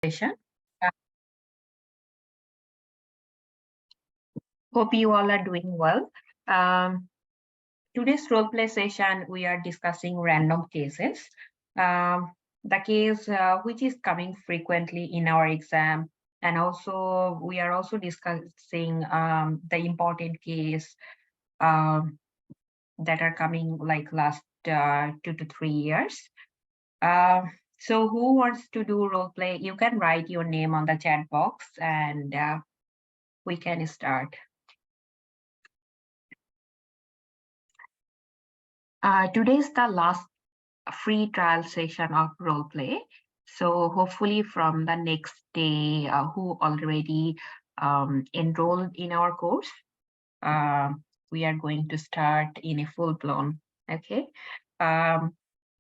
session. Hope you all are doing well. Today's role play session, we are discussing random cases. The case which is coming frequently in our exam, and also we are also discussing the important case that are coming like last 2 to 3 years. So who wants to do role play? You can write your name on the chat box and we can start. Today is the last free trial session of role play. So hopefully from the next day, who already enrolled in our course, we are going to start in a full blown, okay?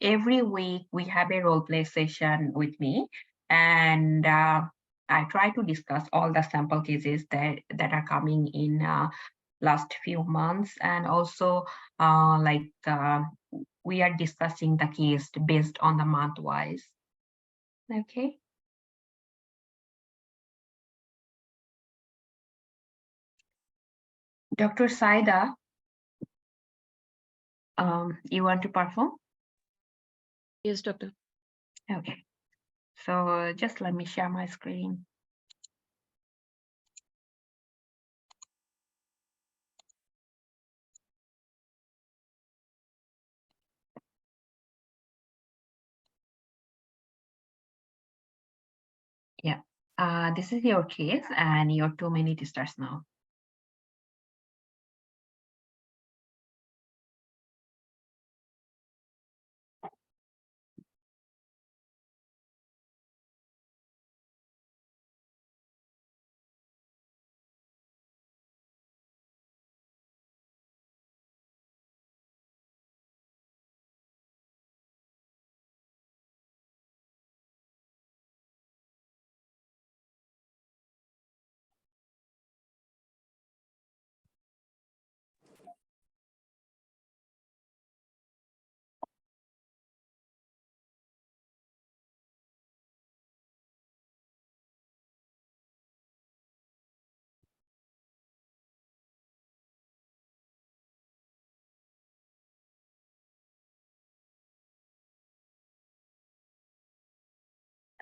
Every week we have a role play session with me, and I try to discuss all the sample cases that are coming in last few months, and also we are discussing the case based on the month wise. Okay. Dr. Saida, you want to perform? Yes, doctor. Okay. So just let me share my screen. Yeah, this is your case and your 2 minutes starts now.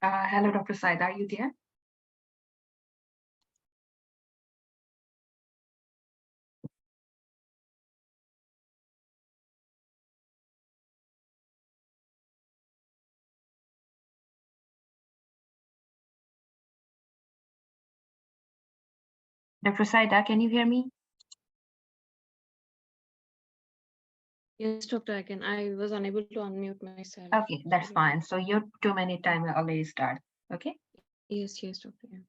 Hello, Dr. Saida, are you there? Dr. Saida, can you hear me? Yes, doctor, I can. I was unable to unmute myself. Okay, that's fine. So your 2 minute time will already start. Okay. Yes, doctor. Yeah.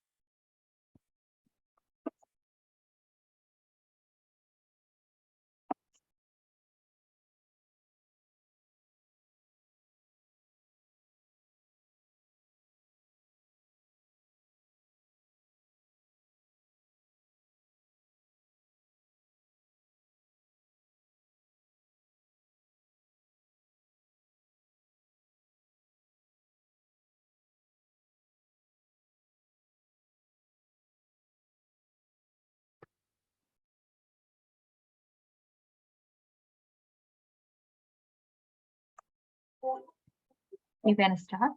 You can start.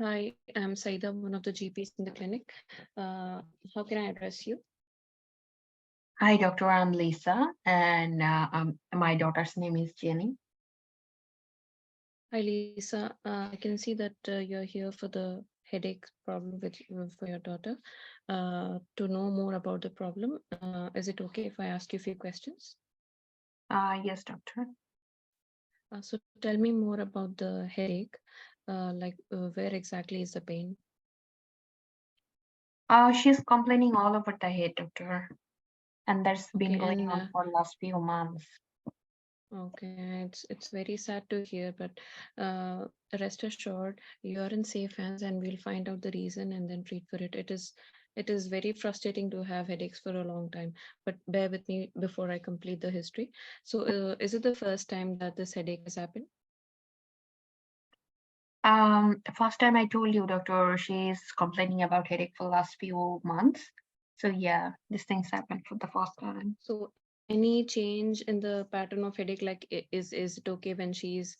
Hi, I'm Saida, one of the GPs in the clinic. How can I address you? Hi, Doctor. I'm Lisa, and my daughter's name is Jenny. Hi, Lisa. I can see that you're here for the headache problem for your daughter. To know more about the problem, is it okay if I ask you a few questions? Yes, doctor. So tell me more about the headache. Where exactly is the pain? She's complaining all over the head, doctor, and that's been Okay, going and on for last few months. okay, it's very sad to hear, but rest assured, you are in safe hands, and we'll find out the reason and then treat for it. It is very frustrating to have headaches for a long time, but bear with me before I complete the history. So, is it the first time that this headache has happened? First time I told you, doctor, she's complaining about headache for last few months. So yeah, these things happened for the first time. So any change in the pattern of headache, like is it okay when she's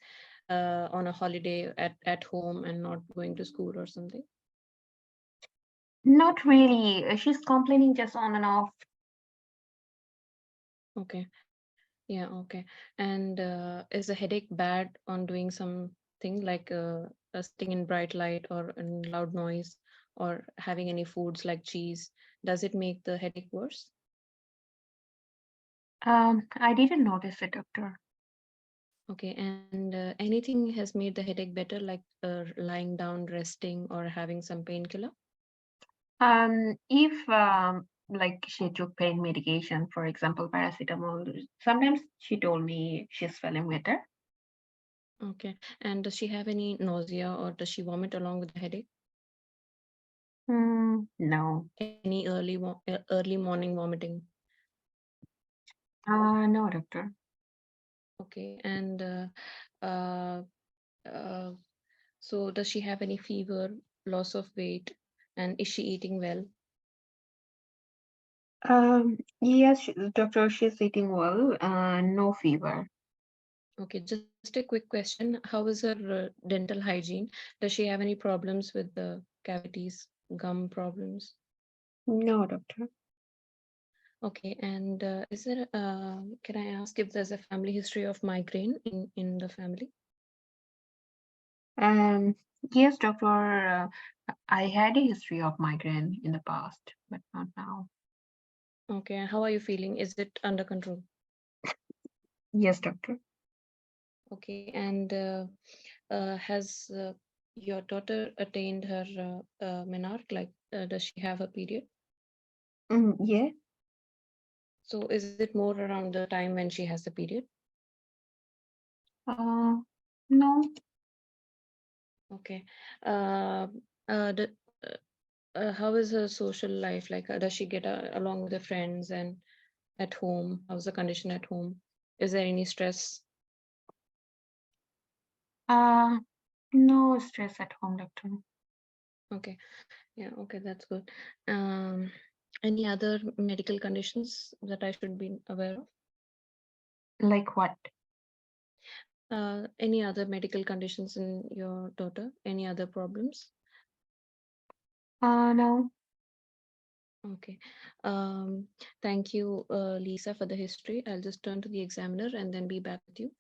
on a holiday at home and not going to school or something? Not really. She's complaining just on and off. Okay. Yeah, okay. And is the headache bad on doing something like sitting in bright light or in loud noise or having any foods like cheese? Does it make the headache worse? I didn't notice it, doctor. Okay, and anything has made the headache better, like lying down, resting, or having some painkiller? If like she took pain medication, for example, paracetamol, sometimes she told me she's feeling better. Okay, and does she have any nausea or does she vomit along with the headache? No. Any early morning vomiting? No, doctor. Okay, and uh, uh, so does she have any fever, loss of weight, and is she eating well? Yes, doctor, she's eating well. No fever. Okay, just a quick question. How is her dental hygiene? Does she have any problems with the cavities, gum problems? No, doctor. Okay, and is there, can I ask if there's a family history of migraine in the family? Um, yes, doctor. I had a history of migraine in the past, but not now. Okay, how are you feeling? Is it under control? Yes, doctor. Okay, and has your daughter attained her menarche? Like, does she have a period? Yeah. So, is it more around the time when she has the period? Uh, no. Okay. Uh, the, how is her social life? Like, does she get along with her friends and at home? How's the condition at home? Is there any stress? Uh, no stress at home, doctor. Okay. Yeah. Okay. That's good. Um, any other medical conditions that I should be aware of? Like what? Any other medical conditions in your daughter? Any other problems? No. Okay. Um, thank you, Lisa, for the history. I'll just turn to the examiner and then be back with you.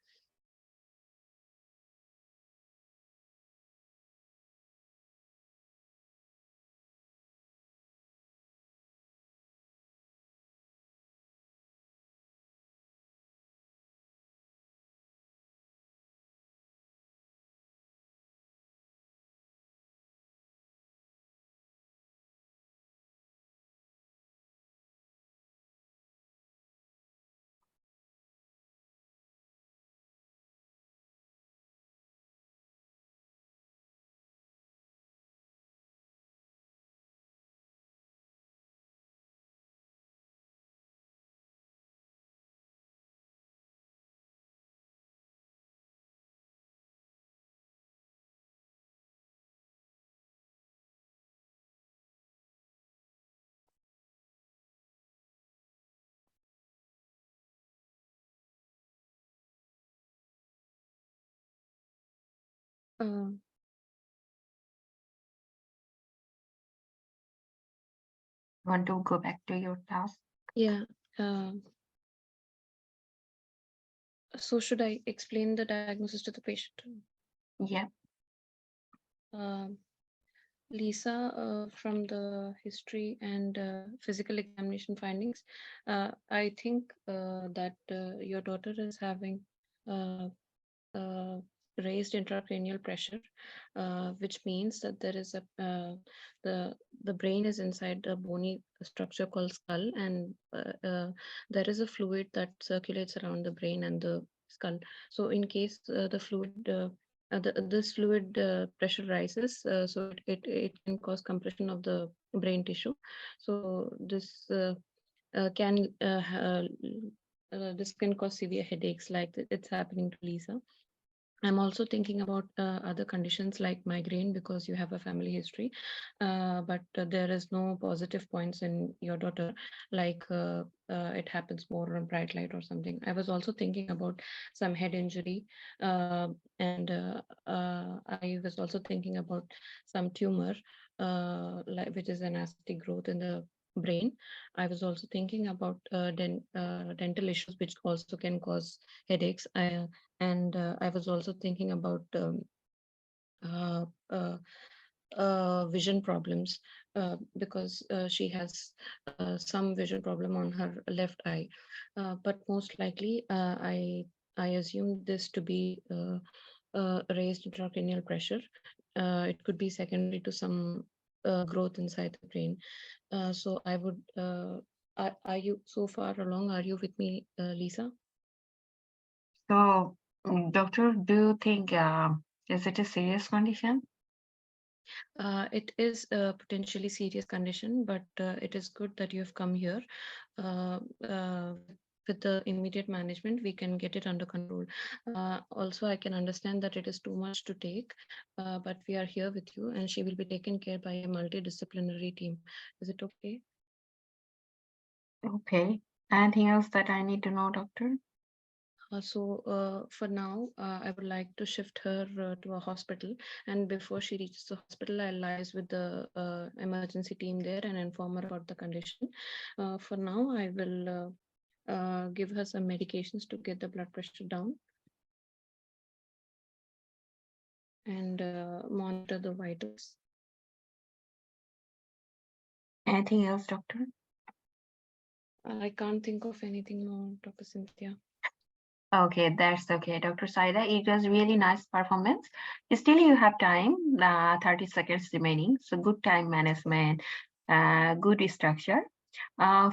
Uh, Want to go back to your task? yeah. Um, so should I explain the diagnosis to the patient? Yeah. Um, Lisa, from the history and physical examination findings, I think that your daughter is having uh, uh, raised intracranial pressure, which means that there is a the brain is inside a bony structure called skull, and there is a fluid that circulates around the brain and the skull. So, in case this fluid pressure rises, so it can cause compression of the brain tissue. So can this can cause severe headaches, like it's happening to Lisa. I'm also thinking about other conditions like migraine because you have a family history, but there is no positive points in your daughter, like it happens more on bright light or something. I was also thinking about some head injury, and I was also thinking about some tumor, like, which is an acidic growth in the brain. I was also thinking about dental issues, which also can cause headaches. And I was also thinking about uh, uh, vision problems because she has some vision problem on her left eye. But most likely, I assume this to be raised intracranial pressure. It could be secondary to some growth inside the brain. So I would. Are you so far along? Are you with me, Lisa? So, doctor, do you think is it a serious condition? It is a potentially serious condition, but it is good that you have come here. Uh, with the immediate management, we can get it under control. Also, I can understand that it is too much to take, but we are here with you, and she will be taken care by a multidisciplinary team. Is it okay? Okay. Anything else that I need to know, doctor? For now, I would like to shift her to a hospital. And before she reaches the hospital, I'll liaise with the emergency team there and inform her about the condition. For now, I will give her some medications to get the blood pressure down and monitor the vitals. Anything else, doctor? I can't think of anything more, Dr. Cynthia. Okay, that's okay, Dr. Saida. It was really nice performance. Still, you have time, 30 seconds remaining. So good time management, good structure.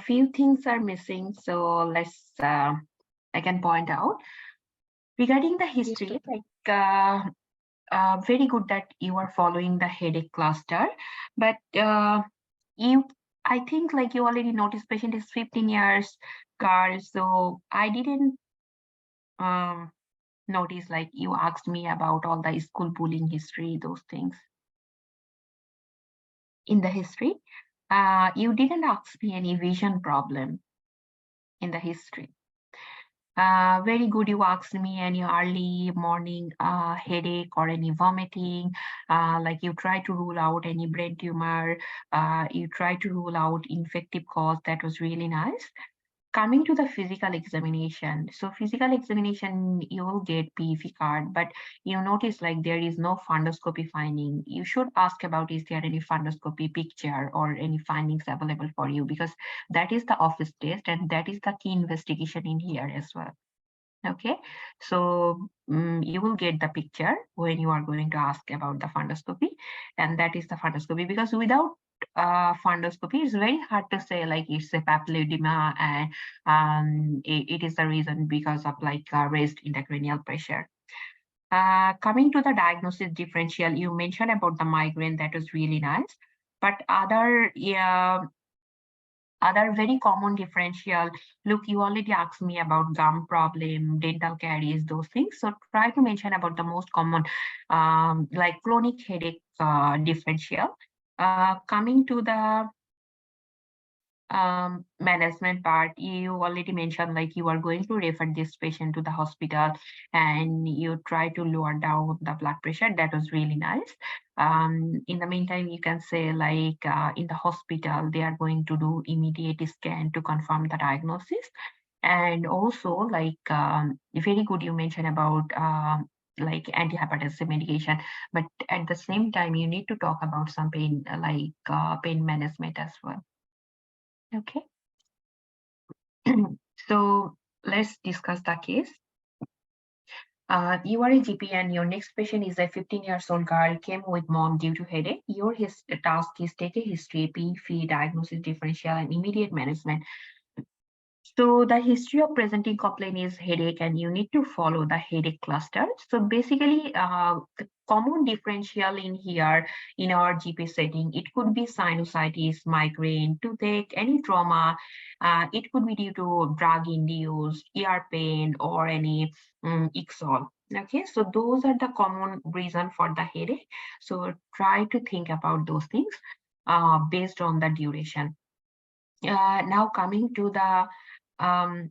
Few things are missing. So I can point out regarding the Yes, history, doctor. very good that you are following the headache cluster, but you, I think like you already noticed patient is 15 years girl. So I didn't um notice like you asked me about all the school bullying history, those things in the history. You didn't ask me any vision problem in the history. Very good. You asked me any early morning headache or any vomiting. Like you try to rule out any brain tumor. You try to rule out infective cause. That was really nice. Coming to the physical examination, so physical examination, you will get PEV card, but you notice like there is no fundoscopy finding. You should ask about is there any fundoscopy picture or any findings available for you, because that is the office test and that is the key investigation in here as well. Okay, so you will get the picture when you are going to ask about the fundoscopy, and that is the fundoscopy, because without fundoscopy, it's very hard to say like it's a papilledema and it is the reason because of like raised intracranial pressure. Coming to the diagnosis differential, you mentioned about the migraine, that was really nice, but other very common differential, look, you already asked me about gum problem, dental caries, those things. So try to mention about the most common, like chronic headache differential. Coming to the management part, you already mentioned like you are going to refer this patient to the hospital and you try to lower down the blood pressure. That was really nice. In the meantime, you can say like in the hospital, they are going to do immediate scan to confirm the diagnosis. And also like very good, you mentioned about like antihypertensive medication, but at the same time, you need to talk about some pain, like pain management as well. Okay. So let's discuss the case. You are a GP and your next patient is a 15 years old girl, came with mom due to headache. Your task is take a history, PFE, diagnosis, differential, and immediate management. So the history of presenting complaint is headache, and you need to follow the headache cluster. So basically, the common differential in here in our GP setting, it could be sinusitis, migraine, toothache, any trauma. It could be due to drug-induced ear pain or any ICSOL. Okay, so those are the common reason for the headache. So try to think about those things based on the duration. Now coming to the um,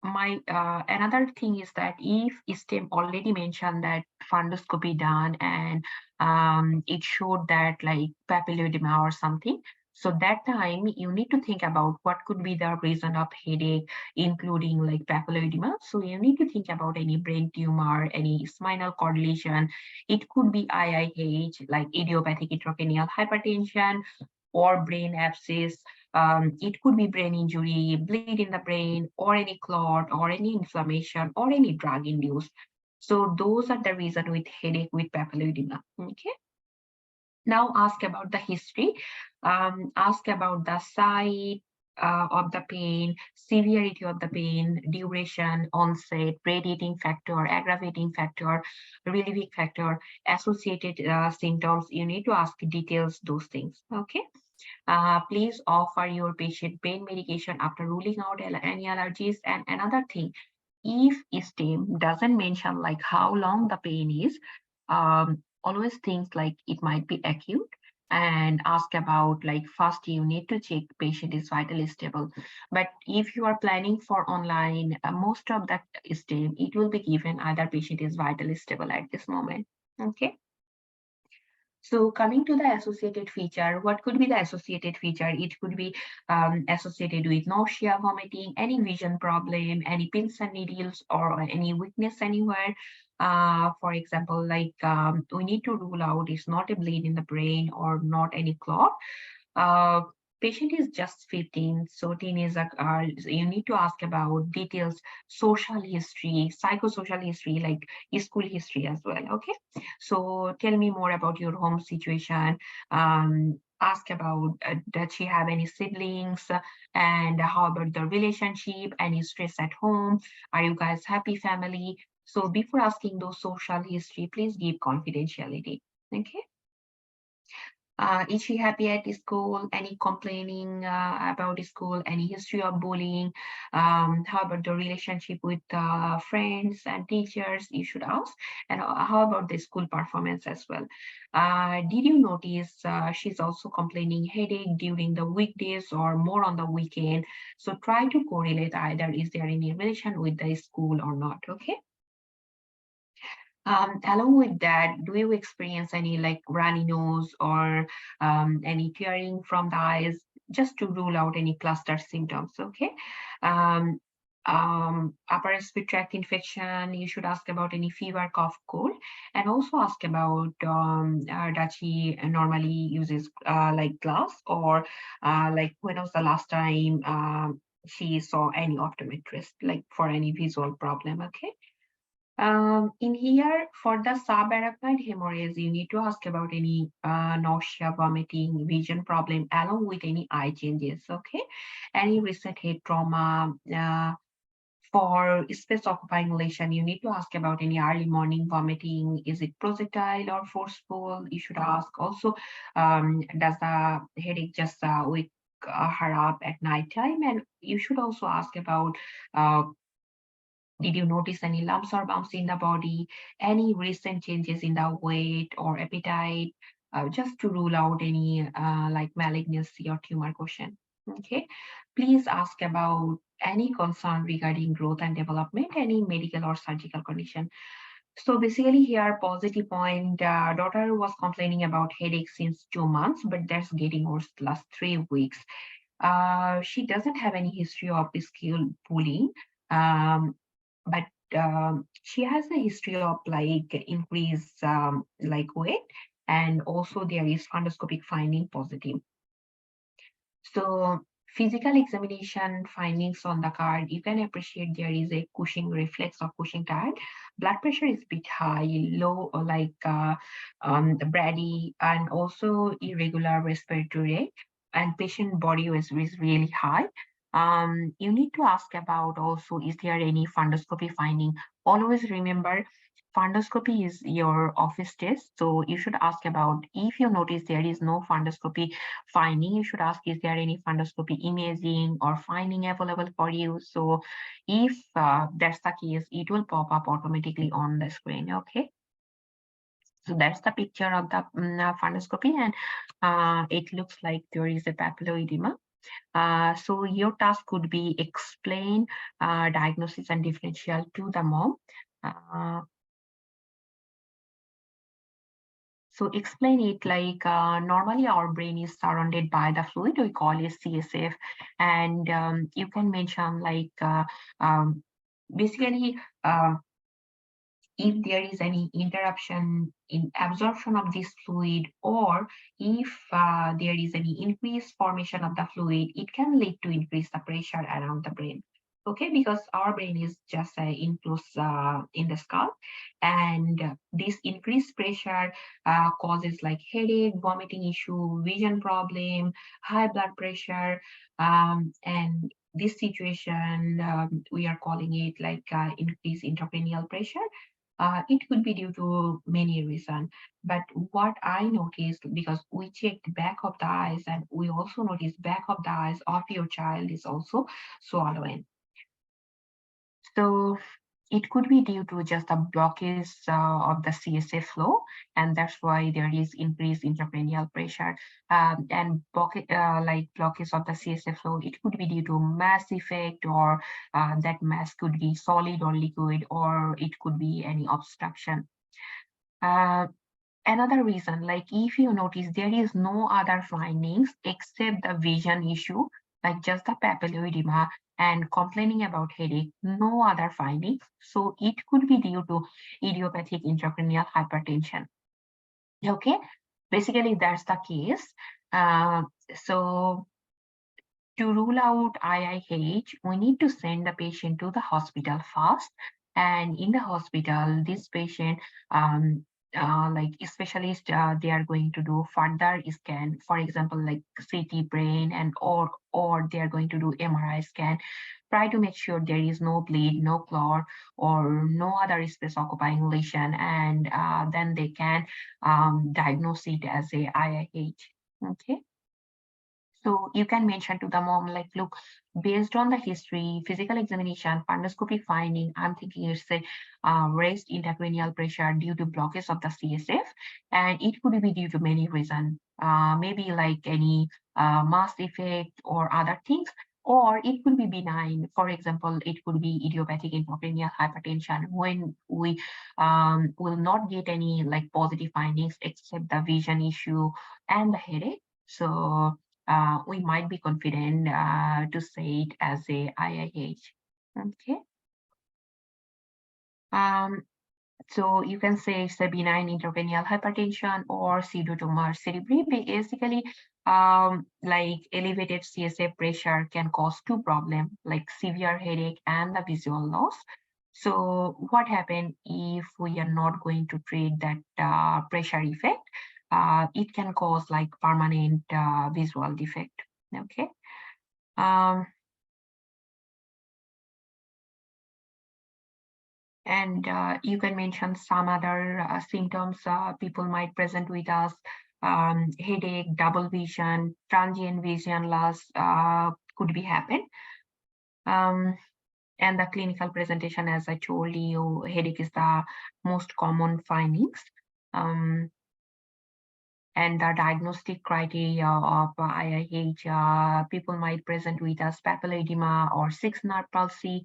my another thing is that if stem already mentioned that fundoscopy done and it showed that like papilloedema or something, so that time you need to think about what could be the reason of headache, including like papilloedema. So you need to think about any brain tumor, any spinal cord lesion. It could be IIH, like idiopathic intracranial hypertension, or brain abscess. It could be brain injury, bleed in the brain, or any clot, or any inflammation, or any drug induced. So those are the reason with headache with papilloedema. Okay. Now ask about the history. Ask about the site of the pain, severity of the pain, duration, onset, radiating factor, aggravating factor, relieving factor, associated symptoms. You need to ask details, those things. Okay. Please offer your patient pain medication after ruling out any allergies. And another thing, if STEM doesn't mention like how long the pain is, always think like it might be acute, and ask about like first you need to check patient is vitally stable. But if you are planning for online, most of that STEM, it will be given either patient is vitally stable at this moment. Okay. So coming to the associated feature, what could be the associated feature? It could be associated with nausea, vomiting, any vision problem, any pins and needles, or any weakness anywhere. For example, like we need to rule out it's not a bleed in the brain or not any clot. uh, Patient is just 15, so teenager, you need to ask about details, social history, psychosocial history, like school history as well. Okay, so tell me more about your home situation. Ask about does she have any siblings, and how about the relationship, any stress at home, are you guys happy family? So before asking those social history, please give confidentiality. Okay. Is she happy at school? Any complaining about school? Any history of bullying? How about the relationship with friends and teachers? You should ask. And how about the school performance as well? Did you notice she's also complaining headache during the weekdays or more on the weekend? So try to correlate either is there any relation with the school or not. Okay. Along with that, do you experience any like runny nose or any tearing from the eyes, just to rule out any cluster symptoms? Okay. Um, Upper respiratory tract infection, you should ask about any fever, cough, cold, and also ask about does she normally uses like glass, or like when was the last time she saw any optometrist, like for any visual problem. Okay. In here, for the subarachnoid hemorrhage, you need to ask about any nausea, vomiting, vision problem, along with any eye changes. Okay, any recent head trauma. For space occupying lesion, you need to ask about any early morning vomiting. Is it projectile or forceful? You should ask also, does the headache just wake her up at night time? And you should also ask about uh, did you notice any lumps or bumps in the body? Any recent changes in the weight or appetite? Just to rule out any like malignancy or tumor question. Okay. Please ask about any concern regarding growth and development, any medical or surgical condition. So basically here, positive point, daughter was complaining about headache since 2 months, but that's getting worse last 3 weeks. She doesn't have any history of skill bullying, but she has a history of like increase like weight, and also there is fundoscopic finding positive. So physical examination findings on the card, you can appreciate there is a Cushing reflex or Cushing tired. Blood pressure is a bit high, low, or like the brady, and also irregular respiratory rate, and patient body is really high. You need to ask about also, is there any fundoscopy finding? Always remember, fundoscopy is your office test. So you should ask about, if you notice there is no fundoscopy finding, you should ask, is there any fundoscopy imaging or finding available for you? So if that's the case, it will pop up automatically on the screen. Okay. So that's the picture of the fundoscopy, and it looks like there is a papilloedema. So your task could be explain diagnosis and differential to the mom. Uh, so explain it like normally our brain is surrounded by the fluid, we call it CSF, and you can mention like basically if there is any interruption in absorption of this fluid, or if there is any increased formation of the fluid, it can lead to increase the pressure around the brain. Okay, because our brain is just enclosed in the skull, and this increased pressure causes like headache, vomiting issue, vision problem, high blood pressure, and this situation we are calling it like increased intracranial pressure. It could be due to many reasons, but what I noticed, because we checked back of the eyes, and we also noticed back of the eyes of your child is also swollen. So it could be due to just a blockage of the CSF flow, and that's why there is increased intracranial pressure. And like blockage of the CSF flow, it could be due to mass effect, or that mass could be solid or liquid, or it could be any obstruction. Uh, Another reason, like if you notice there is no other findings except the vision issue, like just the papilloedema and complaining about headache, no other findings. So it could be due to idiopathic intracranial hypertension. Okay, basically that's the case. Uh, so to rule out IIH, we need to send the patient to the hospital first. And in the hospital, this patient, like specialist, they are going to do further scan, for example, like CT brain, and or they are going to do MRI scan, try to make sure there is no bleed, no clot, or no other space occupying lesion, and then they can diagnose it as a IIH. Okay. So you can mention to the mom, like, look, based on the history, physical examination, fundoscopy finding, I'm thinking it's a raised intracranial pressure due to blockage of the CSF, and it could be due to many reasons, maybe like any mass effect or other things, or it could be benign. For example, it could be idiopathic intracranial hypertension, when we will not get any like positive findings except the vision issue and the headache. So we might be confident to say it as a IIH. Okay. So you can say it's a benign intracranial hypertension or pseudotumor cerebri. Basically, like elevated CSF pressure can cause two problems, like severe headache and the visual loss. So what happens if we are not going to treat that pressure effect? It can cause like permanent visual defect. Okay. Um, and you can mention some other symptoms people might present with us. Headache, double vision, transient vision loss could be happen. And the clinical presentation, as I told you, headache is the most common findings. And the diagnostic criteria of IIH, people might present with a papilloedema or sixth nerve palsy.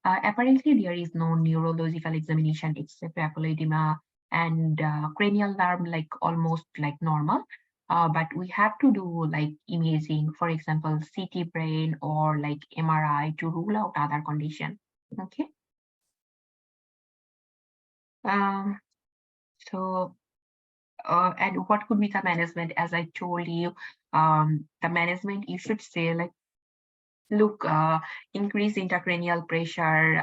Apparently, there is no neurological examination except papilloedema, and cranial nerve like almost like normal. But we have to do like imaging, for example, CT brain or like MRI to rule out other condition. Okay. Um, so and what could be the management? As I told you, the management, you should say like, look, increase intracranial pressure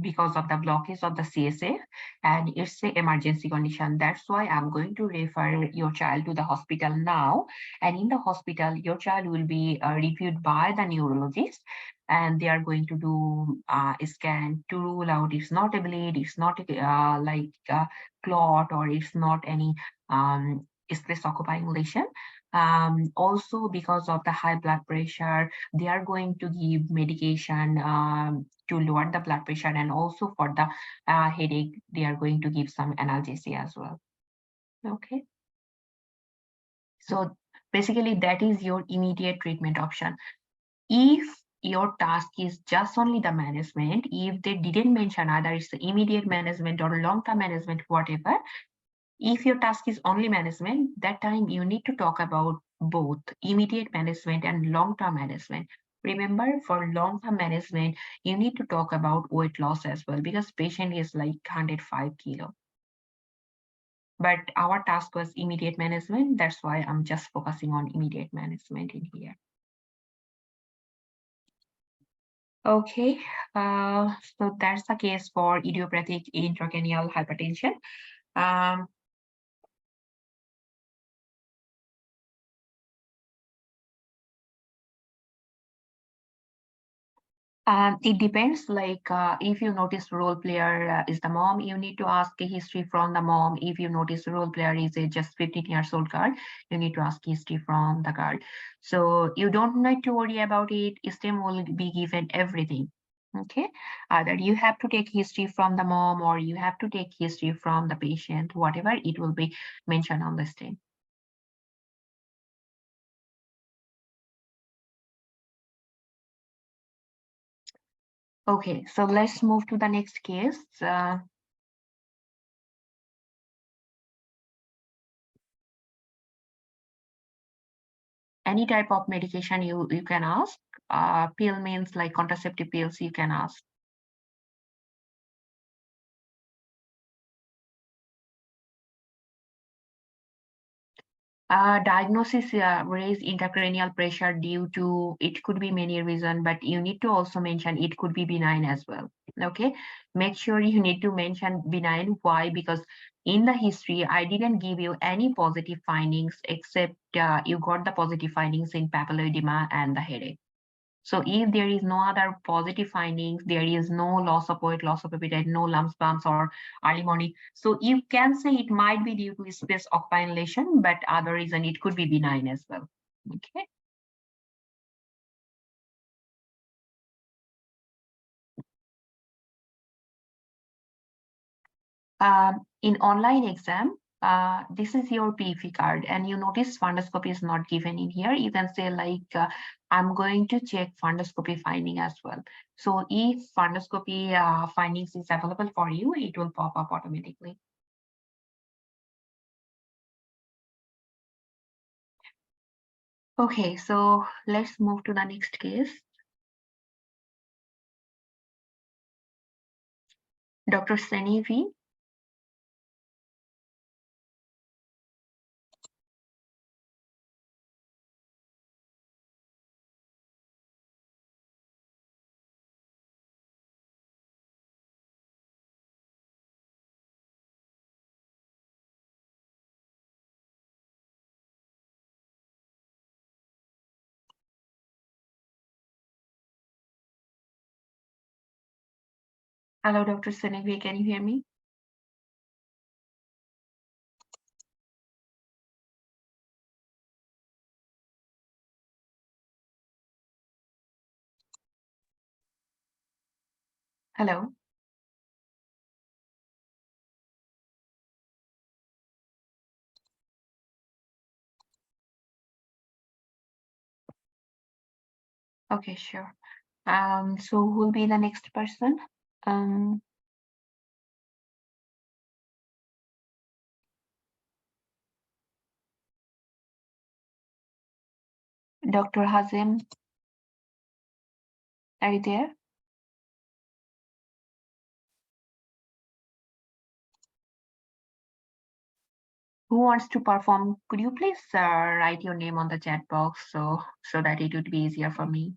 because of the blockage of the CSF, and it's an emergency condition. That's why I'm going to refer your child to the hospital now. And in the hospital, your child will be reviewed by the neurologist, and they are going to do a scan to rule out it's not a bleed, it's not like a clot, or it's not any space occupying lesion. Also, because of the high blood pressure, they are going to give medication to lower the blood pressure, and also for the headache, they are going to give some analgesia as well. Okay. So basically, that is your immediate treatment option. If your task is just only the management, if they didn't mention either it's the immediate management or long-term management, whatever, if your task is only management, that time you need to talk about both immediate management and long-term management. Remember, for long-term management, you need to talk about weight loss as well, because patient is like 105 kilo. But our task was immediate management. That's why I'm just focusing on immediate management in here. Okay, so that's the case for idiopathic intracranial hypertension. It depends, like if you notice role player is the mom, you need to ask a history from the mom. If you notice role player is a just 15 years old girl, you need to ask history from the girl. So you don't need to worry about it. STEM will be given everything. Okay, either you have to take history from the mom or you have to take history from the patient, whatever, it will be mentioned on the STEM. Okay, so let's move to the next case. Any type of medication you can ask. Pill means like contraceptive pills you can ask. Diagnosis raise intracranial pressure due to, it could be many reasons, but you need to also mention it could be benign as well. Okay, make sure you need to mention benign. Why? Because in the history, I didn't give you any positive findings except you got the positive findings in papilloedema and the headache. So if there is no other positive findings, there is no loss of weight, loss of appetite, no lumps, bumps, or early morning. So you can say it might be due to space occupying lesion, but other reason it could be benign as well. Okay. In online exam, this is your PEP card, and you notice fundoscopy is not given in here. You can say like, I'm going to check fundoscopy finding as well. So if fundoscopy findings is available for you, it will pop up automatically. Okay, so let's move to the next case. Dr. Seni V. Hello, Dr. Seni V, can you hear me? Hello. Okay, sure. So who will be the next person? Um, Dr. Hazim, are you there? Who wants to perform? Could you please write your name on the chat box so that it would be easier for me?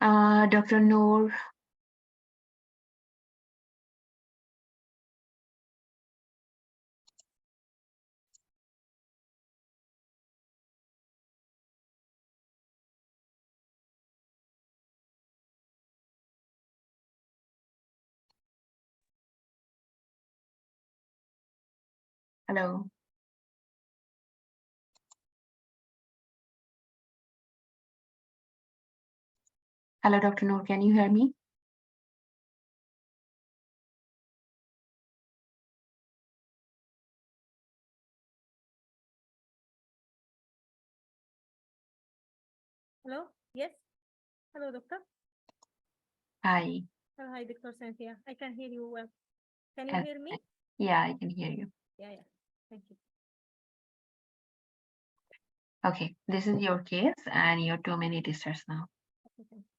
Dr. Noor. Hello. Hello, Dr. Noor. Can you hear me? Hello? Yes? Hello, doctor. Hi. Hi, Dr. Cynthia. I can hear you well. Can you Uh, hear me? yeah, I can hear you. Yeah. Thank you. Okay, this is your case and your 2-minute starts now. Okay, thank you.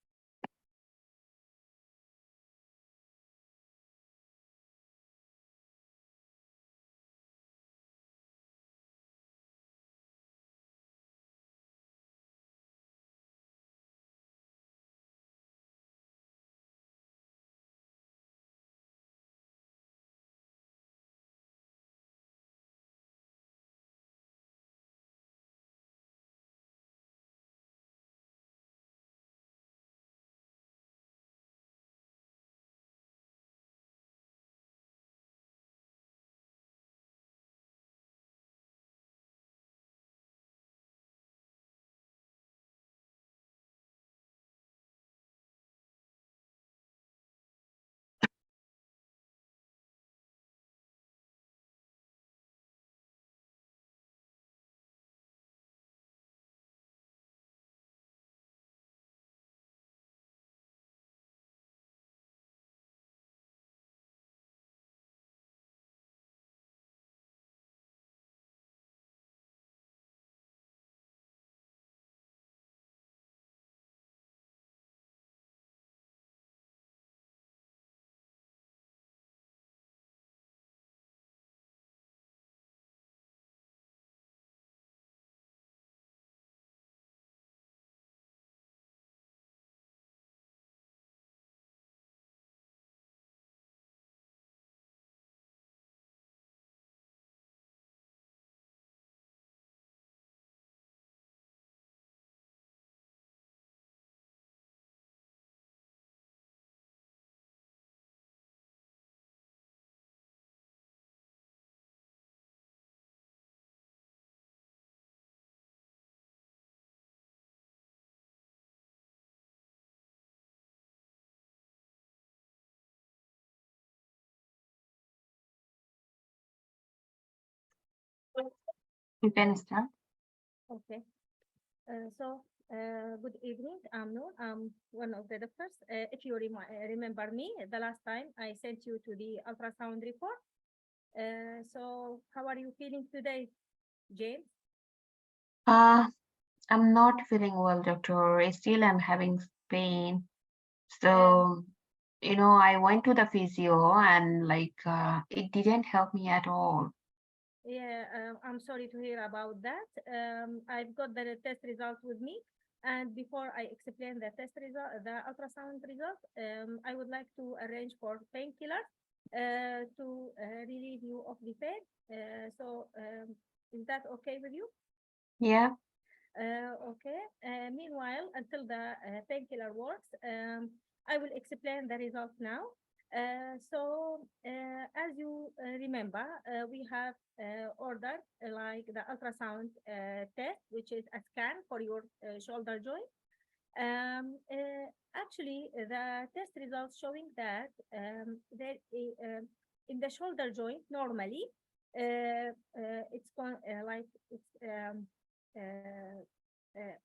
You can start. Okay. Good evening. I'm Noor. I'm one of the doctors. If you remember me, the last time I sent you to the ultrasound report. How are you feeling today, James? Uh, I'm not feeling well, doctor. I still am having pain. Uh, So, I went to the physio and it didn't help me at all. Yeah, I'm sorry to hear about that. I've got the test result with me. And before I explain the test result, the ultrasound result, I would like to arrange for painkiller to relieve you of the pain. Is that okay with you? Yeah. Okay. Meanwhile, until the painkiller works, I will explain the results now. As you remember, we have ordered like the ultrasound test, which is a scan for your shoulder joint. Actually, the test results showing that in the shoulder joint normally it's like it's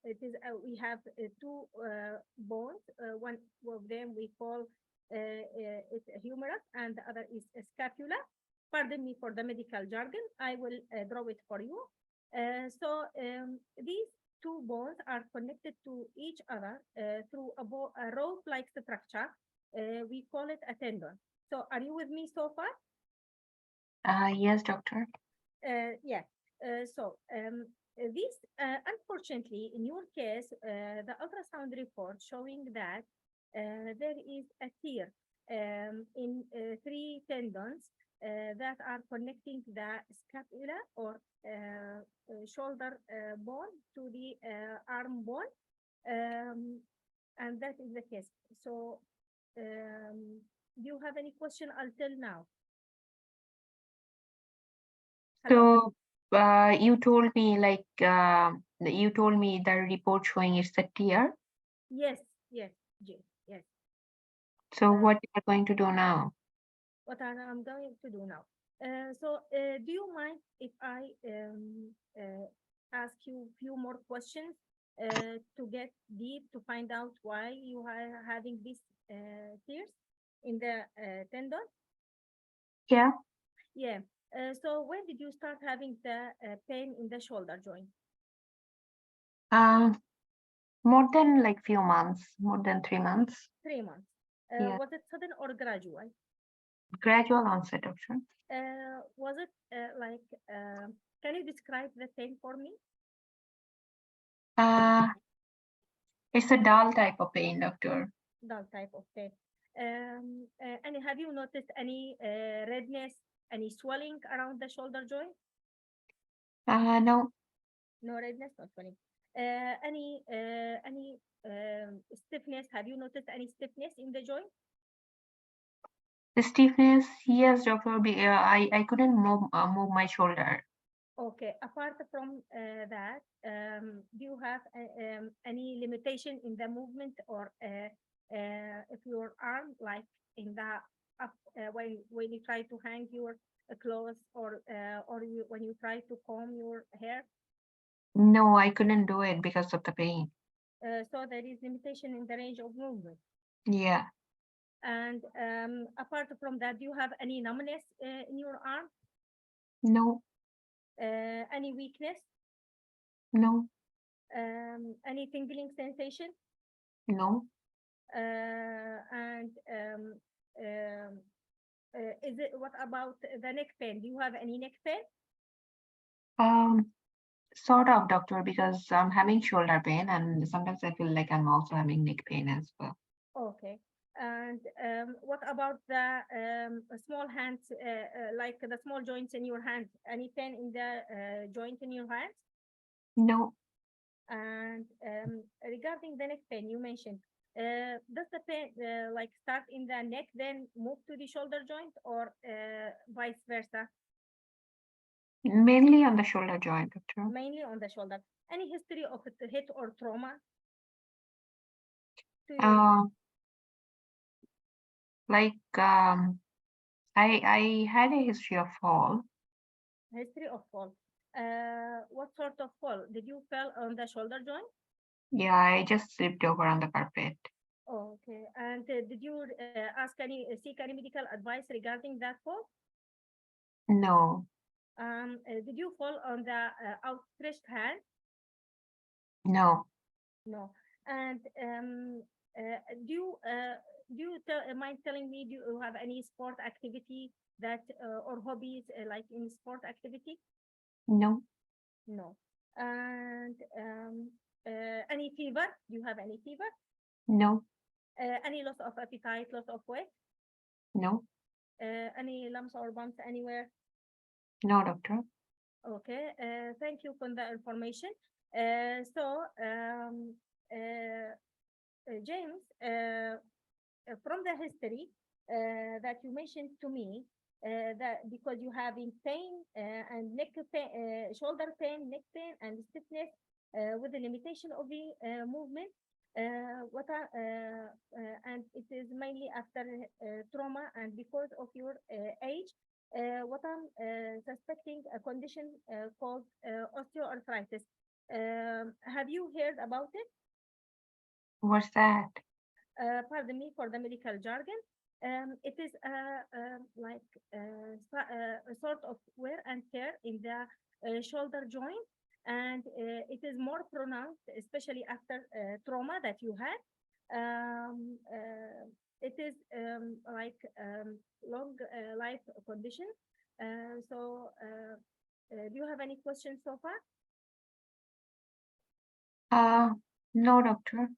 it is we have two bones. One of them we call it's a humerus, and the other is a scapula. Pardon me for the medical jargon. I will draw it for you. These two bones are connected to each other through a rope-like structure. We call it a tendon. So, are you with me so far? Yes, doctor. Yeah. So, This, unfortunately, in your case, the ultrasound report showing that there is a tear in three tendons that are connecting the scapula or shoulder bone to the arm bone, um, and that is the case. So, do you have any question until now? Hello? So you told me you told me the report showing it's a tear. Yes, yes, Jay, yes. So Uh, what you are going to do now? what I'm going to do now. Do you mind if I ask you a few more questions to get deep to find out why you are having these tears in the tendon? Yeah. Yeah. So when did you start having the pain in the shoulder joint? More than like few months, more than 3 months. 3 months. Yeah. Was it sudden or gradual? Gradual onset of sure. Was it can you describe the pain for me? Uh, it's a dull type of pain, doctor. Dull type of pain. And have you noticed any redness, any swelling around the shoulder joint? No, No redness, no swelling. Any stiffness? Have you noticed any stiffness in the joint? the stiffness, yes, doctor. I couldn't move my shoulder. Okay. Apart from that, do you have any limitation in the movement or if your arm, like in the up when you try to hang your clothes or when you try to comb your hair? No, I couldn't do it because of the pain. So there is limitation in the range of movement. Yeah. And apart from that, do you have any numbness in your arm? No, Any weakness? no, Any tingling sensation? no. And is it what about the neck pain? Do you have any neck pain? Um, Sort of, doctor, because I'm having shoulder pain and sometimes I feel like I'm also having neck pain as well. Okay. And what about the small hands, like the small joints in your hands? Any pain in the joint in your hands? No, And regarding the neck pain, you mentioned, does the pain like start in the neck, then move to the shoulder joint, or vice versa? mainly on the shoulder joint, doctor. Mainly on the shoulder. Any history of a hit or trauma to your Uh, like I had a history of fall. history of fall? What sort of fall? Did you fall on the shoulder joint? Yeah, I just slipped over on the carpet. Oh, okay. And did you seek any medical advice regarding that fall? No, Did you fall on the outstretched hand? no, No. And uh, do you uh, mind telling me, do you have any sport activity that or hobbies like in sport activity? no, No. And any fever? Do you have any fever? no, Any loss of appetite, loss of weight? no, Any lumps or bumps anywhere? no, doctor. Okay. Thank you for the information. James, from the history that you mentioned to me, that because you having pain and neck pain, shoulder pain, neck pain, and stiffness with the limitation of the movement, and it is mainly after trauma and because of your age. What I'm suspecting a condition called osteoarthritis. Have you heard about it? What's that? Pardon me for the medical jargon. It is a sort of wear and tear in the shoulder joint, and it is more pronounced, especially after trauma that you had. It is long life condition. Do you have any questions so far? No, doctor.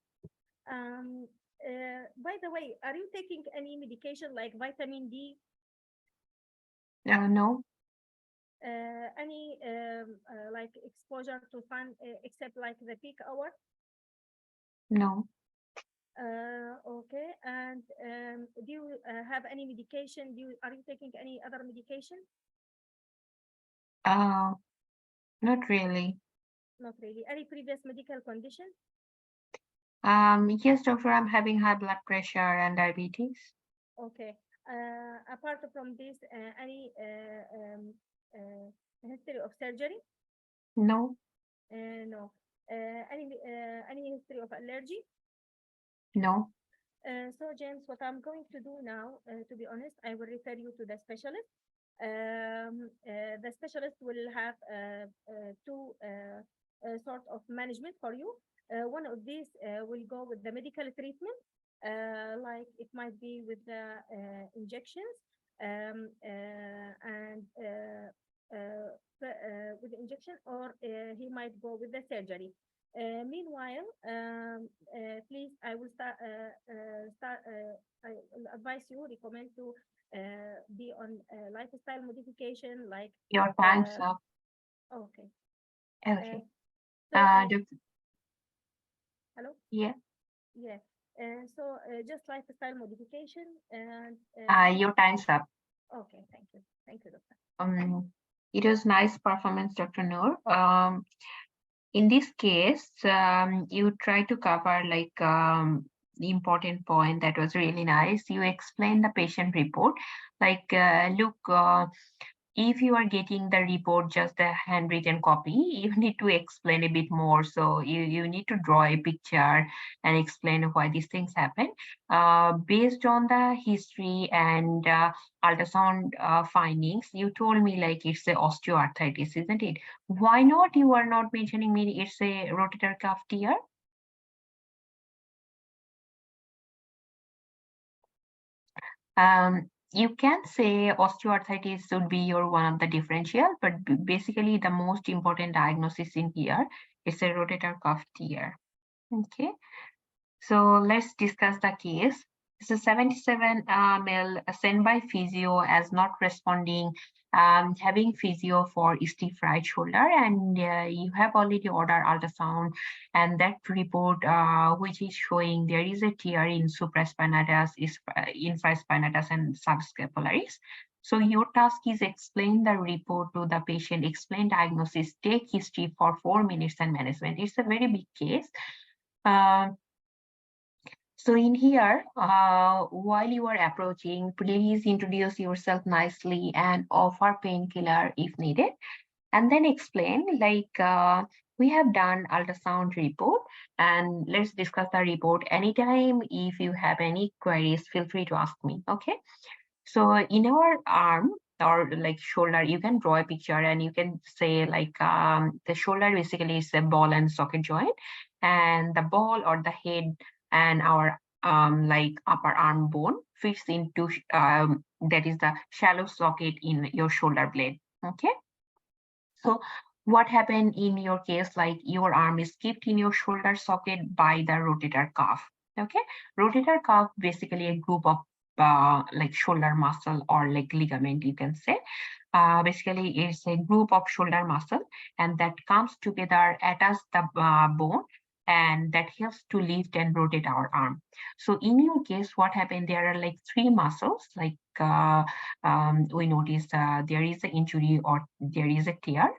By the way, are you taking any medication like vitamin D? No, Any like exposure to sun except like the peak hour? no. Okay. And do you have any medication? Are you taking any other medication? Uh, Not really. Not really. Any previous medical condition? Yes, doctor, I'm having high blood pressure and diabetes. Okay. Apart from this, any history of surgery? No, No. Any history of allergy? no. So, James, what I'm going to do now, to be honest, I will refer you to the specialist. The specialist will have two sort of management for you. One of these will go with the medical treatment, like it might be with the injections and with the injection, or he might go with the surgery. Meanwhile, please, I will I will advise you, recommend to be on lifestyle modification like Your time's up. okay. Okay. So Doctor, hello, yeah. yeah. Just lifestyle modification and Your time's up. okay, thank you, doctor. It was nice performance, Dr. Noor. In this case, you try to cover like the important point that was really nice. You explain the patient report, like look, if you are getting the report just a handwritten copy, you need to explain a bit more. So you need to draw a picture and explain why these things happen. Based on the history and ultrasound findings, you told me like it's a osteoarthritis, isn't it? Why not you are not mentioning me it's a rotator cuff tear? You can say osteoarthritis should be your one of the differential, but basically the most important diagnosis in here is a rotator cuff tear. Okay, so let's discuss the case. It's a 77 male sent by physio as not responding, having physio for stiff right shoulder, and you have already ordered ultrasound, and that report which is showing there is a tear in supraspinatus, infraspinatus, and subscapularis. So your task is explain the report to the patient, explain diagnosis, take history for 4 minutes and management. It's a very big case. So in here, while you are approaching, please introduce yourself nicely and offer painkiller if needed. And then explain like, we have done ultrasound report and let's discuss the report anytime. If you have any queries, feel free to ask me, okay? So in our arm or like shoulder, you can draw a picture and you can say like the shoulder basically is a ball and socket joint, and the ball or the head and our like upper arm bone fits into that is the shallow socket in your shoulder blade. Okay. So what happened in your case, like your arm is kept in your shoulder socket by the rotator cuff. Okay, rotator cuff basically a group of like shoulder muscle or like ligament, you can say. Basically, it's a group of shoulder muscle, and that comes together, attach the bone, and that helps to lift and rotate our arm. So in your case, what happened? There are like three muscles, like we notice there is an injury or there is a tear.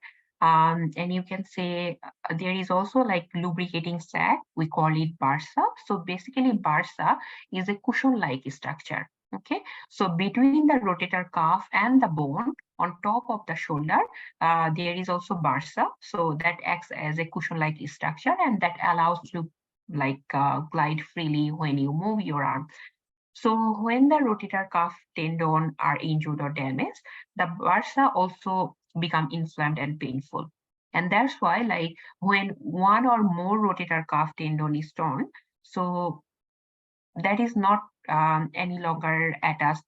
And you can say there is also like lubricating sac, we call it bursa. So basically bursa is a cushion-like structure. Okay, so between the rotator cuff and the bone on top of the shoulder, there is also bursa. So that acts as a cushion-like structure and that allows you like glide freely when you move your arm. So when the rotator cuff tendon are injured or damaged, the bursa also become inflamed and painful. And that's why like when one or more rotator cuff tendon is torn, so that is not any longer attached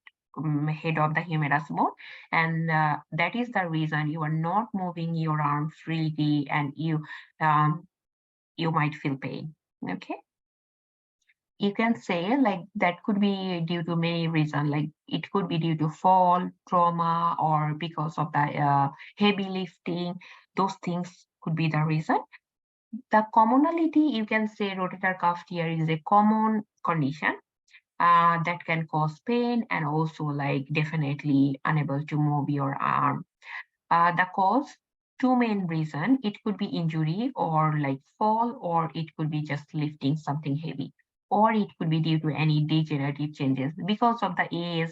head of the humerus bone, and that is the reason you are not moving your arm freely and you you might feel pain. Okay. You can say like that could be due to many reasons, like it could be due to fall, trauma, or because of the heavy lifting. Those things could be the reason. The commonality, you can say rotator cuff tear is a common condition that can cause pain and also like definitely unable to move your arm. The cause, two main reason, it could be injury or like fall, or it could be just lifting something heavy, or it could be due to any degenerative changes because of the age.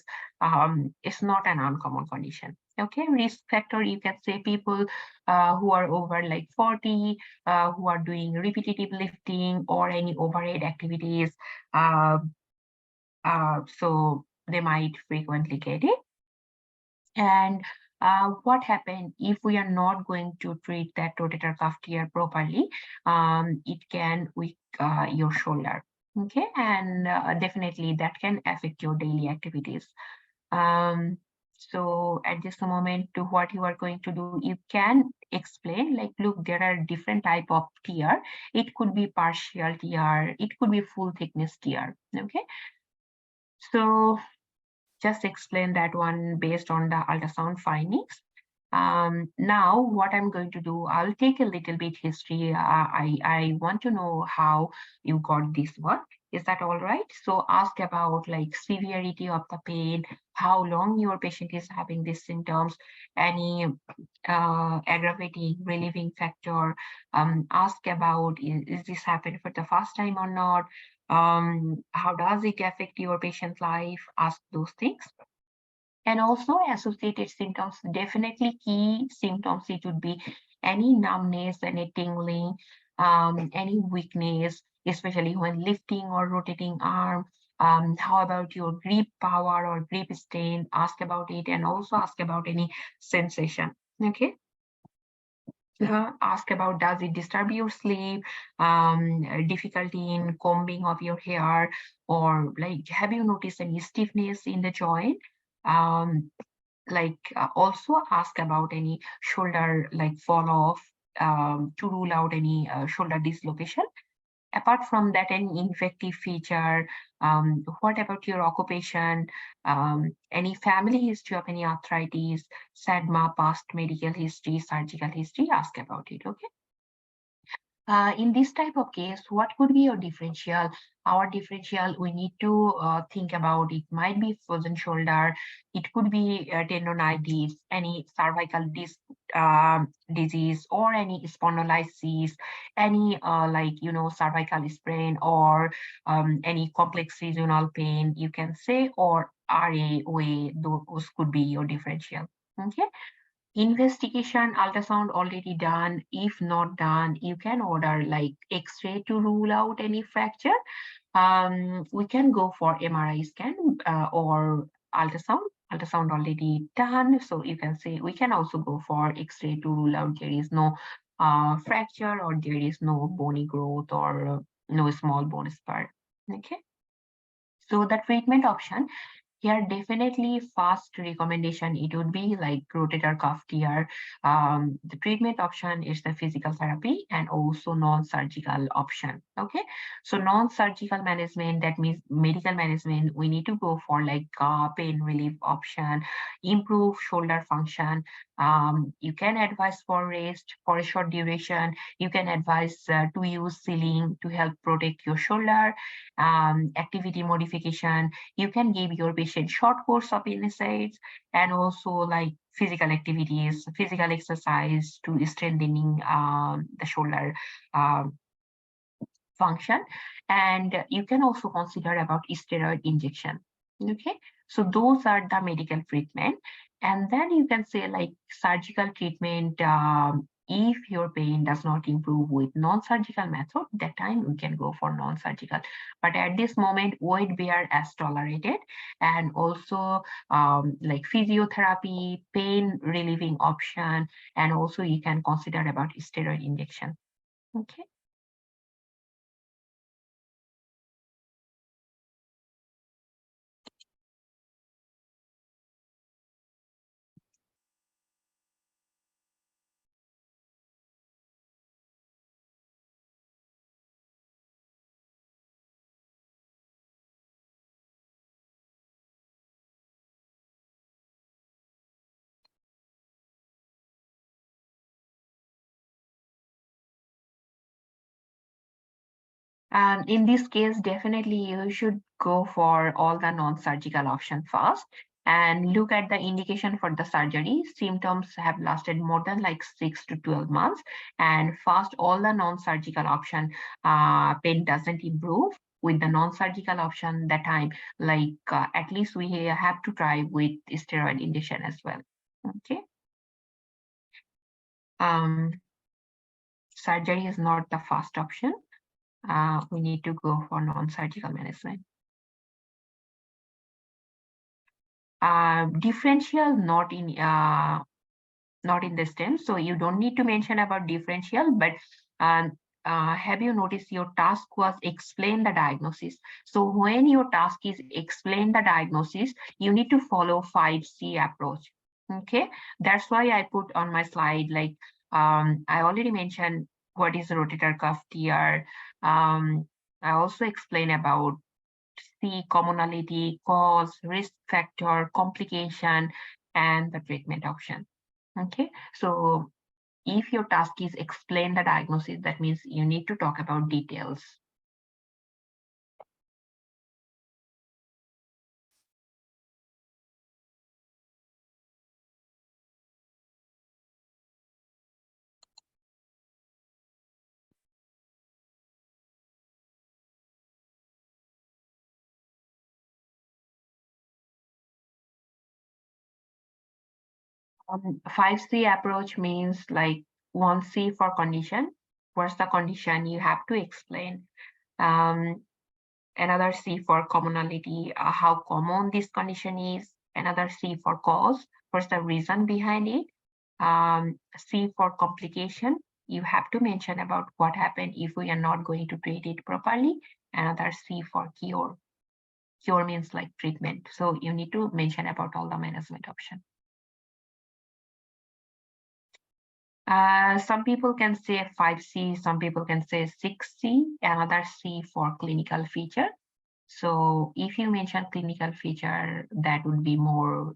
It's not an uncommon condition. Okay, risk factor, you can say people who are over like 40, who are doing repetitive lifting or any overhead activities, uh, so they might frequently get it. And what happened if we are not going to treat that rotator cuff tear properly? It can weak your shoulder. Okay, and definitely that can affect your daily activities. Um, so at this moment, to what you are going to do, you can explain like, look, there are different type of tear. It could be partial tear, it could be full thickness tear. Okay, so just explain that one based on the ultrasound findings. Now, what I'm going to do, I'll take a little bit history. I want to know how you got this one. Is that all right? So ask about like severity of the pain, how long your patient is having these symptoms, any aggravating, relieving factor. Ask about is this happened for the first time or not? How does it affect your patient's life? Ask those things. And also associated symptoms, definitely key symptoms, it would be any numbness, any tingling, any weakness, especially when lifting or rotating arm. How about your grip power or grip strength? Ask about it, and also ask about any sensation. Okay. Ask about, does it disturb your sleep, difficulty in combing of your hair, or like have you noticed any stiffness in the joint? Also ask about any shoulder like fall off, to rule out any shoulder dislocation. Apart from that, any infective feature, what about your occupation, any family history of any arthritis, SADMA, past medical history, surgical history, ask about it. Okay. In this type of case, what could be your differential? Our differential, we need to think about, it might be frozen shoulder, it could be tendonitis, any cervical disease, or any spondylosis, any cervical sprain, or any complex regional pain, you can say, or RAOA, those could be your differential. Okay. Investigation, ultrasound already done. If not done, you can order like X-ray to rule out any fracture. We can go for MRI scan or ultrasound. Ultrasound already done, so you can say we can also go for X-ray to rule out there is no fracture, or there is no bony growth, or no small bone spur. Okay. So the treatment option here, definitely fast recommendation, it would be like rotator cuff tear. The treatment option is the physical therapy and also non-surgical option. Okay, so non-surgical management, that means medical management, we need to go for like pain relief option, improve shoulder function. You can advise for rest for a short duration. You can advise to use ceiling to help protect your shoulder. Activity modification, you can give your patient short course of NSAIDs, and also like physical activities, physical exercise to strengthening the shoulder function. And you can also consider about steroid injection. Okay, so those are the medical treatment. And then you can say like surgical treatment, if your pain does not improve with non-surgical method, that time we can go for non-surgical. But at this moment, weight bear as tolerated, and also like physiotherapy, pain relieving option, and also you can consider about steroid injection. Okay. In this case, definitely you should go for all the non-surgical option first and look at the indication for the surgery. Symptoms have lasted more than like 6 to 12 months. And first, all the non-surgical option, pain doesn't improve. With the non-surgical option, that time, like at least we have to try with steroid injection as well. Okay. Surgery is not the first option. We need to go for non-surgical management. Differential not in the stem, so you don't need to mention about differential, but have you noticed your task was explain the diagnosis? So when your task is explain the diagnosis, you need to follow 5C approach. Okay, that's why I put on my slide, like I already mentioned what is rotator cuff tear. I also explain about C, commonality, cause, risk factor, complication, and the treatment option. Okay, so if your task is explain the diagnosis, that means you need to talk about details. Um, 5C approach means like 1C for condition. What's the condition? You have to explain. Another C for commonality, how common this condition is. Another C for cause, what's the reason behind it. C for complication, you have to mention about what happened if we are not going to treat it properly. Another C for cure. Cure means like treatment. So you need to mention about all the management option. Some people can say 5C, some people can say 6C, another C for clinical feature. So if you mention clinical feature, that would be more,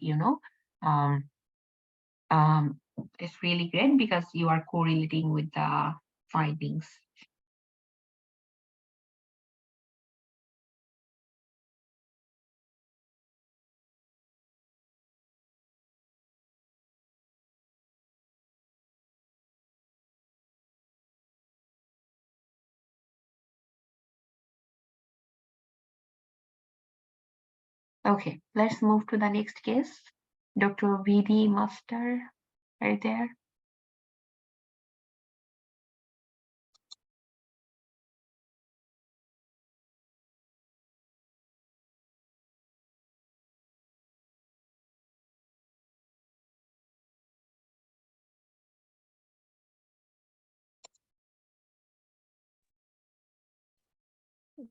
it's really great because you are correlating with the findings. Okay, let's move to the next case. Dr. V.D. Master, right there.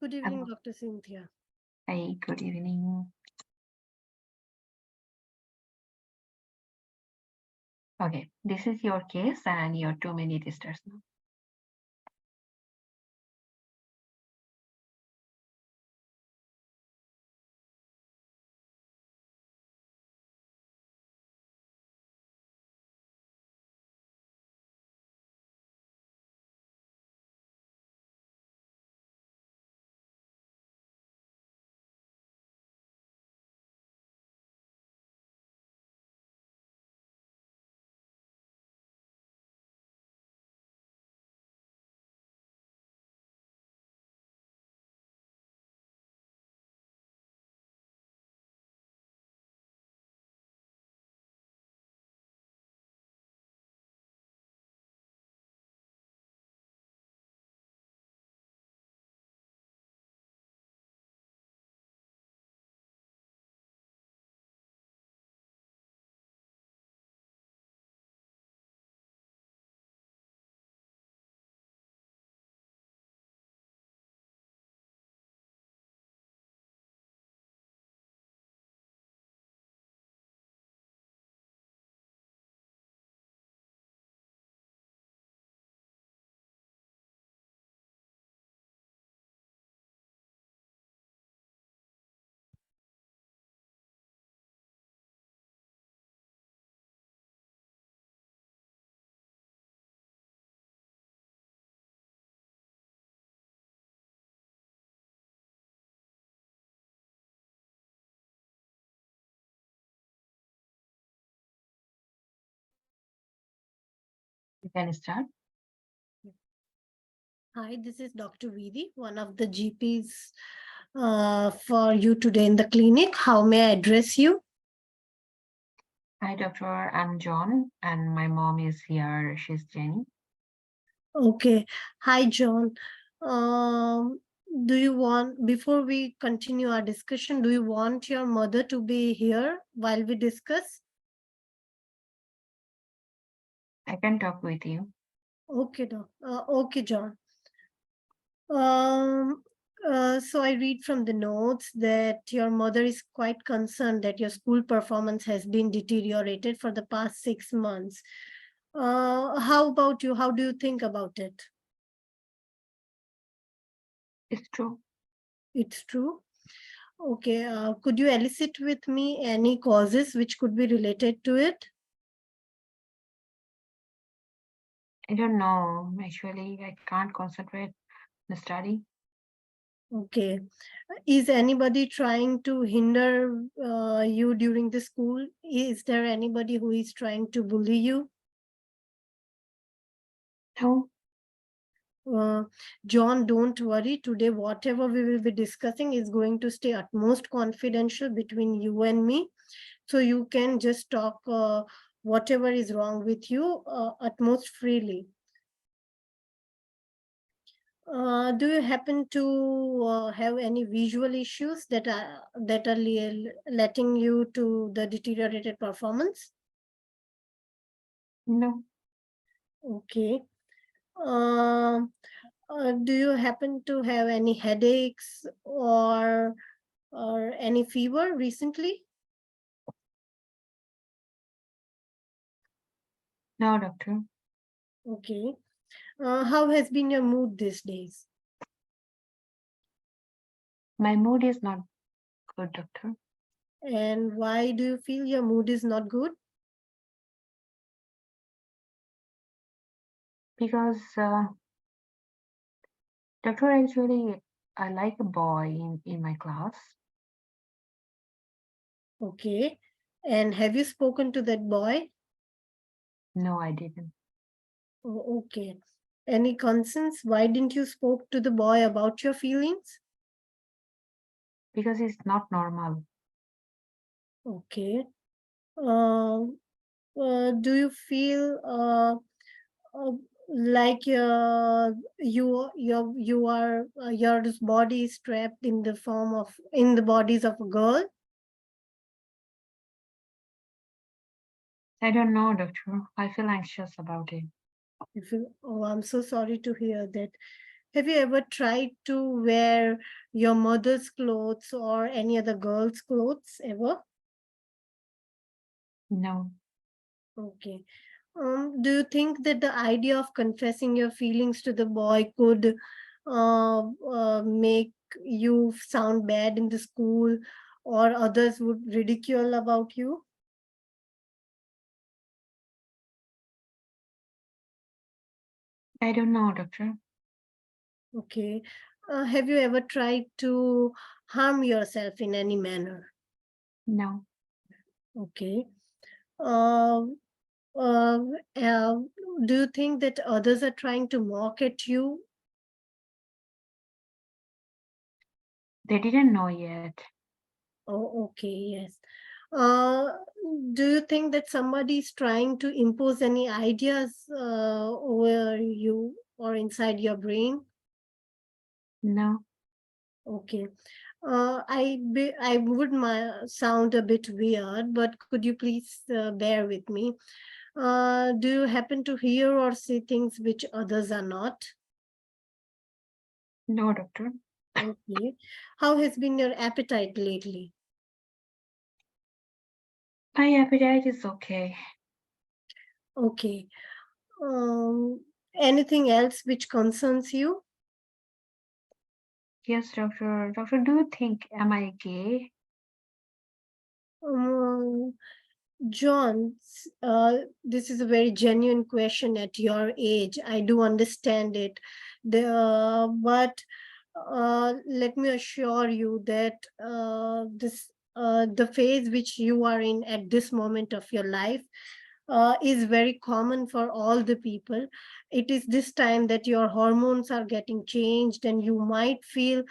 Good evening, Dr. Cynthia. Hey, good evening. Okay, this is your case and your 2-minute stars now. can start. Hi, this is Dr. Vidi, one of the GPs for you today in the clinic. How may I address you? Hi, doctor. I'm John, and my mom is here. She's Jenny. Okay. Hi, John. Do you want, before we continue our discussion, do you want your mother to be here while we discuss? I can talk with you. Okay, okay, John. So I read from the notes that your mother is quite concerned that your school performance has been deteriorated for the past 6 months. How about you? How do you think about it? It's true. It's true. Okay. Could you elicit with me any causes which could be related to it? I don't know. Actually, I can't concentrate on the study. Okay. Is anybody trying to hinder you during the school? Is there anybody who is trying to bully you? No, John, don't worry. Today, whatever we will be discussing is going to stay utmost confidential between you and me. So you can just talk whatever is wrong with you utmost freely. Do you happen to have any visual issues that are letting you to the deteriorated performance? no, Okay. Um do you happen to have any headaches or any fever recently? no, doctor. Okay. How has been your mood these days? My mood is not good, doctor, And why do you feel your mood is not good? because doctor, actually, I like a boy in my class. Okay. And have you spoken to that boy? No, I didn't. Oh, okay. Any concerns? Why didn't you spoke to the boy about your feelings? Because it's not normal. Okay. Do you feel uh, like you are your body is trapped in the form of in the bodies of a girl? I don't know, doctor. I feel anxious about it. If you, oh, I'm so sorry to hear that. Have you ever tried to wear your mother's clothes or any other girl's clothes ever? No, Okay. Do you think that the idea of confessing your feelings to the boy could make you sound bad in the school or others would ridicule about you? I don't know, doctor. Okay. Have you ever tried to harm yourself in any manner? No, Okay. Uh, uh, uh, do you think that others are trying to mock at you? they didn't know yet. Oh, okay, yes. Uh, do you think that somebody is trying to impose any ideas over you or inside your brain? No, Okay. I would sound a bit weird, but could you please bear with me? Do you happen to hear or see things which others are not? no, doctor. Okay. How has been your appetite lately? My appetite is okay. Okay. Anything else which concerns you? Yes, doctor. Doctor, do you think am I gay? Um, John, this is a very genuine question at your age. I do understand it. But let me assure you that the phase which you are in at this moment of your life, is very common for all the people. It is this time that your hormones are getting changed, and you might feel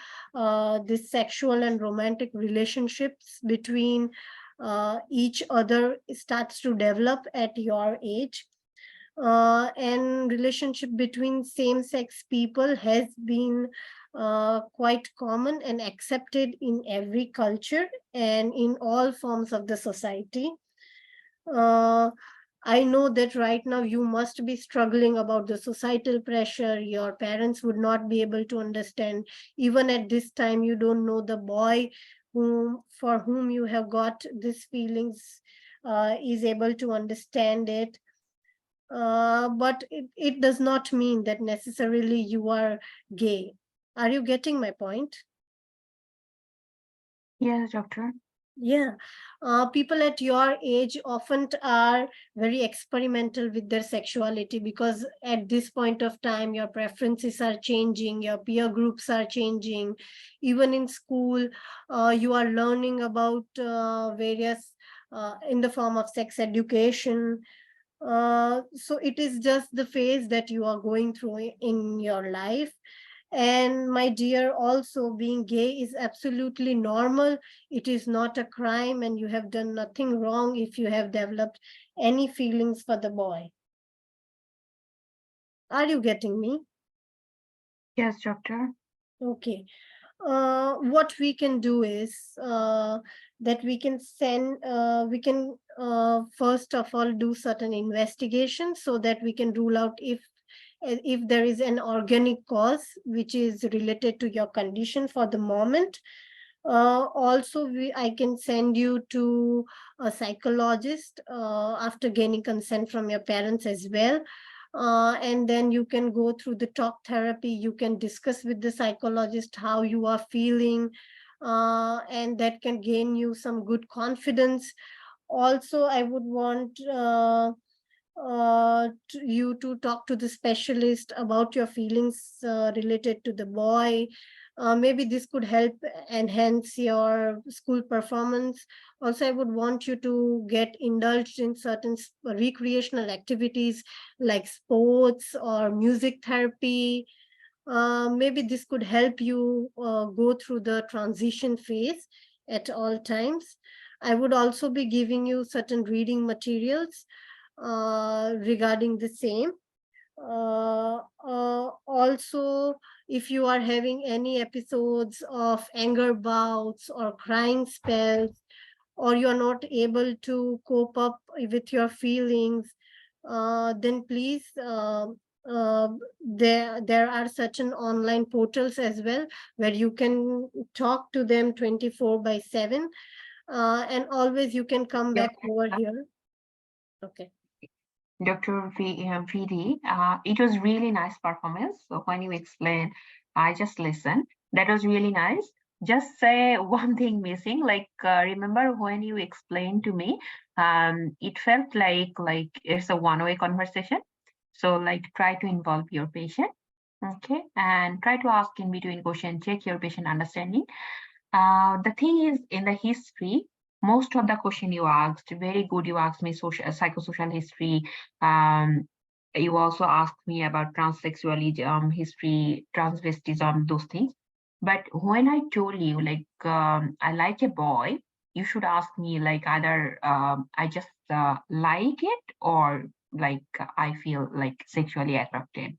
this sexual and romantic relationships between each other starts to develop at your age. And relationship between same-sex people has been quite common and accepted in every culture and in all forms of the society. uh, I know that right now you must be struggling about the societal pressure. Your parents would not be able to understand. Even at this time, you don't know the boy for whom you have got these feelings is able to understand it. But it does not mean that necessarily you are gay. Are you getting my point? Yes, doctor. Yeah. People at your age often are very experimental with their sexuality, because at this point of time, your preferences are changing, your peer groups are changing. Even in school, you are learning about various in the form of sex education. So it is just the phase that you are going through in your life. And my dear, also being gay is absolutely normal. It is not a crime, and you have done nothing wrong if you have developed any feelings for the boy. Are you getting me? Yes, doctor. Okay. What we can do is that we can first of all do certain investigations so that we can rule out if there is an organic cause which is related to your condition for the moment. Also, I can send you to a psychologist after gaining consent from your parents as well. And then you can go through the talk therapy. You can discuss with the psychologist how you are feeling, and that can gain you some good confidence. Also, I would want you to talk to the specialist about your feelings related to the boy. Maybe this could help enhance your school performance. Also, I would want you to get indulged in certain recreational activities like sports or music therapy. Maybe this could help you go through the transition phase at all times. I would also be giving you certain reading materials regarding the same. Also, if you are having any episodes of anger bouts or crying spells, or you are not able to cope up with your feelings, then please, there are certain online portals as well where you can talk to them 24/7, and always you can come Yes, back over here. Okay. Dr. VD, it was really nice performance. So when you explained, I just listened. That was really nice. Just say one thing missing. Like remember when you explained to me, it felt like it's a one-way conversation. So like try to involve your patient, okay, and try to ask in between question, check your patient understanding. The thing is, in the history, most of the question you asked, very good. You asked me social, psychosocial history. Um, you also asked me about transsexualism, history, transvestism, those things. But when I told you, like, I like a boy, you should ask me, like, either I just like it or like I feel like sexually attracted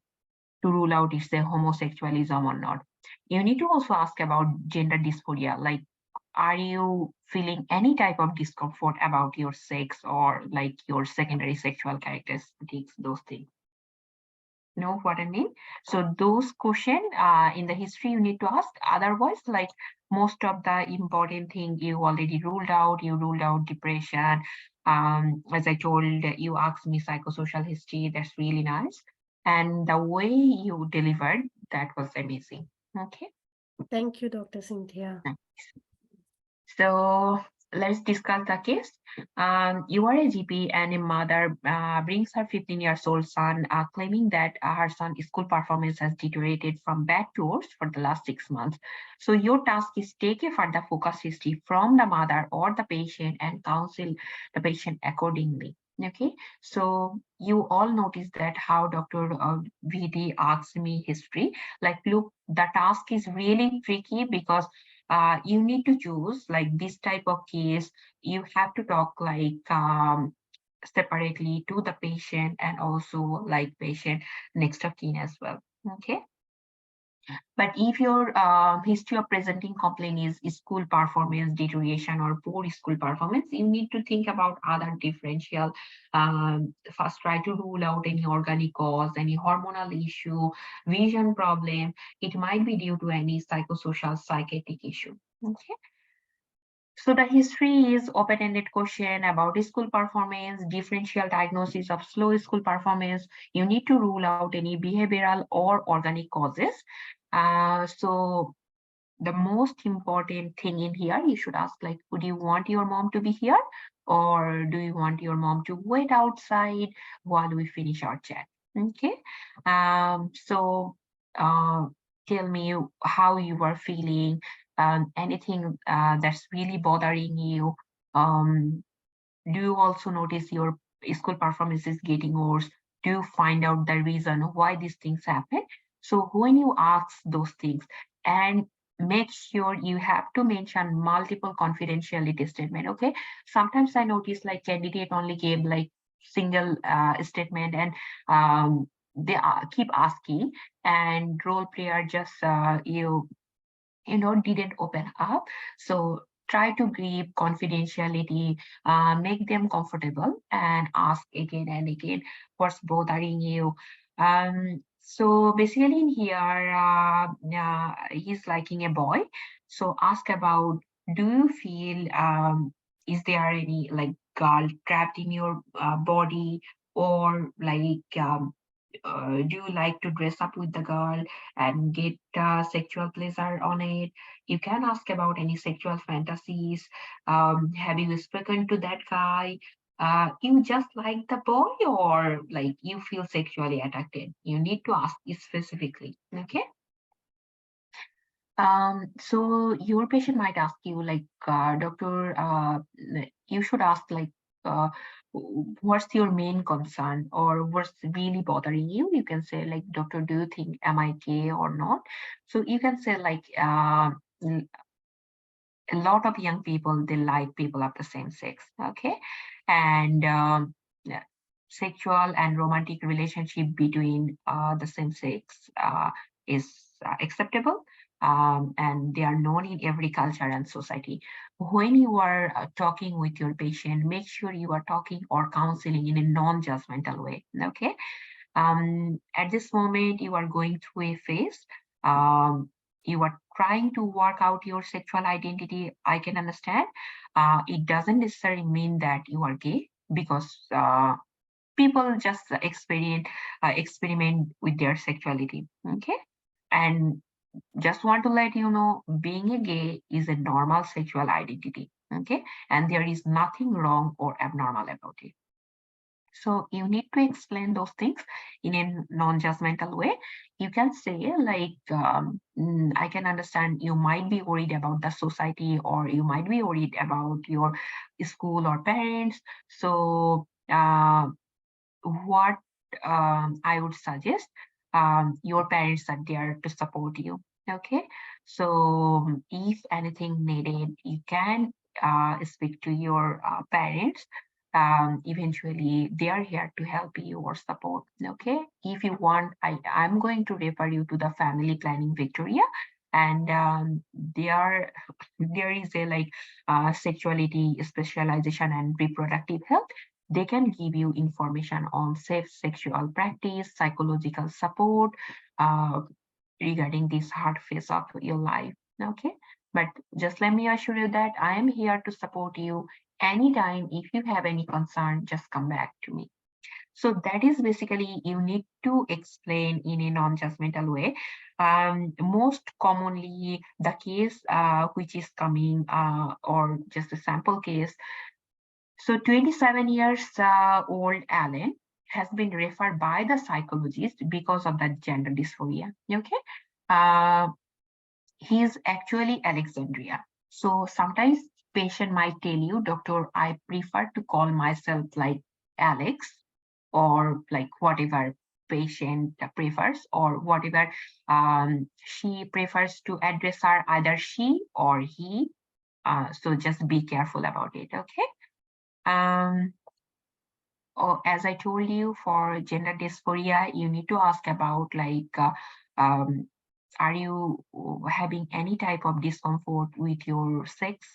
to rule out if say homosexualism or not. You need to also ask about gender dysphoria, like are you feeling any type of discomfort about your sex or like your secondary sexual characteristics, those things. You know what I mean? So those questions in the history you need to ask. Otherwise, like most of the important thing you already ruled out. You ruled out depression. As I told you, asked me psychosocial history. That's really nice. And the way you delivered, that was amazing. Okay. Thank you, Dr. Cynthia. Nice. So let's discuss the case. You are a GP and a mother brings her 15 years old son claiming that her son's school performance has deteriorated from bad to worse for the last 6 months. So your task is take a further focus history from the mother or the patient and counsel the patient accordingly. Okay, so you all notice that how Dr. VD asked me history. Like, look, the task is really tricky because you need to choose like this type of case. You have to talk like separately to the patient and also like patient next of kin as well. Okay. But if your history of presenting complaint is school performance deterioration or poor school performance, you need to think about other differential. First, try to rule out any organic cause, any hormonal issue, vision problem. It might be due to any psychosocial psychiatric issue. Okay. So the history is open-ended question about school performance, differential diagnosis of slow school performance. You need to rule out any behavioral or organic causes. So the most important thing in here, you should ask like, would you want your mom to be here? Or do you want your mom to wait outside while we finish our chat? Okay. So tell me how you are feeling, anything that's really bothering you. Do you also notice your school performance is getting worse? Do you find out the reason why these things happen? So when you ask those things, and make sure you have to mention multiple confidentiality statement. Okay. Sometimes I notice like candidate only gave like single statement, and they keep asking, and role player just didn't open up. So try to give confidentiality, make them comfortable, and ask again and again what's bothering you. So basically in here, he's liking a boy. So ask about, do you feel, is there any like girl trapped in your body, or like do you like to dress up with the girl and get sexual pleasure on it? You can ask about any sexual fantasies. Have you spoken to that guy? You just like the boy, or like you feel sexually attracted? You need to ask specifically. Okay. So your patient might ask you like, doctor, you should ask like, uh, what's your main concern, or what's really bothering you? You can say like, doctor, do you think am I gay or not? So you can say like, a lot of young people, they like people of the same sex. Okay. And yeah, sexual and romantic relationship between the same sex is acceptable, and they are known in every culture and society. When you are talking with your patient, make sure you are talking or counseling in a non-judgmental way. Okay. At this moment, you are going through a phase. You are trying to work out your sexual identity. I can understand. It doesn't necessarily mean that you are gay, because people just experiment with their sexuality. Okay. And just want to let you know, being a gay is a normal sexual identity. Okay. And there is nothing wrong or abnormal about it. So you need to explain those things in a non-judgmental way. You can say like, I can understand you might be worried about the society, or you might be worried about your school or parents. So what I would suggest, your parents are there to support you. Okay. So if anything needed, you can speak to your parents. Eventually they are here to help you or support. Okay. If you want, I'm going to refer you to the family planning Victoria, and there is a like sexuality specialization and reproductive health. They can give you information on safe sexual practice, psychological support uh, regarding this hard phase of your life. Okay. But just let me assure you that I am here to support you anytime. If you have any concern, just come back to me. So that is basically, you need to explain in a non-judgmental way. Most commonly, the case which is coming, or just a sample case. So 27 years old Alan has been referred by the psychologist because of that gender dysphoria. Okay. Uh, he is actually Alexandria. So sometimes patient might tell you, doctor, I prefer to call myself like Alex, or like whatever patient prefers, or whatever she prefers to address her, either she or he. So just be careful about it, okay? As I told you, for gender dysphoria, you need to ask about like, are you having any type of discomfort with your sex,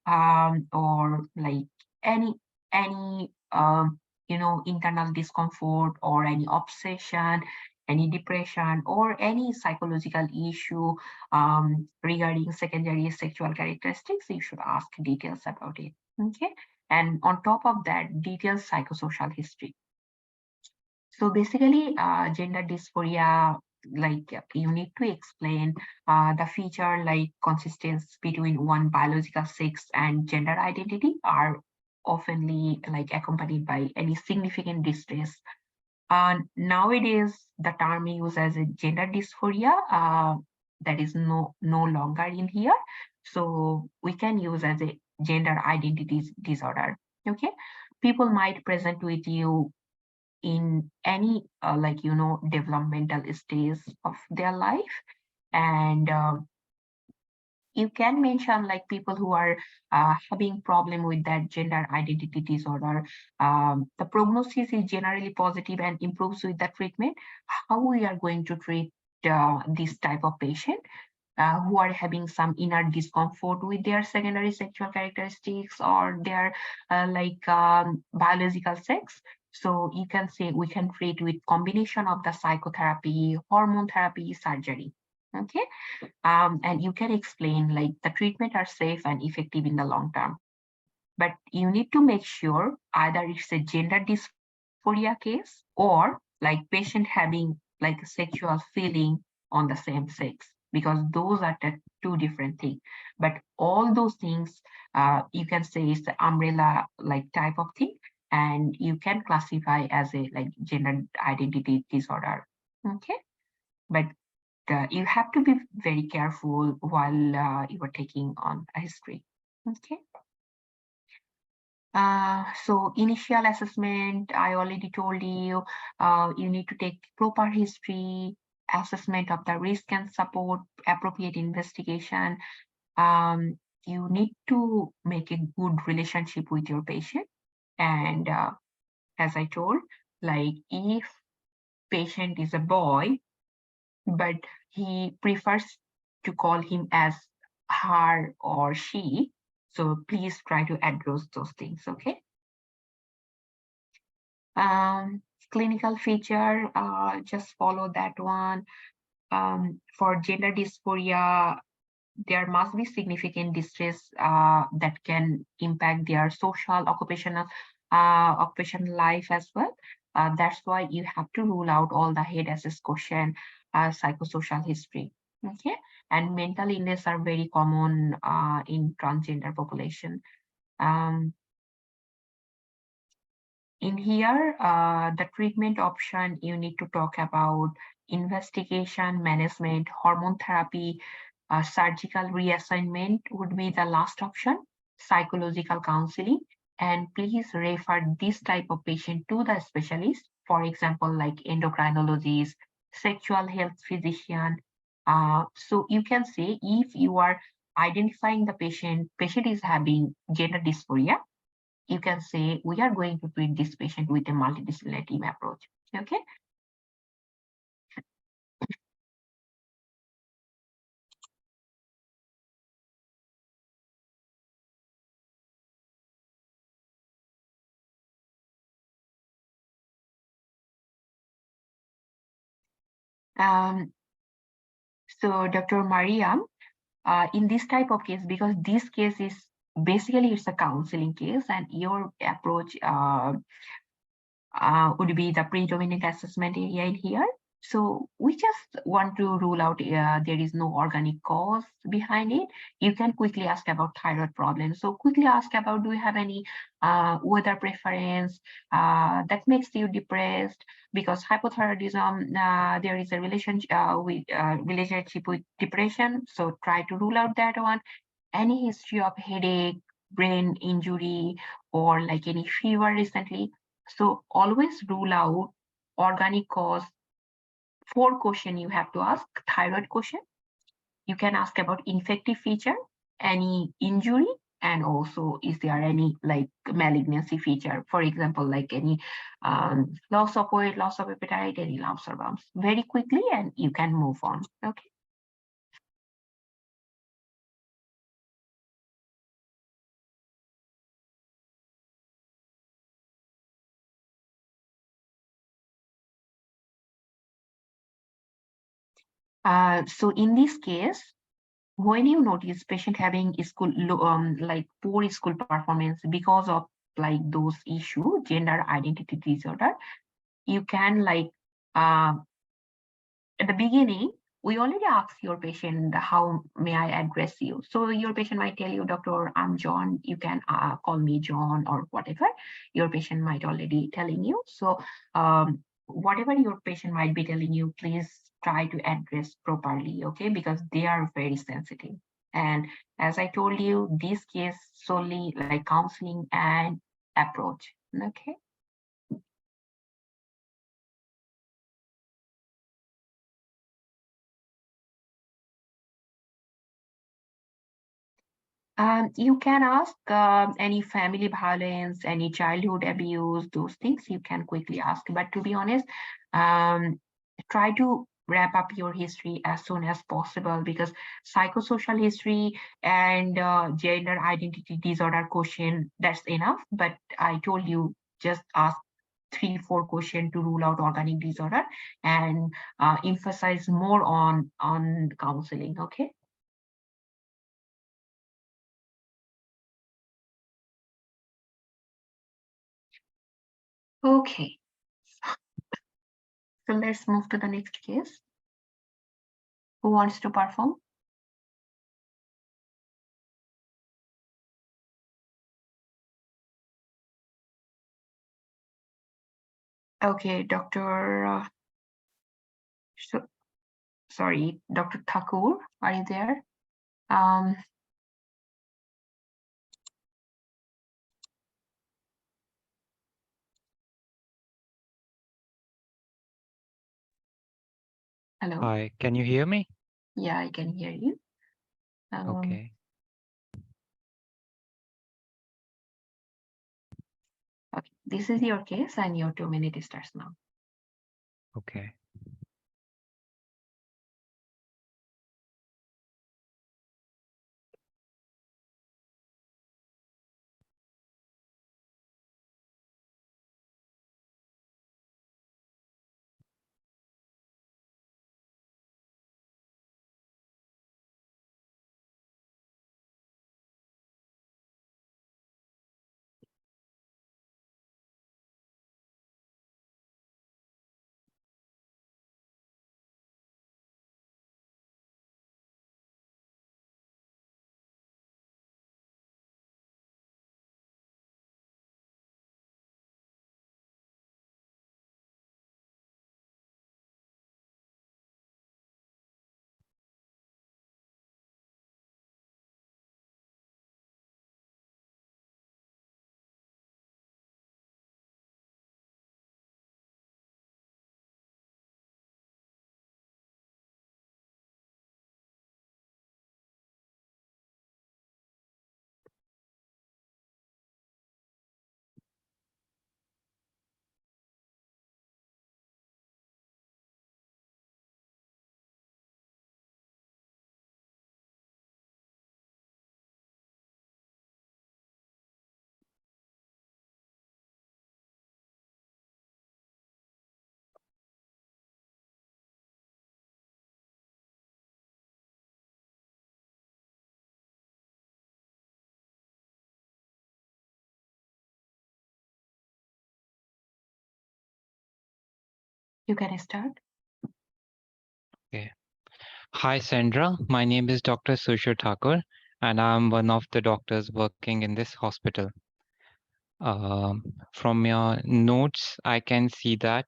or like any internal discomfort, or any obsession, any depression, or any psychological issue regarding secondary sexual characteristics. You should ask details about it, okay? And on top of that, detailed psychosocial history. So basically, gender dysphoria, like you need to explain the feature like consistency between one biological sex and gender identity are oftenly like accompanied by any significant distress. Nowadays, the term used as a gender dysphoria that is no longer in here. So we can use as a gender identity disorder. Okay, people might present with you in any developmental stage of their life, and you can mention like people who are having problem with that gender identity disorder. The prognosis is generally positive and improves with the treatment. How we are going to treat this type of patient who are having some inner discomfort with their secondary sexual characteristics or their biological sex? So you can say we can treat with combination of the psychotherapy, hormone therapy, surgery. Okay, and you can explain like the treatment are safe and effective in the long term. But you need to make sure either it's a gender dysphoria case or like patient having like a sexual feeling on the same sex, because those are the two different things. But all those things you can say is the umbrella like type of thing, and you can classify as a like gender identity disorder. Okay, but you have to be very careful while you are taking on a history. Okay. So initial assessment, I already told you, you need to take proper history, assessment of the risk and support, appropriate investigation. You need to make a good relationship with your patient. And as I told, like if patient is a boy, but he prefers to call him as her or she, so please try to address those things, okay? Clinical feature, just follow that one. For gender dysphoria, there must be significant distress that can impact their social, occupational life as well. That's why you have to rule out all the head assess question, psychosocial history. Okay, and mental illness are very common in transgender population. In here, the treatment option, you need to talk about investigation, management, hormone therapy, surgical reassignment would be the last option, psychological counseling, and please refer this type of patient to the specialist, for example, like endocrinologist, sexual health physician. So you can say if you are identifying the patient is having gender dysphoria, you can say we are going to treat this patient with a multidisciplinary team approach. Okay. So Dr. Mariam, in this type of case, because this case is basically it's a counseling case, and your approach would be the predominant assessment area in here. So we just want to rule out there is no organic cause behind it. You can quickly ask about thyroid problems. So quickly ask about, do you have any weather preference that makes you depressed? Because hypothyroidism, there is a relationship with depression. So try to rule out that one. Any history of headache, brain injury, or like any fever recently, So always rule out organic cause. 4 question you have to ask. Thyroid question. You can ask about infective feature, any injury, and also is there any like malignancy feature, for example, like any loss of weight, loss of appetite, any lumps or bumps, very quickly, and you can move on. Okay. So in this case, when you notice patient having school like poor school performance because of like those issue, gender identity disorder, you can like at the beginning, we already asked your patient, how may I address you? So your patient might tell you, Doctor, I'm John, you can call me John or whatever. Your patient might already telling you. So whatever your patient might be telling you, please try to address properly, okay? Because they are very sensitive. And as I told you, this case solely like counseling and approach, okay? You can ask any family violence, any childhood abuse, those things you can quickly ask. But to be honest, try to wrap up your history as soon as possible, because psychosocial history and gender identity disorder question, that's enough. But I told you, just ask 3-4 questions to rule out organic disorder and emphasize more on counseling, okay? Okay. So let's move to the next case. Who wants to perform? Okay, Dr. Sorry, Dr. Thakur, are you there? Hello. Hi, can you hear me? Yeah, I can hear you. Okay. Okay, this is your case and your 2 minutes starts now. Okay. You can start. Okay. Hi, Sandra. My name is Dr. Sushil Thakur, and I'm one of the doctors working in this hospital. From your notes, I can see that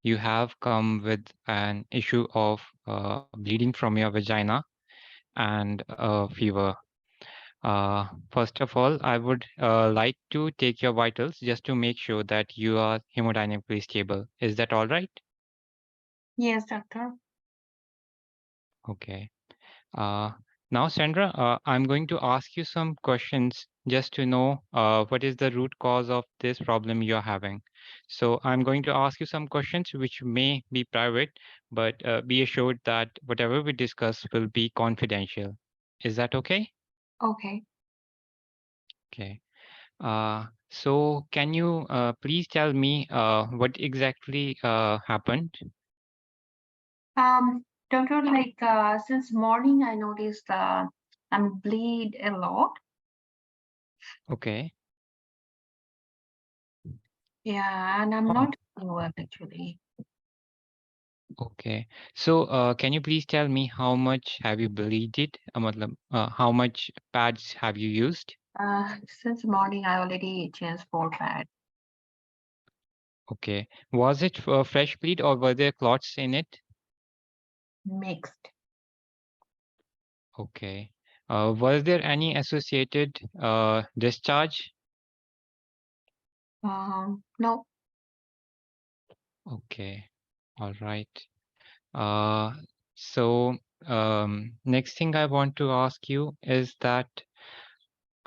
you have come with an issue of bleeding from your vagina and fever. First of all, I would like to take your vitals just to make sure that you are hemodynamically stable. Is that all right? Yes, doctor. Okay. Uh, Now, Sandra, I'm going to ask you some questions just to know what is the root cause of this problem you're having. So I'm going to ask you some questions which may be private, but be assured that whatever we discuss will be confidential. Is that okay? Okay. Okay. So can you please tell me what exactly happened? Doctor, like since morning I noticed I'm bleed a lot. Okay. Yeah, and I'm Oh, not feeling well actually. okay. So can you please tell me how much have you bleeded? Matlab, how much pads have you used? Since morning I already changed 4 pad. Okay. Was it fresh bleed or were there clots in it? Mixed. Okay. Was there any associated discharge? No. Okay. All right. Uh, so next thing I want to ask you is that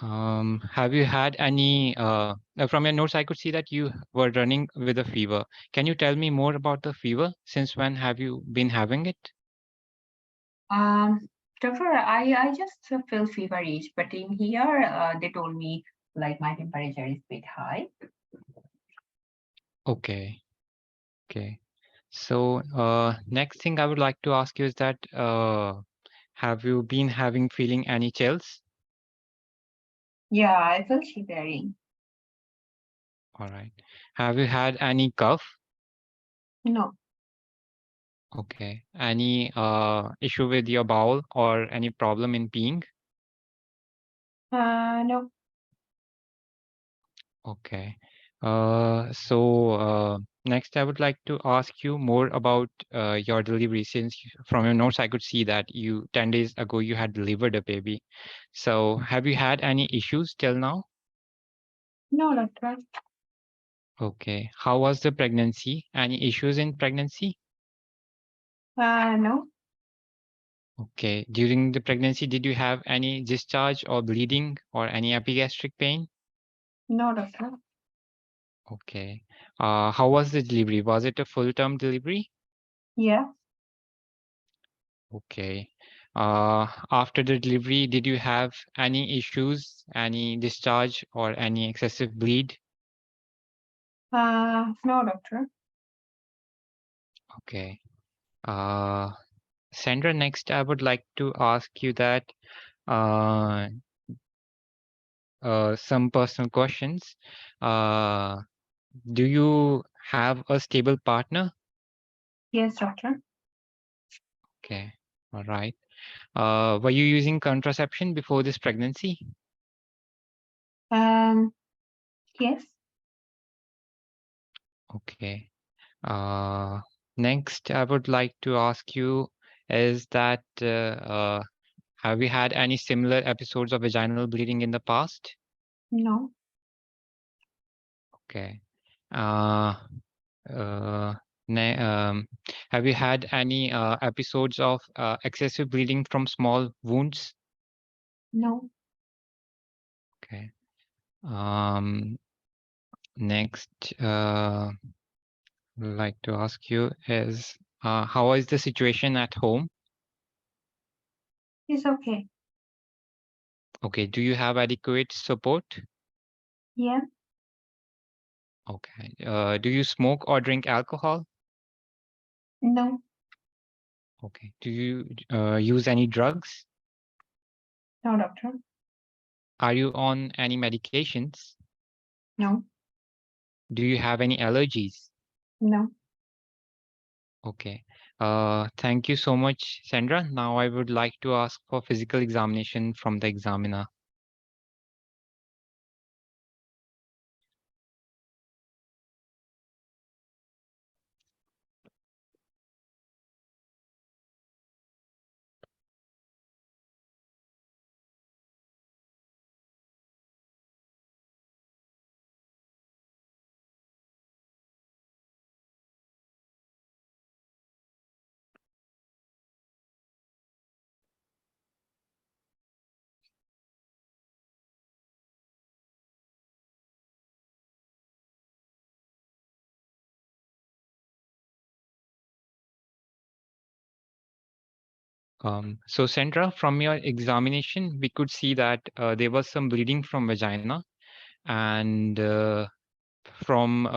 have you had any from your notes I could see that you were running with a fever. Can you tell me more about the fever? Since when have you been having it? Doctor, I just feel feverish, but in here they told me like my temperature is a bit high. Okay. Okay. So next thing I would like to ask you is that have you been having feeling any chills? Yeah, I feel shivering. All right. Have you had any cough? No. Okay. Any issue with your bowel or any problem in peeing? No. Okay. Next, I would like to ask you more about your delivery. Since from your notes, I could see that 10 days ago, you had delivered a baby. So have you had any issues till now? No, doctor. Okay. How was the pregnancy? Any issues in pregnancy? No. Okay. During the pregnancy, did you have any discharge or bleeding or any epigastric pain? No, doctor. Okay. How was the delivery? Was it a full-term delivery? Yeah. Okay. After the delivery, did you have any issues, any discharge or any excessive bleed? No, doctor. Okay. Uh, Sandra, next I would like to ask you that uh, some personal questions. Uh, do you have a stable partner? Yes, doctor. Okay. All right. Were you using contraception before this pregnancy? Yes. Okay. Next, I would like to ask you is that have you had any similar episodes of vaginal bleeding in the past? No. Okay. Uh, uh, have you had any episodes of excessive bleeding from small wounds? No. Okay. Um, Next, like to ask you is how is the situation at home? It's okay. Okay. Do you have adequate support? Yeah. Okay. Do you smoke or drink alcohol? No. Okay. Do you use any drugs? No, doctor. Are you on any medications? No. Do you have any allergies? No. Okay. Thank you so much, Sandra. Now I would like to ask for physical examination from the examiner. So Sandra, from your examination, we could see that there was some bleeding from vagina, and from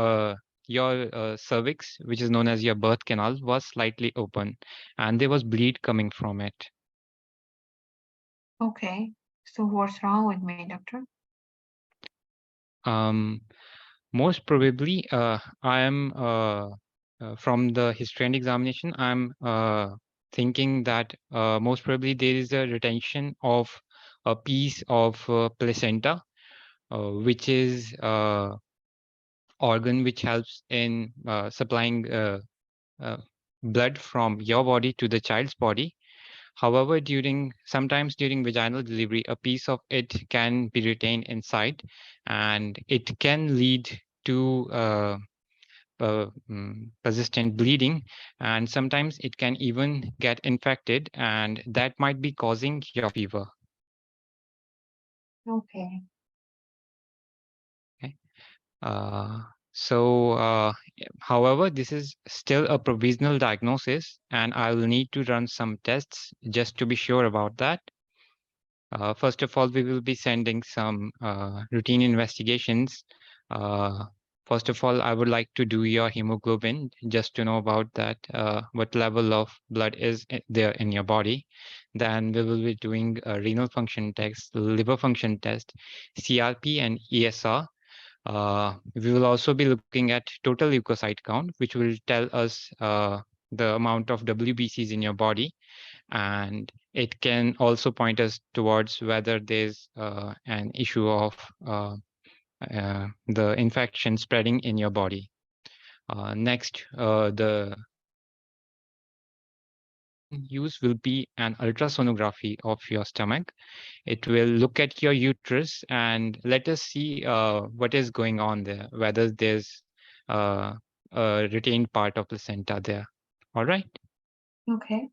your cervix, which is known as your birth canal, was slightly open, and there was bleed coming from it. Okay. So what's wrong with me, doctor? Um, Most probably, I am from the history and examination, I'm thinking that most probably there is a retention of a piece of placenta, which is organ which helps in supplying uh, blood from your body to the child's body. However, sometimes during vaginal delivery, a piece of it can be retained inside, and it can lead to persistent bleeding, and sometimes it can even get infected, and that might be causing your fever. Okay. Okay. So, however, this is still a provisional diagnosis, and I will need to run some tests just to be sure about that. First of all, we will be sending some routine investigations. Uh, First of all, I would like to do your hemoglobin just to know about that, what level of blood is there in your body. Then we will be doing a renal function test, liver function test, CRP and ESR. We will also be looking at total leukocyte count, which will tell us the amount of WBCs in your body, and it can also point us towards whether there's an issue of the infection spreading in your body. Next, the use will be an ultrasonography of your stomach. It will look at your uterus and let us see what is going on there, whether there's a retained part of placenta there. All right. Okay.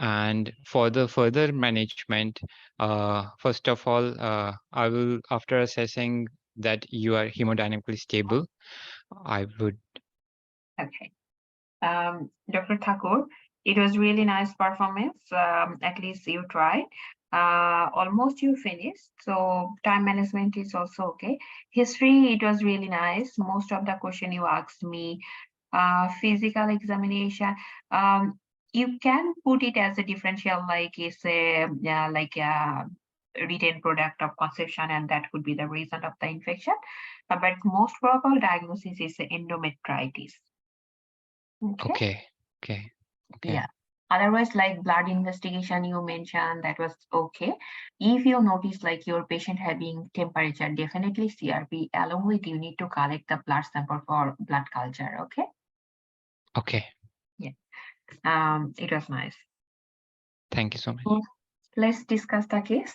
And for the further management, first of all, I will, after assessing that you are hemodynamically stable, I would. Okay. Dr. Thakur, it was really nice performance. At least you tried. Almost you finished. So time management is also okay. History, it was really nice. Most of the question you asked me, physical examination, you can put it as a differential, like it's a like a retained product of conception, and that could be the reason of the infection. But most probable diagnosis is endometritis. Okay. Okay. Yeah. Otherwise, like blood investigation you mentioned, that was okay. If you notice like your patient having temperature, definitely CRP, along with you need to collect the blood sample for blood culture. Okay. Okay. Yeah. It was nice. Thank you so much. So let's discuss the case.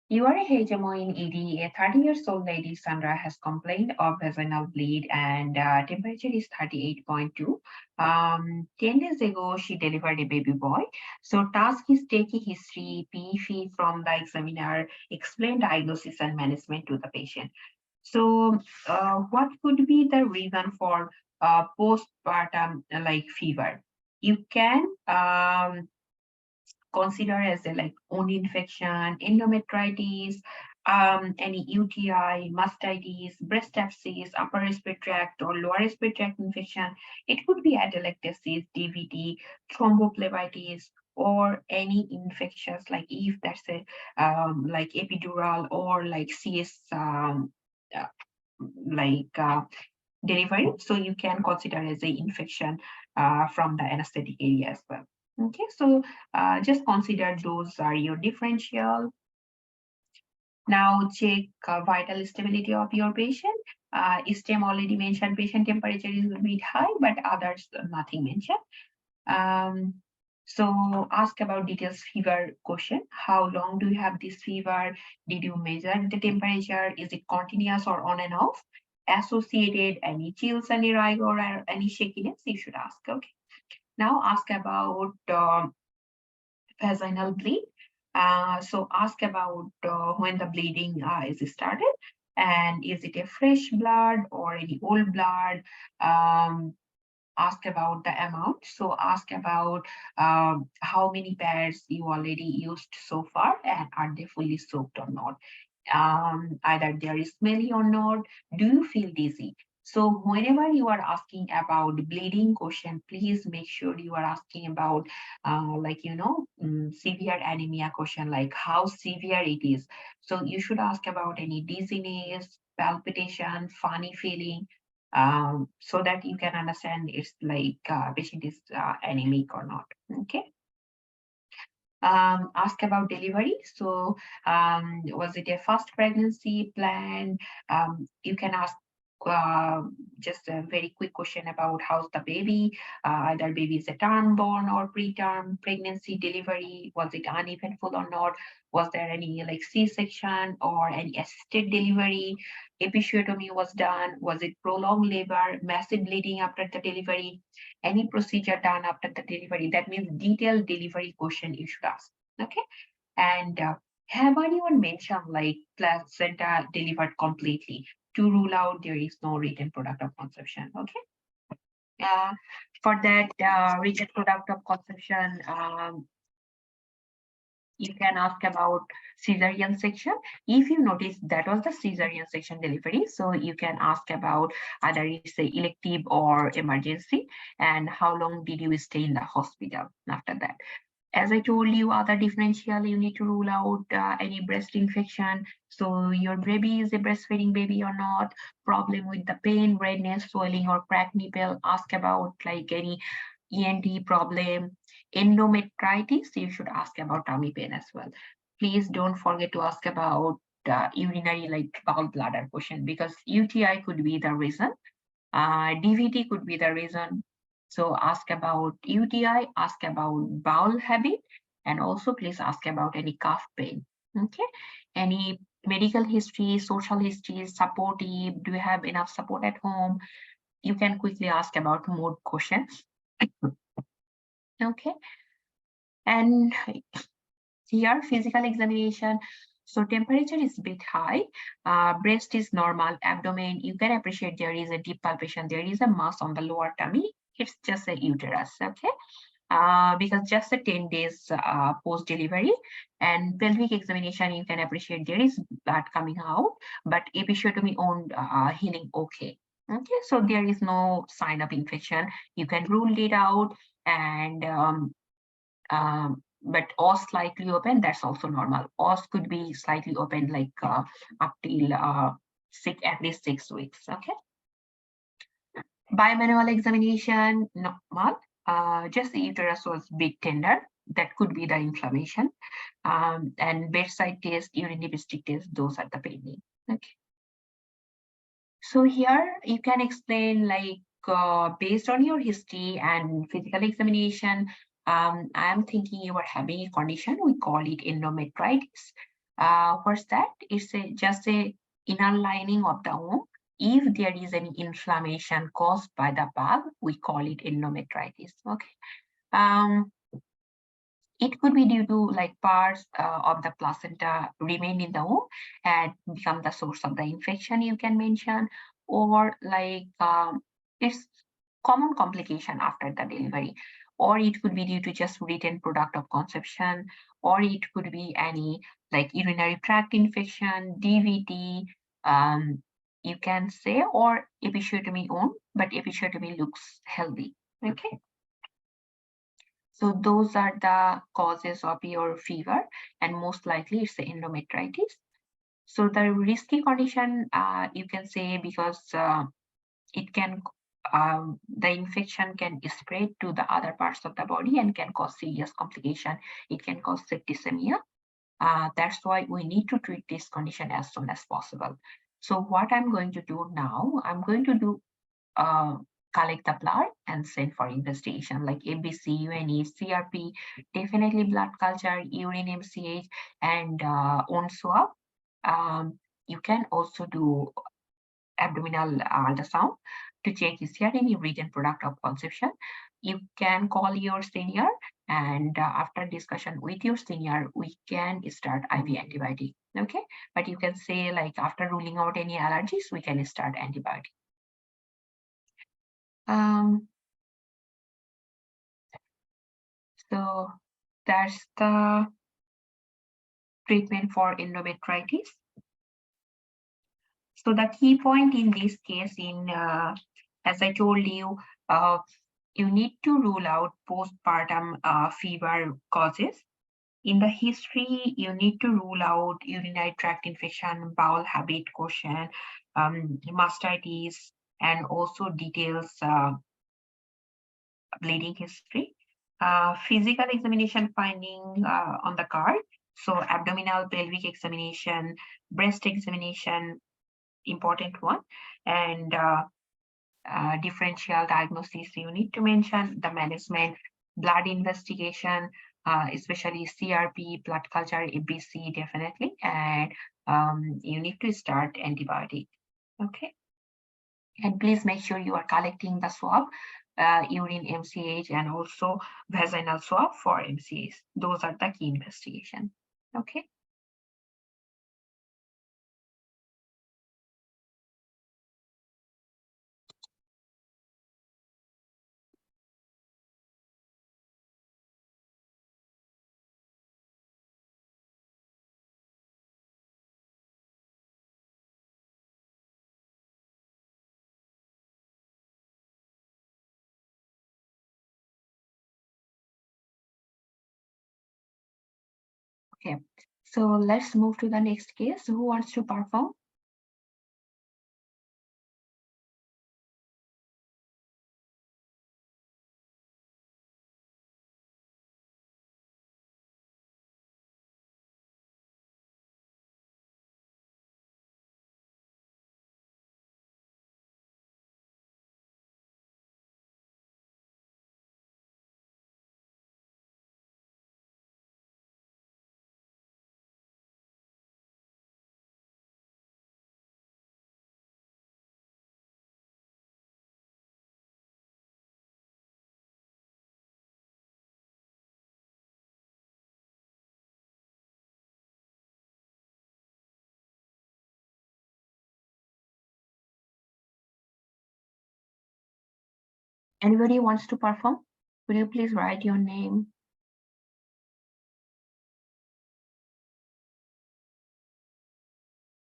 You are a HMO in ED. A 30-year-old lady, Sandra, has complained of vaginal bleed and temperature is 38.2. 10 days ago, she delivered a baby boy. So task is taking history, PFE from the examiner, explain diagnosis and management to the patient. So what could be the reason for postpartum like fever? You can consider as a like wound infection, endometritis, any UTI, mastitis, breast abscess, upper respiratory tract or lower respiratory tract infection. It could be atelectasis, DVT, thrombophlebitis, or any infectious, like if that's a like epidural or like CS uh, like delivery. So you can consider as a infection from the anesthetic area as well. Okay, so just consider those are your differential. Now check vital stability of your patient. STEM already mentioned patient temperature is a bit high, but others nothing mentioned. So ask about details fever question. How long do you have this fever? Did you measure the temperature? Is it continuous or on and off? Associated any chills, any rigor, or any shakiness? You should ask. Okay. Now ask about vaginal bleed. So ask about when the bleeding is started, and is it a fresh blood or any old blood? ask about the amount. So ask about how many pads you already used so far and are they fully soaked or not. Either they are smelly or not. Do you feel dizzy? So whenever you are asking about bleeding question, please make sure you are asking about severe anemia question, like how severe it is. So you should ask about any dizziness, palpitation, funny feeling, so that you can understand it's like patient is anemic or not. Okay. Ask about delivery. So was it a first pregnancy plan? You can ask just a very quick question about how's the baby, either baby is a term born or preterm, pregnancy, delivery, was it uneventful or not? Was there any like C-section or any assisted delivery? Episiotomy was done. Was it prolonged labor, massive bleeding after the delivery? Any procedure done after the delivery? That means detailed delivery question you should ask. Okay. And have anyone mentioned like placenta delivered completely to rule out there is no written product of conception? Okay. For that written product of conception, you can ask about cesarean section. If you notice that was the cesarean section delivery, so you can ask about either it's a elective or emergency, and how long did you stay in the hospital after that. As I told you, other differential, you need to rule out any breast infection. So your baby is a breastfeeding baby or not, problem with the pain, redness, swelling, or cracked nipple. Ask about like any ENT problem, endometritis. You should ask about tummy pain as well. Please don't forget to ask about urinary like gallbladder question, because UTI could be the reason. DVT could be the reason. So ask about UTI, ask about bowel habit, and also please ask about any cough pain. Okay, any medical history, social history, supportive, do you have enough support at home? You can quickly ask about more questions. Okay, and here physical examination. So temperature is a bit high, breast is normal, abdomen, you can appreciate there is a deep palpation, there is a mass on the lower tummy, it's just a uterus, okay? Because just a 10 days post-delivery. And pelvic examination, you can appreciate there is blood coming out, but episiotomy on healing okay. Okay, so there is no sign of infection, you can rule it out. And but os slightly open, that's also normal. Os could be slightly open, like up till at least 6 weeks. Okay. Bimanual examination, normal. Just the uterus was bit tender. That could be the inflammation. And bedside test, urine dipstick test, those are the pending. Okay. So here you can explain like based on your history and physical examination, I'm thinking you are having a condition, we call it endometritis. What's that? It's just a inner lining of the womb. If there is any inflammation caused by the bug, we call it endometritis. Okay. It could be due to like parts of the placenta remain in the womb and become the source of the infection, you can mention, or like it's common complication after the delivery, or it could be due to just written product of conception, or it could be any like urinary tract infection, DVT, you can say, or episiotomy on, but episiotomy looks healthy. Okay. So those are the causes of your fever, and most likely it's the endometritis. So the risky condition, you can say, because it can, the infection can spread to the other parts of the body and can cause serious complication. It can cause septicemia. That's why we need to treat this condition as soon as possible. So what I'm going to do now, I'm going to do collect the blood and send for investigation like ABC, UNE, CRP, definitely blood culture, urine MCH, and on swab. You can also do abdominal ultrasound to check is there any written product of conception. You can call your senior, and after discussion with your senior, we can start IV antibiotic. Okay, but you can say like after ruling out any allergies, we can start antibiotic. So that's the treatment for endometritis. So the key point in this case, as I told you, you need to rule out postpartum fever causes. In the history, you need to rule out urinary tract infection, bowel habit question, mastitis, and also details bleeding history. Physical examination finding on the card. So abdominal, pelvic examination, breast examination, important one, and differential diagnosis. You need to mention the management, blood investigation, especially CRP, blood culture, ABC, definitely, and you need to start antibiotic. Okay, and please make sure you are collecting the swab, urine MCH, and also vaginal swab for MCH. Those are the key investigation. Okay. Okay, so let's move to the next case. Who wants to perform? Anybody wants to perform? Could you please write your name?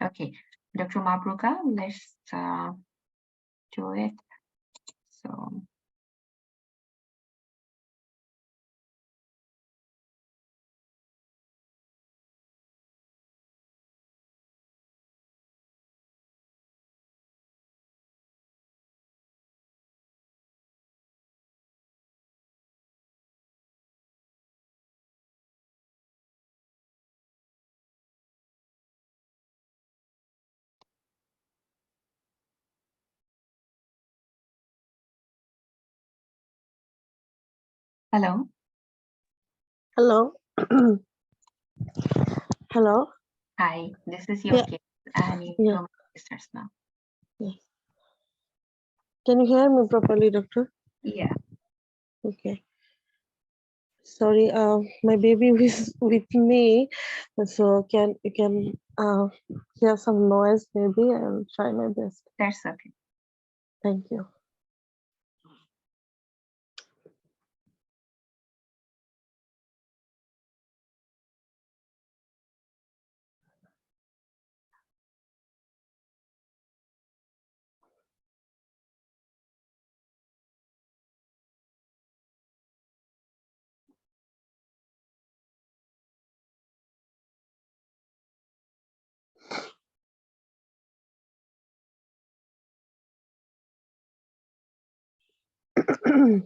Okay, Dr. Mabruka, let's do it. So hello. Hello. Hello. Hi, this is your Yeah. case, and you Yeah. come start now. Yes. Can you hear me properly, doctor? Yeah. Okay. Sorry, my baby is with me, so you can hear some noise maybe. I'll try my best. That's okay. Thank you. . . 。 . 。 . . 。 . . 。 . . . 。 . 。 . . 。 . . . . . . . . . . . . . . . . . . . . . . . . . . . . . . . . . . . . . . .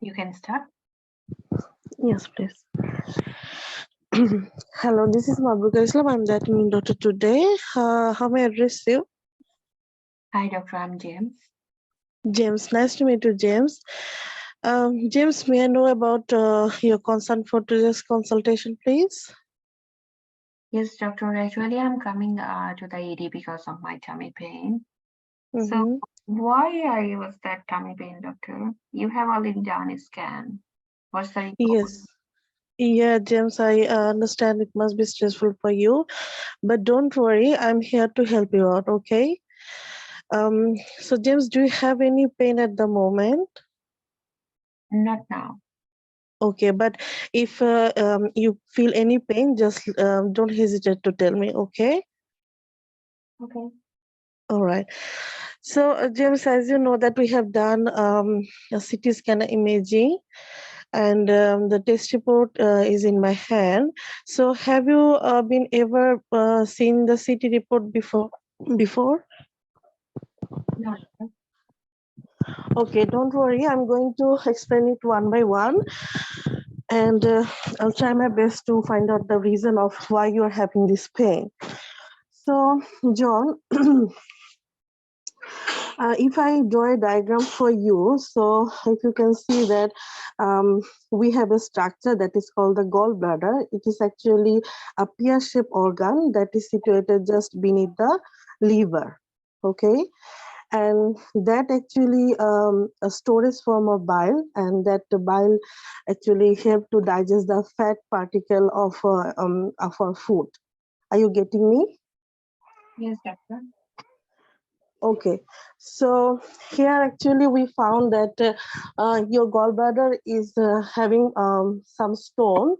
You can start. Yes, please. Hello, this is Mabruka Islam. I'm the attending doctor today. How may I address you? Hi, Doctor. I'm James. James, nice to meet you, James. James, may I know about your concern for today's consultation, please? Yes, Doctor. Actually, I'm coming to the ED because of my tummy pain. So Mm-hmm. why was that tummy pain, Doctor? You have already done a scan. What's the report? Yes. Yeah, James, I understand it must be stressful for you, but don't worry, I'm here to help you out, okay? So James, do you have any pain at the moment? Not now. Okay, but if you feel any pain, just don't hesitate to tell me, okay? Okay. All right. So, James, as you know that we have done a CT scan imaging, and the test report is in my hand. So, have you been ever seen the CT report before? Before? No. Okay, don't worry. I'm going to explain it one by one, and I'll try my best to find out the reason of why you are having this pain. So, John, if I draw a diagram for you, so if you can see that we have a structure that is called the gallbladder. It is actually a pear-shaped organ that is situated just beneath the liver. Okay, and that actually a storage form of bile, and that bile actually help to digest the fat particle of our food. Are you getting me? Yes, Doctor. Okay, so here actually we found that your gallbladder is having some stone,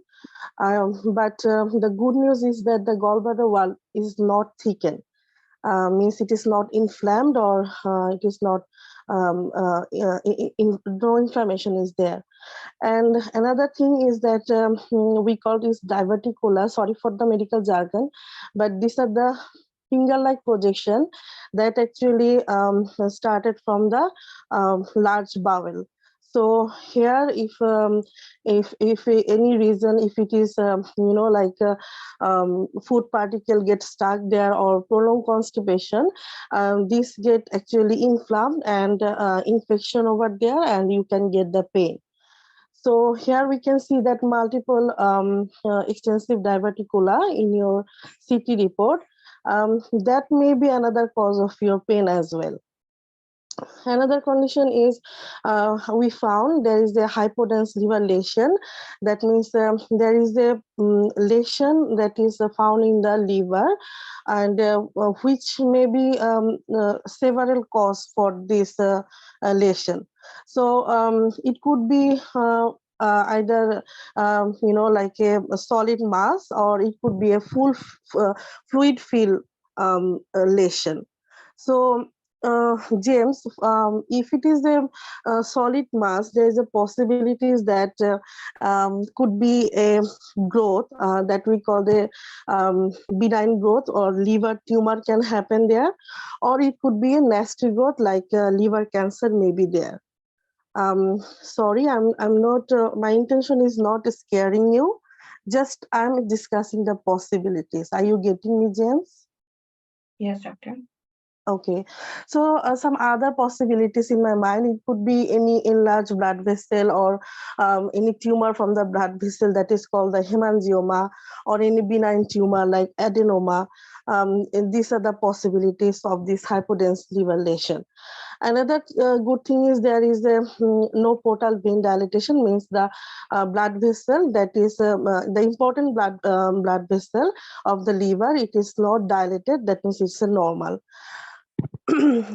but the good news is that the gallbladder wall is not thickened. Means it is not inflamed, or it is not no inflammation is there. And another thing is that we call this diverticular, sorry for the medical jargon, but these are the finger-like projection that actually started from the large bowel. So here, if any reason, if it is like food particle gets stuck there or prolonged constipation, this get actually inflamed and infection over there, and you can get the pain. So here we can see that multiple extensive diverticula in your CT report. That may be another cause of your pain as well. Another condition is we found there is a hypodense liver lesion. That means there is a lesion that is found in the liver, and which may be several cause for this lesion. So it could be either like a solid mass, or it could be a full fluid filled lesion. So James, if it is a solid mass, there is a possibilities that could be a growth that we call the benign growth, or liver tumor can happen there, or it could be a nasty growth like liver cancer may be there. Sorry, I'm not. My intention is not scaring you. Just I'm discussing the possibilities. Are you getting me, James? Yes, Doctor. Okay, so some other possibilities in my mind, it could be any enlarged blood vessel, or any tumor from the blood vessel that is called the hemangioma, or any benign tumor like adenoma. And these are the possibilities of this hypodense liver lesion. Another good thing is there is a no portal vein dilatation, means the blood vessel that is the important blood vessel of the liver, it is not dilated. That means it's a normal.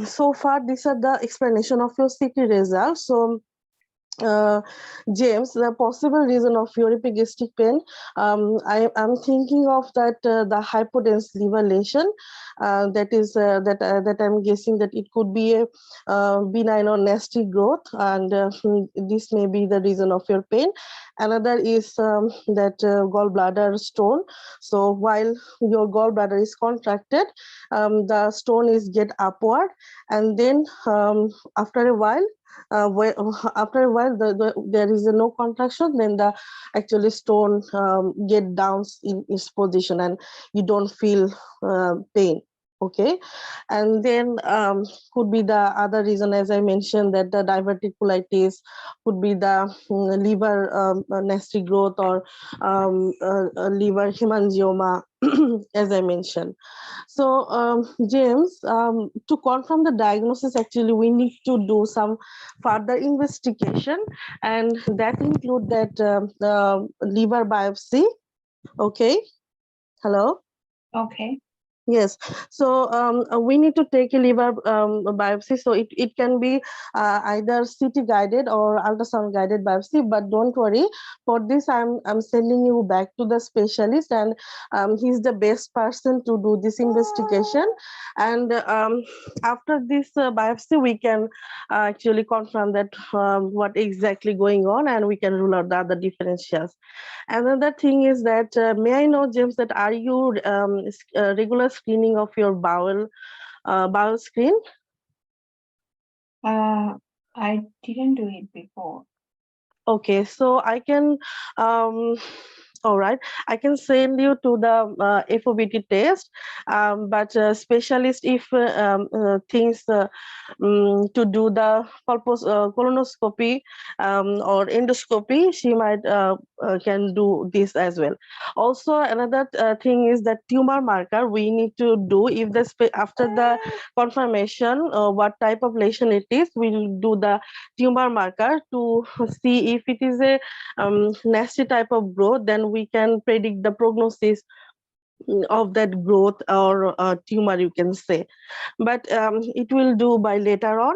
So far, these are the explanation of your CT results. So, James, the possible reason of your epigastric pain, I am thinking of that the hypodense liver lesion, that I'm guessing that it could be a benign or nasty growth, and this may be the reason of your pain. Another is that gallbladder stone. So while your gallbladder is contracted, the stone is get upward, and then after a while, after a while there is no contraction, then the actually stone get down in its position and you don't feel pain. Okay, and then could be the other reason, as I mentioned, that the diverticulitis, could be the liver nasty growth, or liver hemangioma, as I mentioned. So, James, to confirm the diagnosis, actually, we need to do some further investigation, and that include that the liver biopsy. Okay, hello. Okay. Yes, so we need to take a liver biopsy. So it can be either CT guided or ultrasound guided biopsy. But don't worry, for this I'm sending you back to the specialist, and he's the best person to do this investigation. And after this biopsy, we can actually confirm that what exactly going on, and we can rule out the other differentials. Another thing is that, may I know, James, that are you regular screening of your bowel screen? I didn't do it before. Okay, so I can, all right, I can send you to the FOBT test, but specialist, if things to do the colonoscopy or endoscopy, she might can do this as well. Also, another thing is that tumor marker we need to do. If the after the confirmation what type of lesion it is, we'll do the tumor marker to see if it is a nasty type of growth, then we can predict the prognosis of that growth or tumor, you can say. But it will do by later on.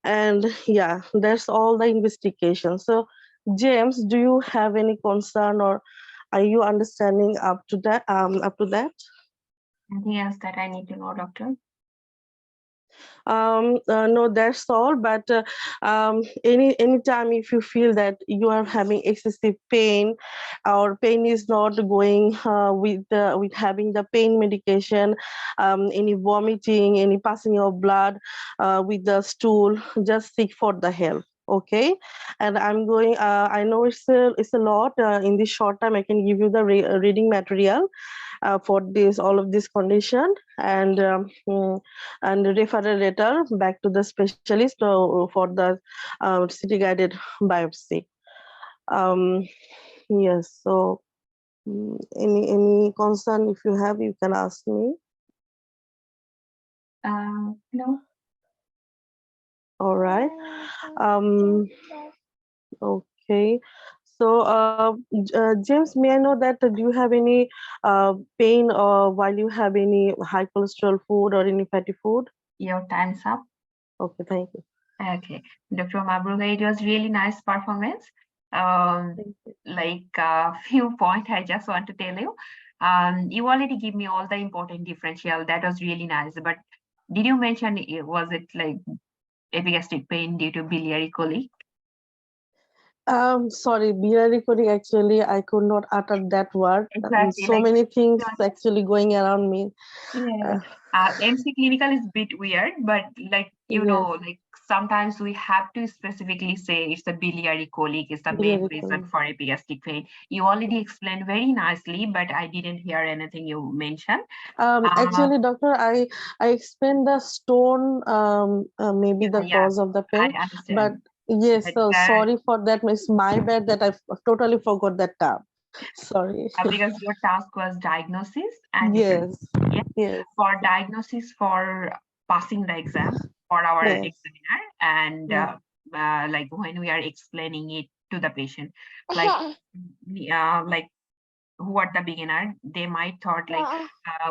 And yeah, that's all the investigation. So James, do you have any concern, or are you understanding up to that? Anything else that I need to know, doctor? No, that's all. But anytime if you feel that you are having excessive pain, or pain is not going with having the pain medication, any vomiting, any passing of blood with the stool, just seek for the help. Okay, and I'm going, I know it's a lot. In this short time I can give you the reading material for this, all of this condition, and refer a letter back to the specialist for the city guided biopsy. Yes, so any concern, if you have, you can ask me. No. All right. Okay. So, James, may I know that do you have any pain while you have any high cholesterol food or any fatty food? Your time's up. Okay, thank you. Okay, Dr. Mabruga, it was really nice performance. Like a few points I just want to tell you. You already give me all the important differential. That was really nice. But did you mention, was it like epigastric pain due to biliary colic? Sorry, biliary colic, actually, I could not utter that word. Exactly. So like, many things actually going around me. Yeah. MC clinical is a bit weird, but like, you Yes. know, like sometimes we have to specifically say it's the biliary colic is the main Biliary reason colic. for epigastric pain. You already explained very nicely, but I didn't hear anything you mentioned. Actually, doctor, I explained the stone, maybe the Yeah, cause of the pain, I understand. but yes, But so that, sorry for that. It's my bad that I totally forgot that term. Sorry. because your task was diagnosis and Yes, yeah, yes, for diagnosis for passing the exam for our yes, examiner, and yes. like when we are explaining it to the patient, like who are the beginner, they might thought like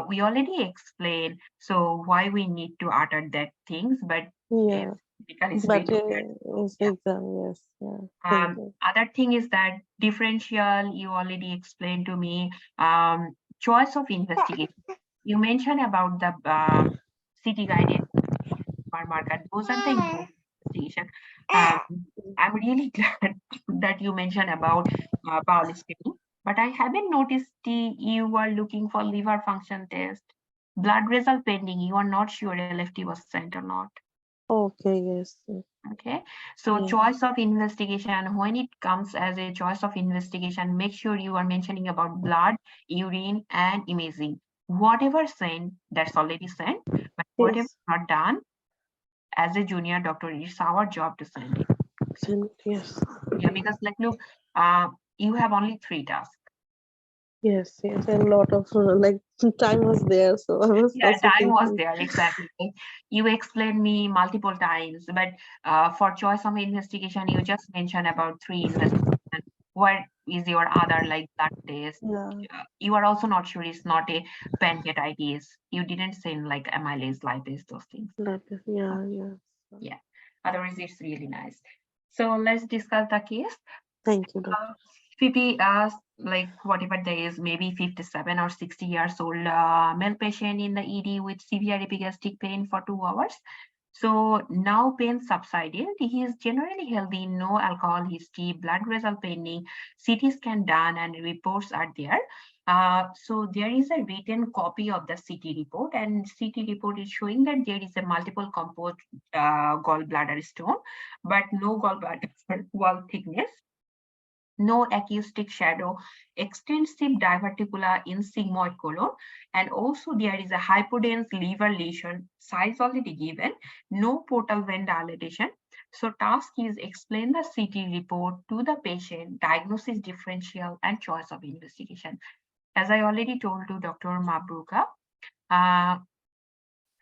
we already explained, so why we need to utter that things, but Yeah, it's but bit weird. it's Yeah. exam, yes, yeah. Thank you. Other thing is that differential, you already explained to me. Choice of investigation. You mentioned about the city guided marker. Those are the important investigation. Um, I'm really glad that you mentioned about bowel screening, but I haven't noticed you are looking for liver function test, blood result pending. You are not sure LFT was sent or not. Okay, yes. Okay, so Yeah. choice of investigation, when it comes as a choice of investigation, make sure you are mentioning about blood, urine, and imaging. Whatever sent, that's already sent, but whatever Yes. not done, as a junior doctor, it's our job to send it. Yes. Yeah, because like, look, you have only 3 tasks. Yes, yes, and a lot of like time was there, so I was Yeah, also time was thinking. there, exactly. You explained me multiple times, but for choice of investigation, you just mentioned about 3 investigation. What is your other like blood test? Yeah, You are also not sure it's not a pancreatitis. You didn't say like amylase, lipase, those things. that is, yeah, yeah. Yeah, otherwise it's really nice. So let's discuss the case. Thank you, doctor. 50, like whatever there is, maybe 57 or 60 years old male patient in the ED with severe epigastric pain for 2 hours. So now pain subsided. He is generally healthy, no alcohol history, blood result pending, CT scan done, and reports are there. So there is a written copy of the CT report, and CT report is showing that there is a multiple composed gallbladder stone, but no gallbladder wall thickness, no acoustic shadow, extensive diverticula in sigmoid colon, and also there is a hypodense liver lesion, size already given, no portal vein dilatation. So task is explain the CT report to the patient, diagnosis differential, and choice of investigation. As I already told to Dr. Mabruka,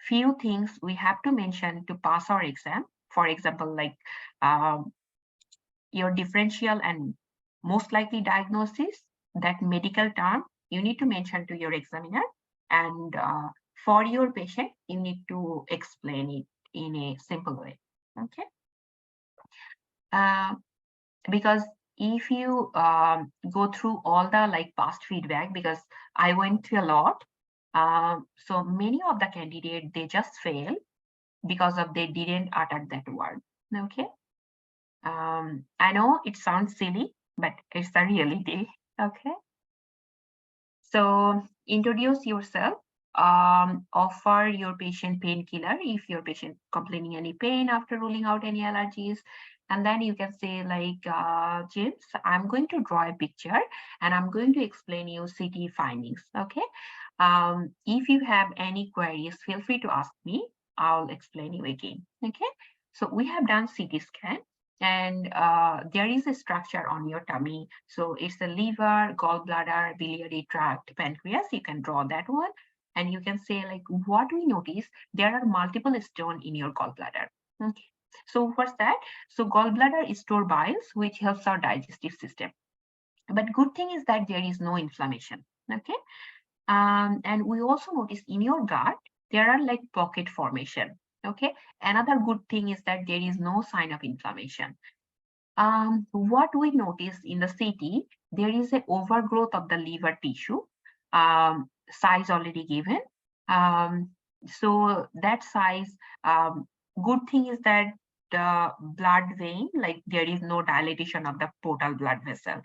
few things we have to mention to pass our exam. For example, like your differential and most likely diagnosis, that medical term you need to mention to your examiner, and for your patient you need to explain it in a simple way. Okay, because if you go through all the like past feedback, because I went through a lot, so many of the candidates they just fail because of they didn't utter that word. Okay, I know it sounds silly, but it's the reality. Okay. So introduce yourself, offer your patient painkiller if your patient complaining any pain after ruling out any allergies. And then you can say like, James, I'm going to draw a picture and I'm going to explain you CT findings. Okay. If you have any queries, feel free to ask me. I'll explain you again. Okay. So we have done CT scan, and there is a structure on your tummy. So it's the liver, gallbladder, biliary tract, pancreas. You can draw that one. And you can say like, what we notice, there are multiple stones in your gallbladder. Okay. So what's that? So gallbladder store biles, which helps our digestive system. But good thing is that there is no inflammation. Okay. And we also notice in your gut, there are like pocket formation. Okay. Another good thing is that there is no sign of inflammation. What we notice in the CT, there is an overgrowth of the liver tissue, size already given. So that size, good thing is that the blood vein, like there is no dilatation of the portal blood vessel.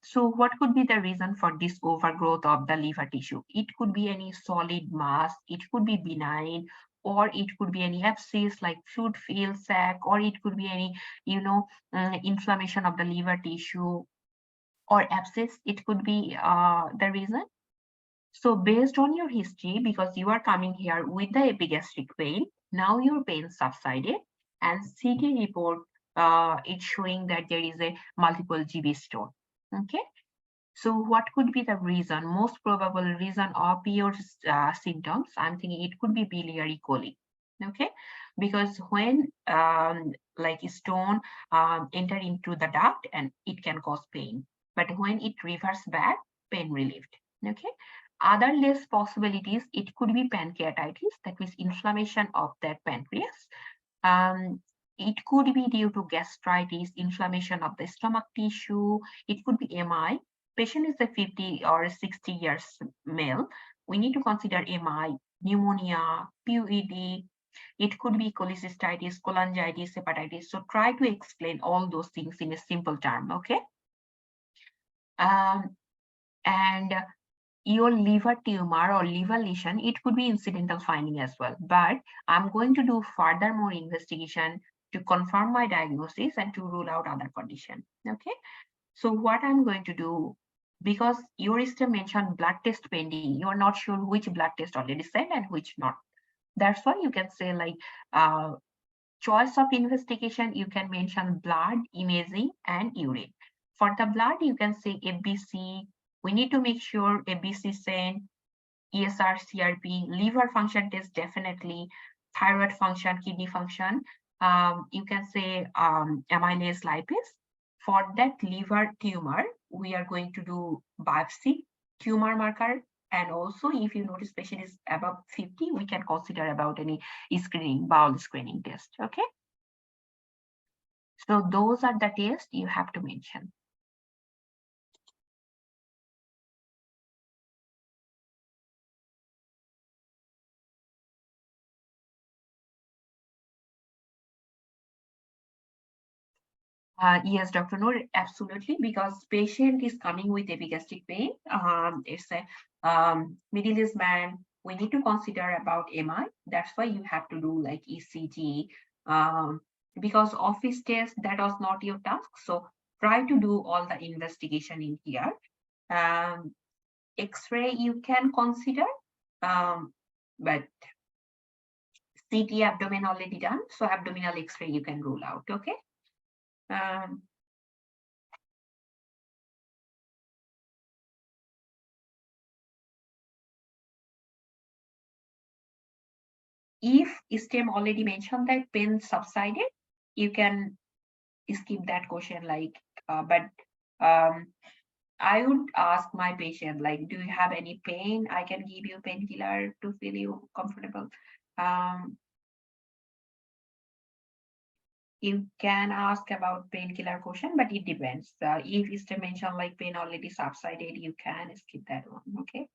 So what could be the reason for this overgrowth of the liver tissue? It could be any solid mass, it could be benign, or it could be any abscess like fluid filled sac, or it could be any, inflammation of the liver tissue or abscess. It could be the reason. So based on your history, because you are coming here with the epigastric pain, now your pain subsided, and CT report it's showing that there is a multiple GB stone. Okay. So what could be the reason, most probable reason of your symptoms? I'm thinking it could be biliary coli. Okay, because when like stone enter into the duct and it can cause pain, but when it reverse back, pain relieved. Okay, other less possibilities, it could be pancreatitis, that means inflammation of that pancreas. It could be due to gastritis, inflammation of the stomach tissue. It could be MI. Patient is a 50 or 60 years male. We need to consider MI, pneumonia, PUED, It could be cholecystitis, cholangitis, hepatitis. So try to explain all those things in a simple term, okay? And your liver tumor or liver lesion, it could be incidental finding as well. But I'm going to do further more investigation to confirm my diagnosis and to rule out other condition, okay? So what I'm going to do, because your still mentioned blood test pending, you are not sure which blood test already sent and which not. That's why you can say like choice of investigation, you can mention blood, imaging, and urine. For the blood, you can say ABC. We need to make sure ABC sent, ESR, CRP, liver function test definitely, thyroid function, kidney function. You can say amylase lipase. For that liver tumor, we are going to do biopsy, tumor marker, and also if you notice patient is above 50, we can consider about any screening, bowel screening test, okay? So those are the tests you have to mention. Yes, Dr. Noor, absolutely, because patient is coming with epigastric pain. It's a middle-aged man. We need to consider about MI. That's why you have to do like ECG. Because office test, that was not your task. So try to do all the investigation in here. X-ray you can consider, but CT abdomen already done. So abdominal X-ray you can rule out, okay? If STEM already mentioned that pain subsided, you can skip that question, like, but I would ask my patient, like, do you have any pain? I can give you painkiller to feel you comfortable. You can ask about painkiller question, but it depends. If STEM mentioned like pain already subsided, you can skip that one, okay?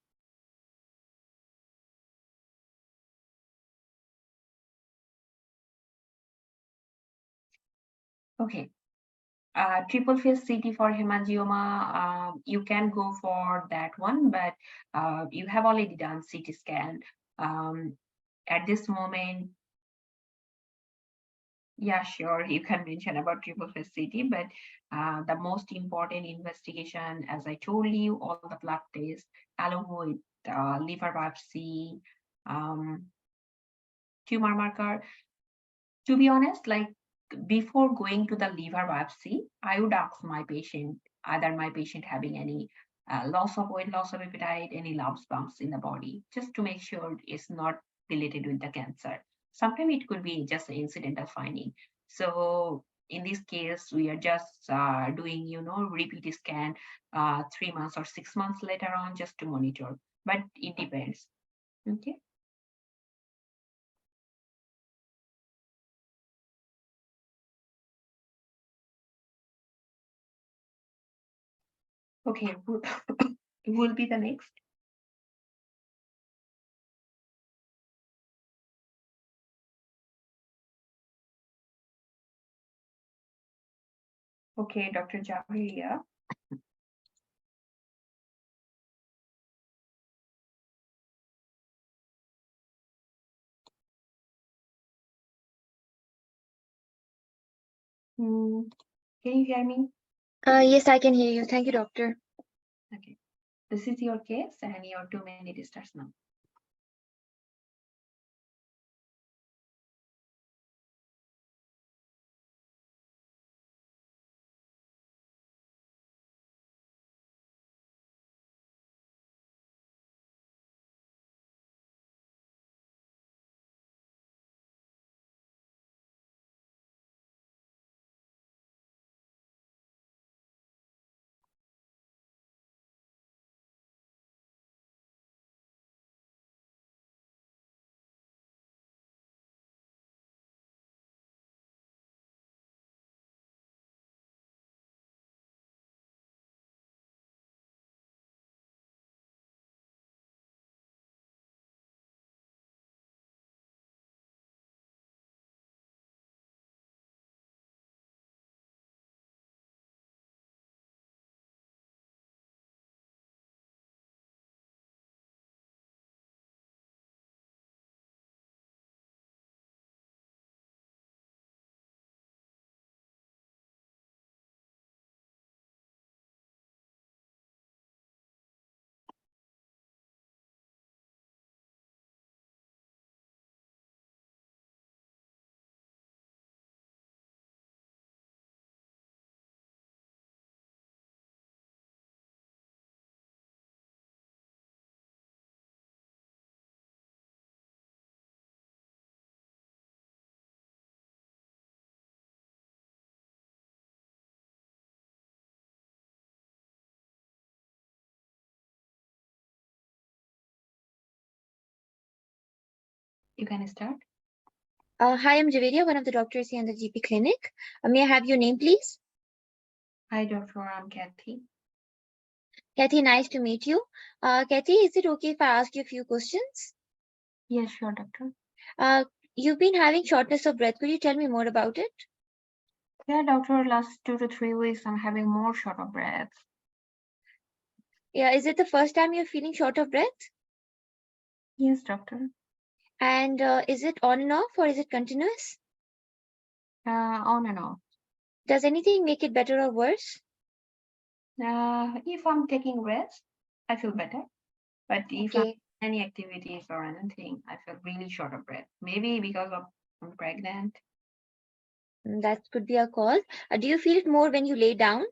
Okay. Triple phase CT for hemangioma, you can go for that one, but you have already done CT scan. At this moment, yeah, sure, you can mention about triple phase CT, but the most important investigation, as I told you, all the blood tests, along with liver biopsy, tumor marker. To be honest, like before going to the liver biopsy, I would ask my patient, either my patient having any loss of weight, loss of appetite, any lumps, bumps in the body, just to make sure it's not related with the cancer. Sometimes it could be just an incidental finding. So in this case, we are just doing, repeat scan 3 months or 6 months later on just to monitor, but it depends. Okay. Okay, who will be the next? Okay, Dr. Javier. Can you hear me? Yes, I can hear you. Thank you, doctor. Okay. This is your case and your 2-minute starts now. You can start. Hi, I'm Javeria, one of the doctors here in the GP clinic. May I have your name, please? Hi, doctor. I'm Kathy. Kathy, nice to meet you. Kathy, is it okay if I ask you a few questions? Yes, sure, doctor. You've been having shortness of breath. Could you tell me more about it? Yeah, doctor. Last 2 to 3 weeks, I'm having more short of breath. Yeah, is it the first time you're feeling short of breath? Yes, doctor. And is it on and off or is it continuous? On and off. Does anything make it better or worse? If I'm taking rest, I feel better. But if I'm Okay. any activities or anything, I feel really short of breath. Maybe because of I'm pregnant. That could be a cause. Do you feel it more when you lay down?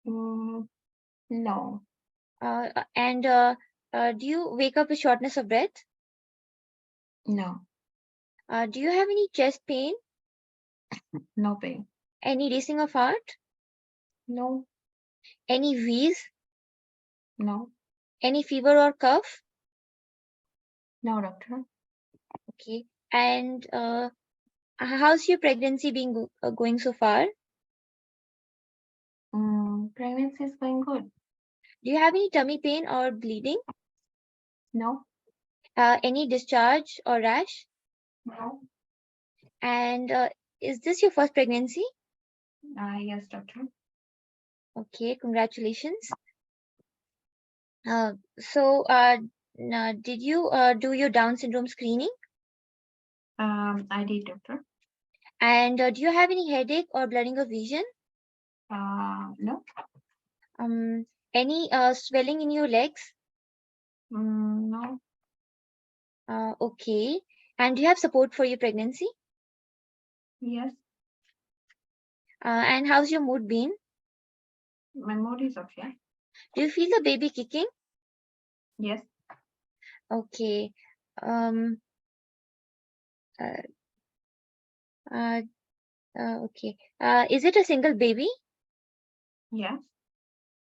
No, And do you wake up with shortness of breath? no, Do you have any chest pain? no pain. Any racing of heart? No, Any wheeze? no, Any fever or cough? no, doctor. Okay. And how's your pregnancy been going so far? Pregnancy is going good. Do you have any tummy pain or bleeding? No, Any discharge or rash? no. And is this your first pregnancy? Yes, doctor. Okay, congratulations. So did you do your Down syndrome screening? I did, doctor. And do you have any headache or blurring of vision? No. Any swelling in your legs? No. Okay. And do you have support for your pregnancy? Yes. And how's your mood been? My mood is okay. Do you feel the baby kicking? Yes. Okay. Okay. Is it a single baby? Yes.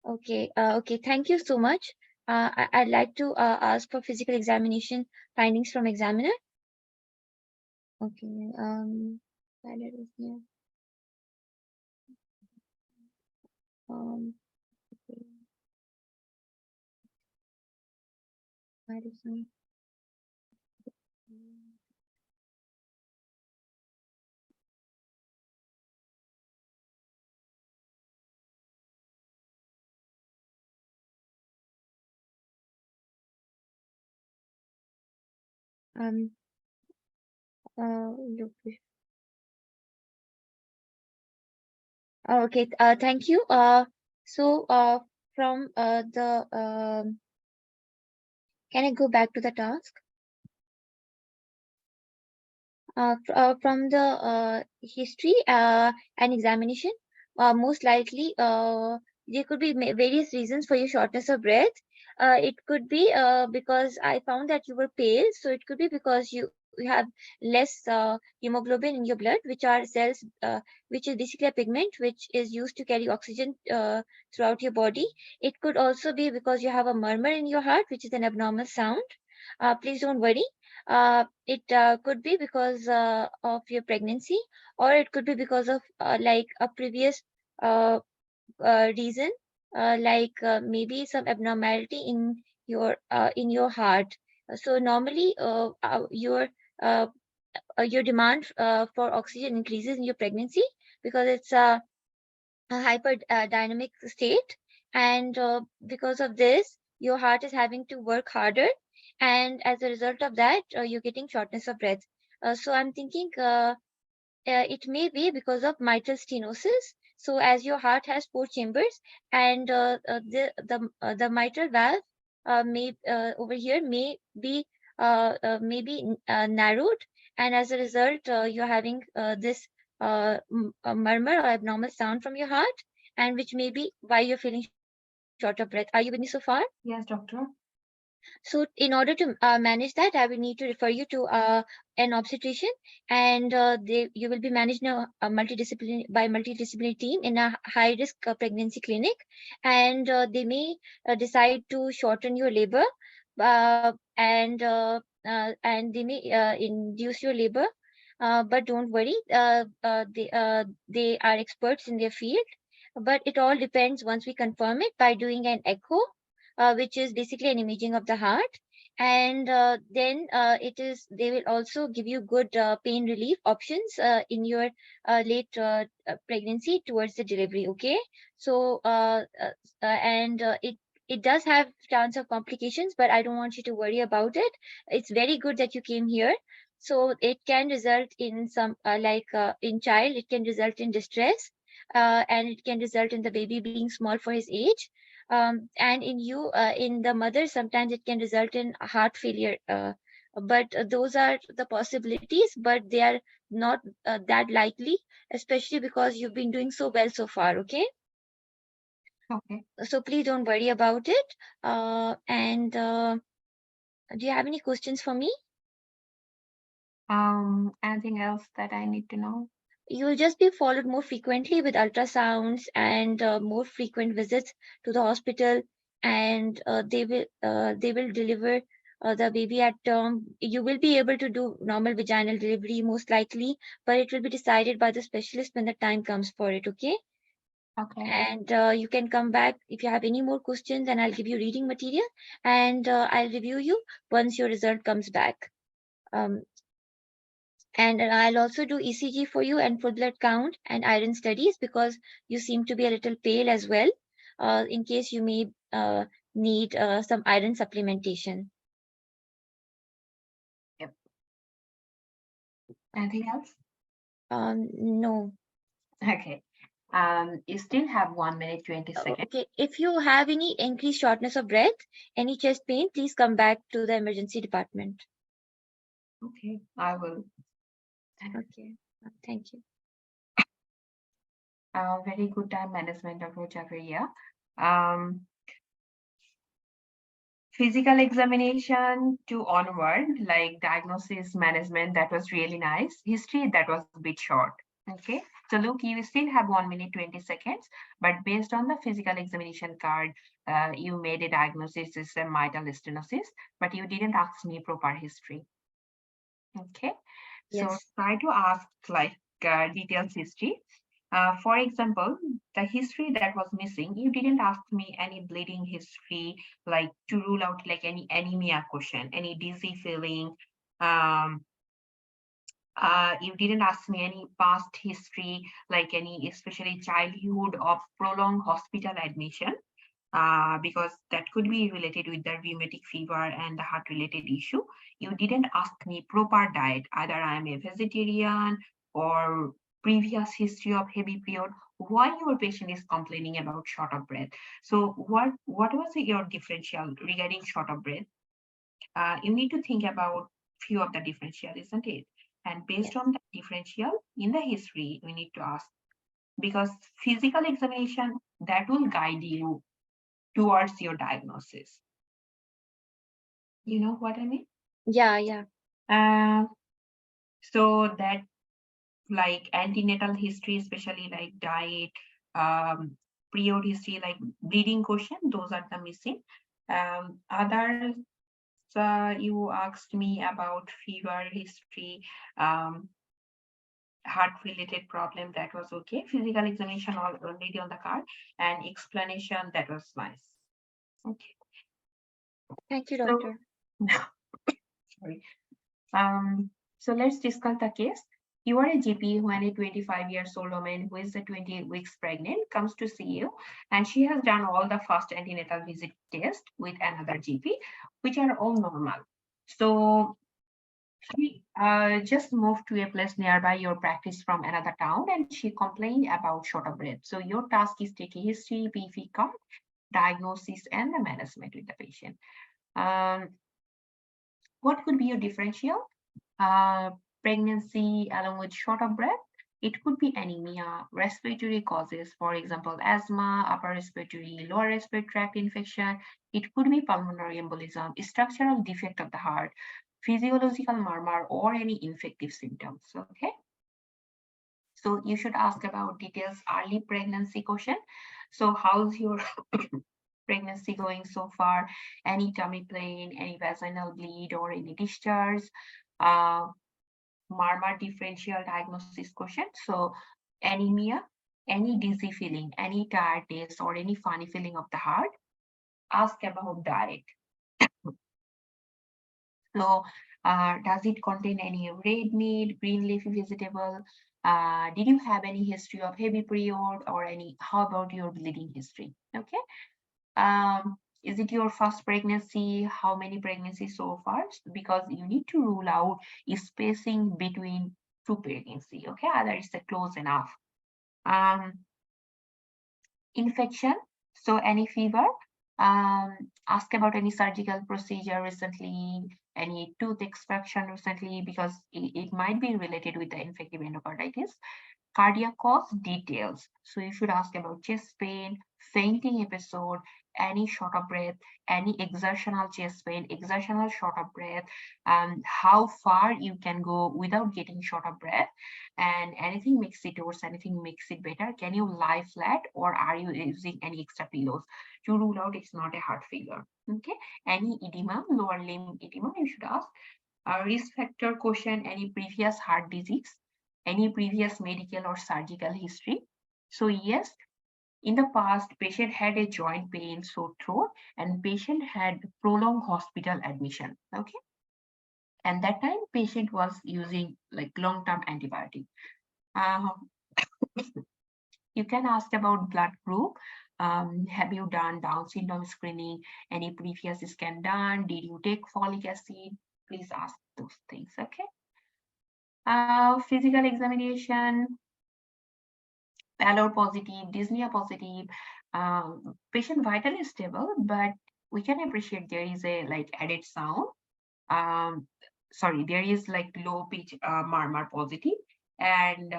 Okay. Okay. Thank you so much. I'd like to ask for physical examination findings from examiner. Okay. That is here. Okay. Medicine. Look. Okay. Thank you. So from the can I go back to the task? From the history and examination, most likely there could be various reasons for your shortness of breath. It could be because I found that you were pale, so it could be because you have less hemoglobin in your blood, which are cells, which is basically a pigment which is used to carry oxygen throughout your body. It could also be because you have a murmur in your heart, which is an abnormal sound. Please don't worry. It could be because of your pregnancy, or it could be because of like a previous reason, like maybe some abnormality in your heart. So normally, your demand for oxygen increases in your pregnancy because it's a hyperdynamic state, and because of this, your heart is having to work harder, and as a result of that, you're getting shortness of breath. So I'm thinking it may be because of mitral stenosis. So as your heart has 4 chambers, and the mitral valve may over here may be narrowed, and as a result, you're having this a murmur or abnormal sound from your heart, and which may be why you're feeling short of breath. Are you with me so far? Yes, doctor. So in order to manage that, I will need to refer you to an obstetrician, and you will be managed in a multidisciplinary team in a high risk pregnancy clinic, and they may decide to shorten your labor and they may induce your labor. But don't worry, they are experts in their field. But it all depends once we confirm it by doing an echo, which is basically an imaging of the heart. And then they will also give you good pain relief options in your late pregnancy towards the delivery. Okay, so and it does have chance of complications, but I don't want you to worry about it. It's very good that you came here. So it can result in some in child, it can result in distress, and it can result in the baby being small for his age. And in you, in the mother, sometimes it can result in heart failure. But those are the possibilities, but they are not that likely, especially because you've been doing so well so far. Okay. Okay. So please don't worry about it. And do you have any questions for me? Anything else that I need to know? You will just be followed more frequently with ultrasounds and more frequent visits to the hospital, and they will deliver the baby at term. You will be able to do normal vaginal delivery most likely, but it will be decided by the specialist when the time comes for it. Okay. Okay. And you can come back if you have any more questions, and I'll give you reading material, and I'll review you once your result comes back. Um, and I'll also do ECG for you and full blood count and iron studies, because you seem to be a little pale as well, in case you may need some iron supplementation. Yep. Anything else? No. Okay. You still have 1 minute 20 seconds. Okay. If you have any increased shortness of breath, any chest pain, please come back to the emergency department. Okay, I will. Okay. Thank you. Very good time management of Rojaveria. Physical examination to onward, like diagnosis management, that was really nice. History, that was a bit short. Okay, so look, you still have 1 minute 20 seconds, but based on the physical examination card, you made a diagnosis is a mitral stenosis, but you didn't ask me proper history. Okay, so Yes. try to ask like details history. For example, the history that was missing, you didn't ask me any bleeding history, like to rule out like any anemia question, any dizzy feeling. You didn't ask me any past history, like any especially childhood of prolonged hospital admission, because that could be related with the rheumatic fever and the heart-related issue. You didn't ask me proper diet, either I'm a vegetarian or previous history of heavy period, why your patient is complaining about short of breath. So what was your differential regarding short of breath? You need to think about few of the differential, isn't it? And based on the differential in the history, we need to ask, because physical examination, that will guide you towards your diagnosis. You know what I mean? Yeah. So that like antenatal history, especially like diet, period history, like bleeding question, those are the missing. Others, you asked me about fever history, heart-related problem, that was okay. Physical examination already on the card, and explanation, that was nice. Okay. Thank you, doctor. Sorry. So let's discuss the case. You are a GP when a 25 years old woman who is 28 weeks pregnant comes to see you, and she has done all the first antenatal visit test with another GP, which are all normal. So she just moved to a place nearby your practice from another town, and she complained about short of breath. So your task is taking history, PV count, diagnosis, and the management with the patient. What could be your differential? Pregnancy along with short of breath. It could be anemia, respiratory causes, for example, asthma, upper respiratory, lower respiratory tract infection. It could be pulmonary embolism, structural defect of the heart, physiological murmur, or any infective symptoms. Okay. So you should ask about details early pregnancy question. So how's your pregnancy going so far? Any tummy pain, any vaginal bleed, or any discharge? Murmur differential diagnosis question. So anemia, any dizzy feeling, any tiredness, or any funny feeling of the heart. Ask about diet. So does it contain any red meat, green leafy vegetable? Did you have any history of heavy period, or any, how about your bleeding history? Okay. Is it your first pregnancy? How many pregnancies so far? Because you need to rule out spacing between two pregnancy. Okay, either it's close enough. Infection, so any fever. Ask about any surgical procedure recently, any tooth extraction recently, because it might be related with the infective endocarditis. Cardiac cause details. So you should ask about chest pain, fainting episode, any short of breath, any exertional chest pain, exertional short of breath, how far you can go without getting short of breath, and anything makes it worse, anything makes it better. Can you lie flat, or are you using any extra pillows to rule out it's not a heart failure? Okay, any edema, lower limb edema, you should ask. A risk factor question, any previous heart disease, any previous medical or surgical history. So yes, in the past, patient had a joint pain, sore throat, and patient had prolonged hospital admission. Okay, and that time patient was using like long-term antibiotic. You can ask about blood group. Have you done Down syndrome screening? Any previous scan done? Did you take folic acid? Please ask those things. Okay. Physical examination, pallor positive, dyspnea positive, patient vital is stable, but we can appreciate there is a like added sound. Sorry, there is like low pitch murmur positive, and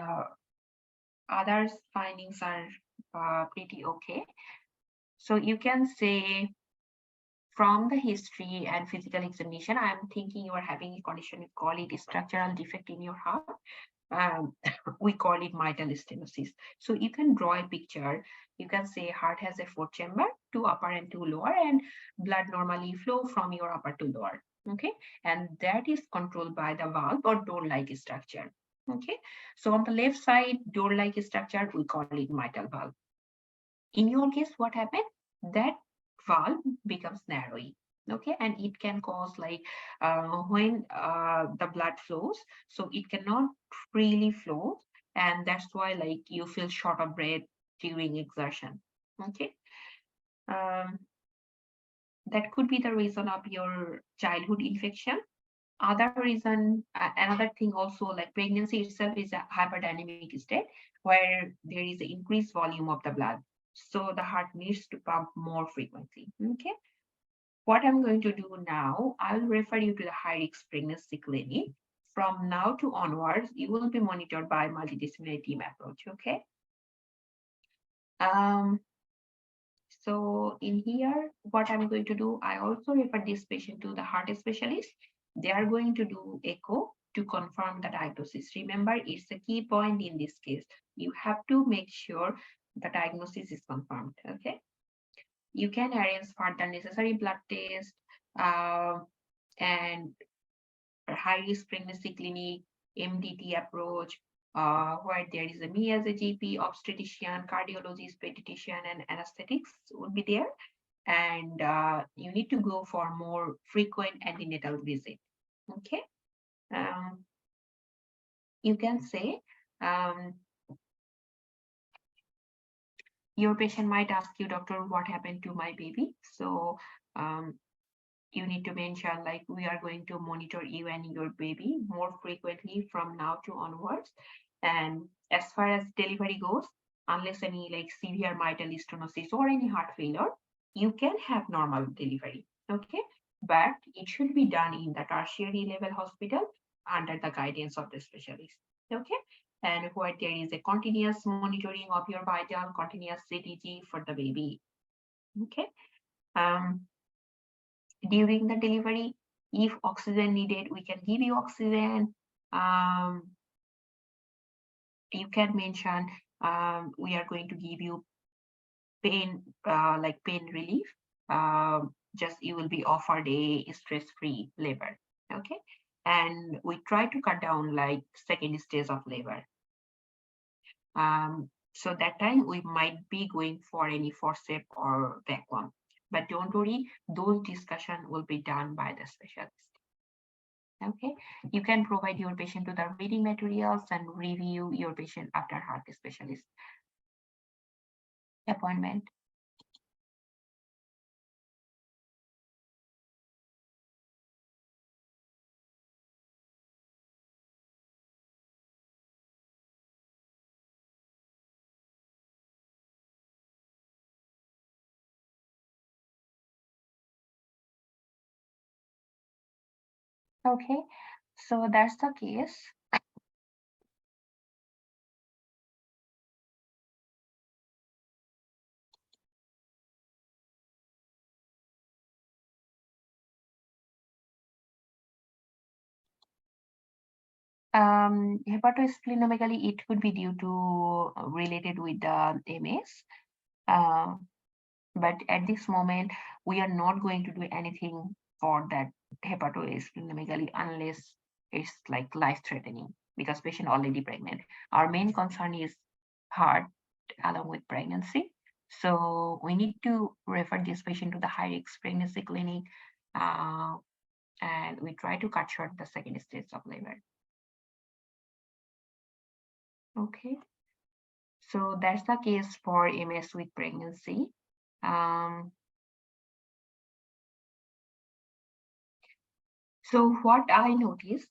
other findings are pretty okay. So you can say from the history and physical examination, I'm thinking you are having a condition, we call it a structural defect in your heart. We call it mitral stenosis. So you can draw a picture. You can say heart has a 4 chamber, 2 upper and 2 lower, and blood normally flow from your upper to lower. Okay, and that is controlled by the valve or door-like structure. Okay, so on the left side, door-like structure, we call it mitral valve. In your case, what happened? That valve becomes narrowing. Okay, and it can cause like when the blood flows, so it cannot freely flow, and that's why like you feel short of breath during exertion. Okay, that could be the reason of your childhood infection. Other reason, another thing also, like pregnancy itself is a hyperdynamic state where there is an increased volume of the blood, so the heart needs to pump more frequently. Okay, what I'm going to do now, I'll refer you to the high risk pregnancy clinic. From now to onwards, you will be monitored by multidisciplinary team approach. Okay. So in here, what I'm going to do, I also refer this patient to the heart specialist. They are going to do echo to confirm the diagnosis. Remember, it's a key point in this case. You have to make sure the diagnosis is confirmed. Okay. You can arrange further necessary blood tests and high-risk pregnancy clinic, MDT approach, where there is a me as a GP, obstetrician, cardiologist, pediatrician, and anesthetics would be there. And you need to go for more frequent antenatal visit. Okay. You can say your patient might ask you, doctor, what happened to my baby? So you need to mention like we are going to monitor you and your baby more frequently from now to onwards. And as far as delivery goes, unless any like severe mitral stenosis or any heart failure, you can have normal delivery. Okay, but it should be done in the tertiary level hospital under the guidance of the specialist. Okay, and where there is a continuous monitoring of your vital, continuous CTG for the baby. Okay. During the delivery, if oxygen needed, we can give you oxygen. You can mention we are going to give you pain, like pain relief. just you will be offered a stress-free labor. Okay, and we try to cut down like second stage of labor. So that time we might be going for any forceps or vacuum, but don't worry, those discussion will be done by the specialist. Okay, you can provide your patient to the reading materials and review your patient after heart specialist appointment. Okay, so that's the case. Hepatosplenomegaly, it could be due to related with the MS. But at this moment, we are not going to do anything for that hepatosplenomegaly unless it's like life-threatening because patient already pregnant. Our main concern is heart along with pregnancy. So we need to refer this patient to the high-risk pregnancy clinic, and we try to cut short the second stage of labor. Okay, so that's the case for MS with pregnancy. So what I noticed,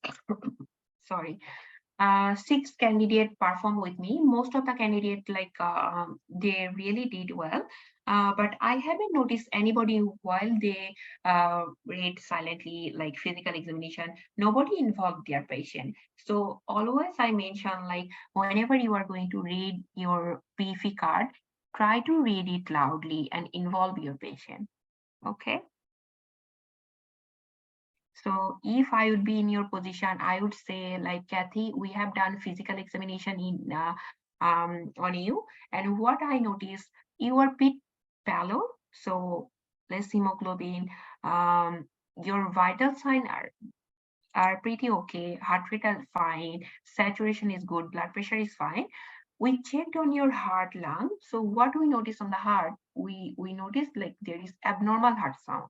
sorry, 6 candidates performed with me. Most of the candidates, like they really did well, but I haven't noticed anybody while they read silently, like physical examination, nobody involved their patient. So always I mention, like whenever you are going to read your PFE card, try to read it loudly and involve your patient. Okay. So if I would be in your position, I would say, like, Kathy, we have done physical examination in on you, and what I noticed, you are bit pallor, so less hemoglobin. Your vital signs are pretty okay. Heart rate is fine. Saturation is good. Blood pressure is fine. We checked on your heart lung. So what we noticed on the heart, we noticed like there is abnormal heart sound.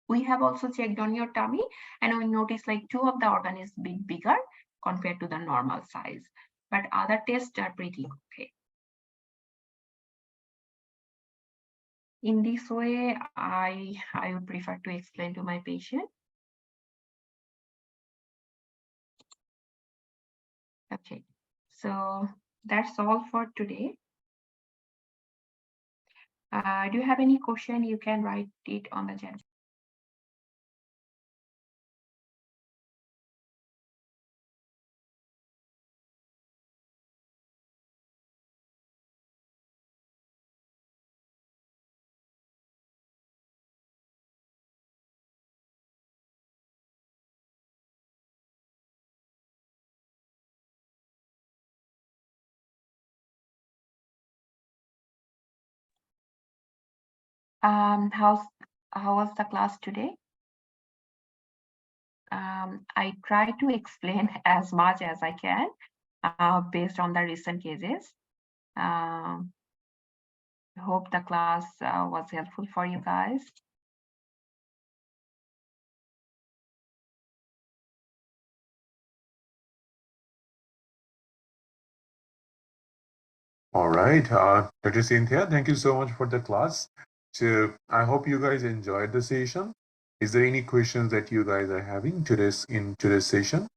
We have also checked on your tummy and we noticed like 2 of the organ is a bit bigger compared to the normal size, but other tests are pretty okay. In this way, I would prefer to explain to my patient. Okay, so that's all for today. Do you have any question? You can write it on the chat. How was the class today? I try to explain as much as I can based on the recent cases. I hope the class was helpful for you guys. All right, Dr. Cynthia, thank you so much for the class. So I hope you guys enjoyed the session. Is there any questions that you guys are having in today's session?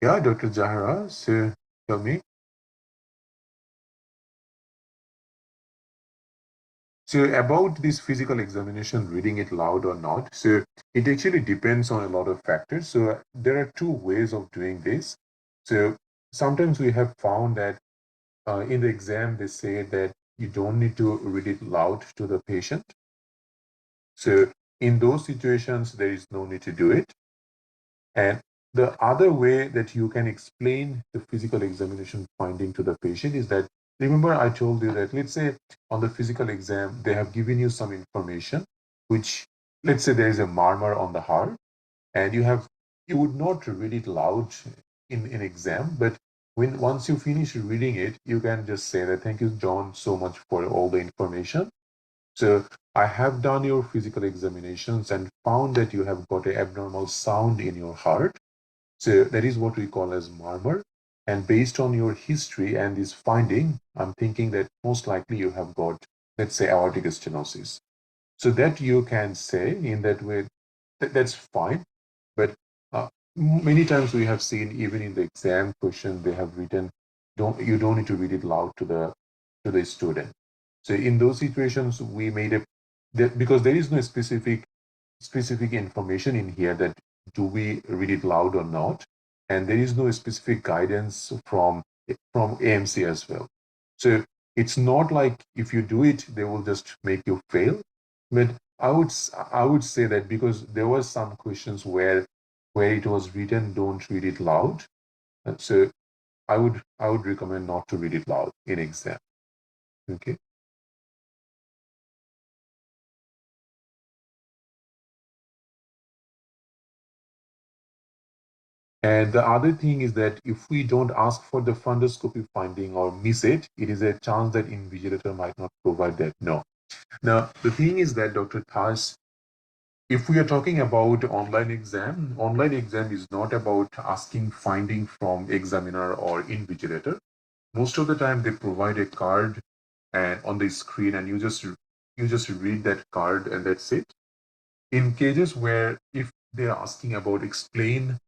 Yeah, Dr. Zahra, so tell me. So about this physical examination, reading it loud or not, so it actually depends on a lot of factors. So there are two ways of doing this. So sometimes we have found that in the exam, they say that you don't need to read it loud to the patient. So in those situations, there is no need to do it. And the other way that you can explain the physical examination finding to the patient is that, remember I told you that, let's say on the physical exam, they have given you some information, which, let's say there is a murmur on the heart, and you would not read it loud in exam, but once you finish reading it, you can just say that, thank you, John, so much for all the information. So I have done your physical examinations and found that you have got an abnormal sound in your heart. So that is what we call as murmur. And based on your history and this finding, I'm thinking that most likely you have got, let's say, aortic stenosis. So that you can say in that way, that's fine. But many times we have seen, even in the exam question, they have written, you don't need to read it loud to the student. So in those situations, we made because there is no specific information in here that do we read it loud or not, and there is no specific guidance from AMC as well. So it's not like if you do it, they will just make you fail. But I would say that because there were some questions where it was written, don't read it loud. So I would recommend not to read it loud in exam. Okay. And the other thing is that if we don't ask for the fundoscopy finding or miss it, it is a chance that invigilator might not provide that. No. Now, the thing is that, Dr. Thas, if we are talking about online exam is not about asking finding from examiner or invigilator. Most of the time they provide a card and on the screen, and you just read that card and that's it. In cases where if they're asking about explain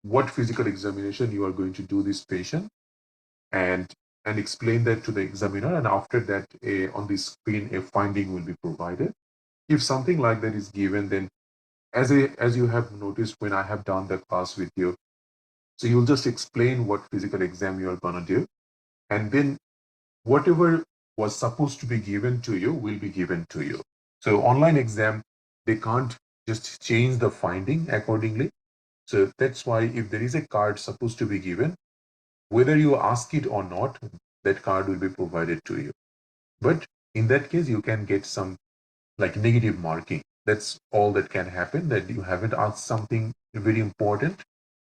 what physical examination you are going to do this patient, and explain that to the examiner, and after that on the screen a finding will be provided. If something like that is given, then as you have noticed when I have done the class with you, so you'll just explain what physical exam you are going to do, and then whatever was supposed to be given to you will be given to you. So online exam, they can't just change the finding accordingly. So that's why if there is a card supposed to be given, whether you ask it or not, that card will be provided to you. But in that case, you can get some like negative marking. That's all that can happen, that you haven't asked something very important,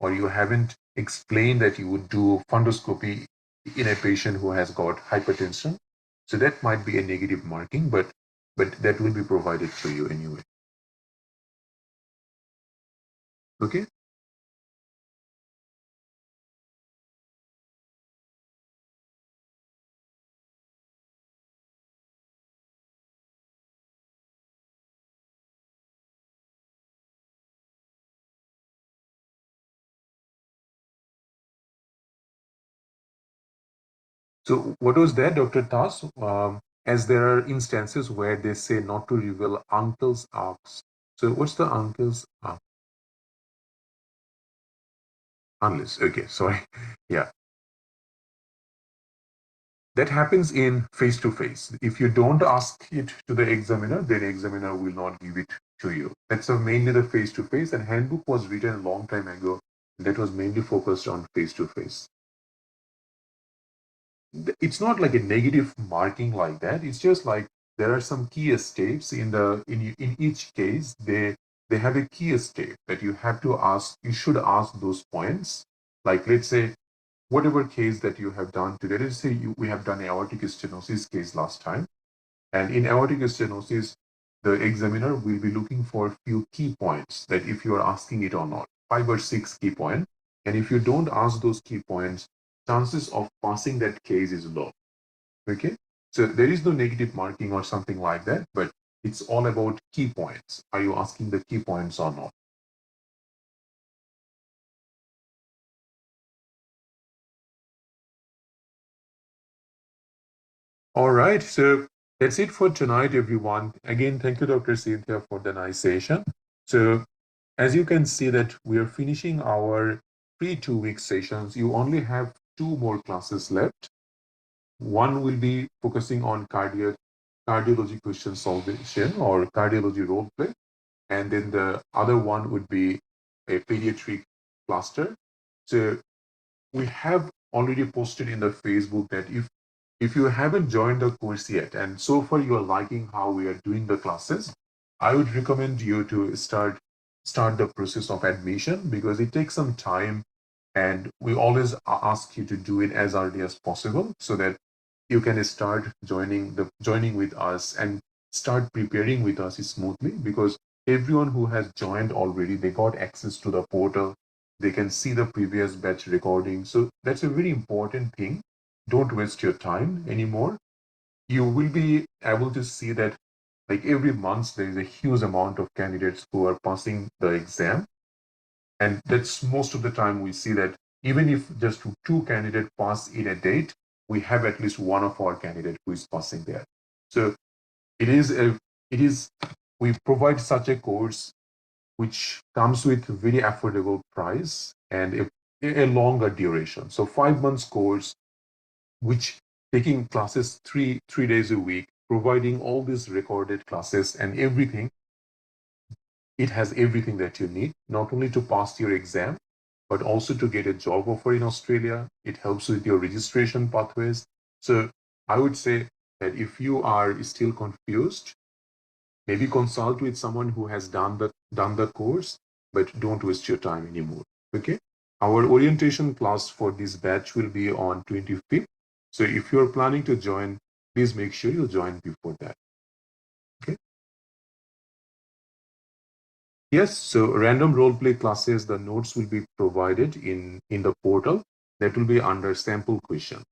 or you haven't explained that you would do fundoscopy in a patient who has got hypertension. So that might be a negative marking, but that will be provided to you anyway. Okay. So what was that, Dr. Tas? As there are instances where they say not to reveal uncle's arcs. So what's the uncle's arc? Unless, okay, sorry. Yeah. That happens in face-to-face. If you don't ask it to the examiner, then the examiner will not give it to you. That's mainly the face-to-face, and handbook was written a long time ago. That was mainly focused on face-to-face. It's not like a negative marking like that. It's just like there are some key steps in each case. They have a key step that you have to ask. You should ask those points. Like, let's say whatever case that you have done today, let's say we have done aortic stenosis case last time, and in aortic stenosis, the examiner will be looking for a few key points that if you are asking it or not, 5 or 6 key points, and if you don't ask those key points, chances of passing that case is low. Okay, so there is no negative marking or something like that, but it's all about key points. Are you asking the key points or not? All right, so that's it for tonight, everyone. Again, thank you, Dr. Cynthia, for the nice session. So as you can see that we are finishing our free 2-week sessions. You only have 2 more classes left. One will be focusing on cardiology question solvation or cardiology role play. And then the other one would be a pediatric cluster. So we have already posted in the Facebook that if you haven't joined the course yet, and so far you are liking how we are doing the classes, I would recommend you to start the process of admission, because it takes some time, and we always ask you to do it as early as possible so that you can start joining with us and start preparing with us smoothly, because everyone who has joined already, they got access to the portal. They can see the previous batch recording. So that's a very important thing. Don't waste your time anymore. You will be able to see that like every month there is a huge amount of candidates who are passing the exam. And that's most of the time we see that even if just 2 candidates pass in a date, we have at least one of our candidates who is passing there. So it is we provide such a course which comes with very affordable price and a longer duration. So 5 months course, which taking classes three days a week, providing all these recorded classes and everything. It has everything that you need, not only to pass your exam, but also to get a job offer in Australia. It helps with your registration pathways. So I would say that if you are still confused, maybe consult with someone who has done the course, but don't waste your time anymore. Okay. Our orientation class for this batch will be on 25th. So if you're planning to join, please make sure you join before that. Okay. Yes, so random role play classes, the notes will be provided in the portal. That will be under sample question.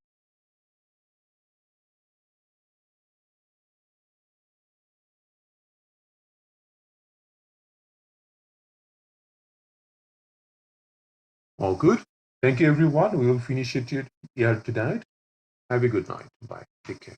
All good. Thank you, everyone. We will finish it here tonight. Have a good night. Bye. Take care.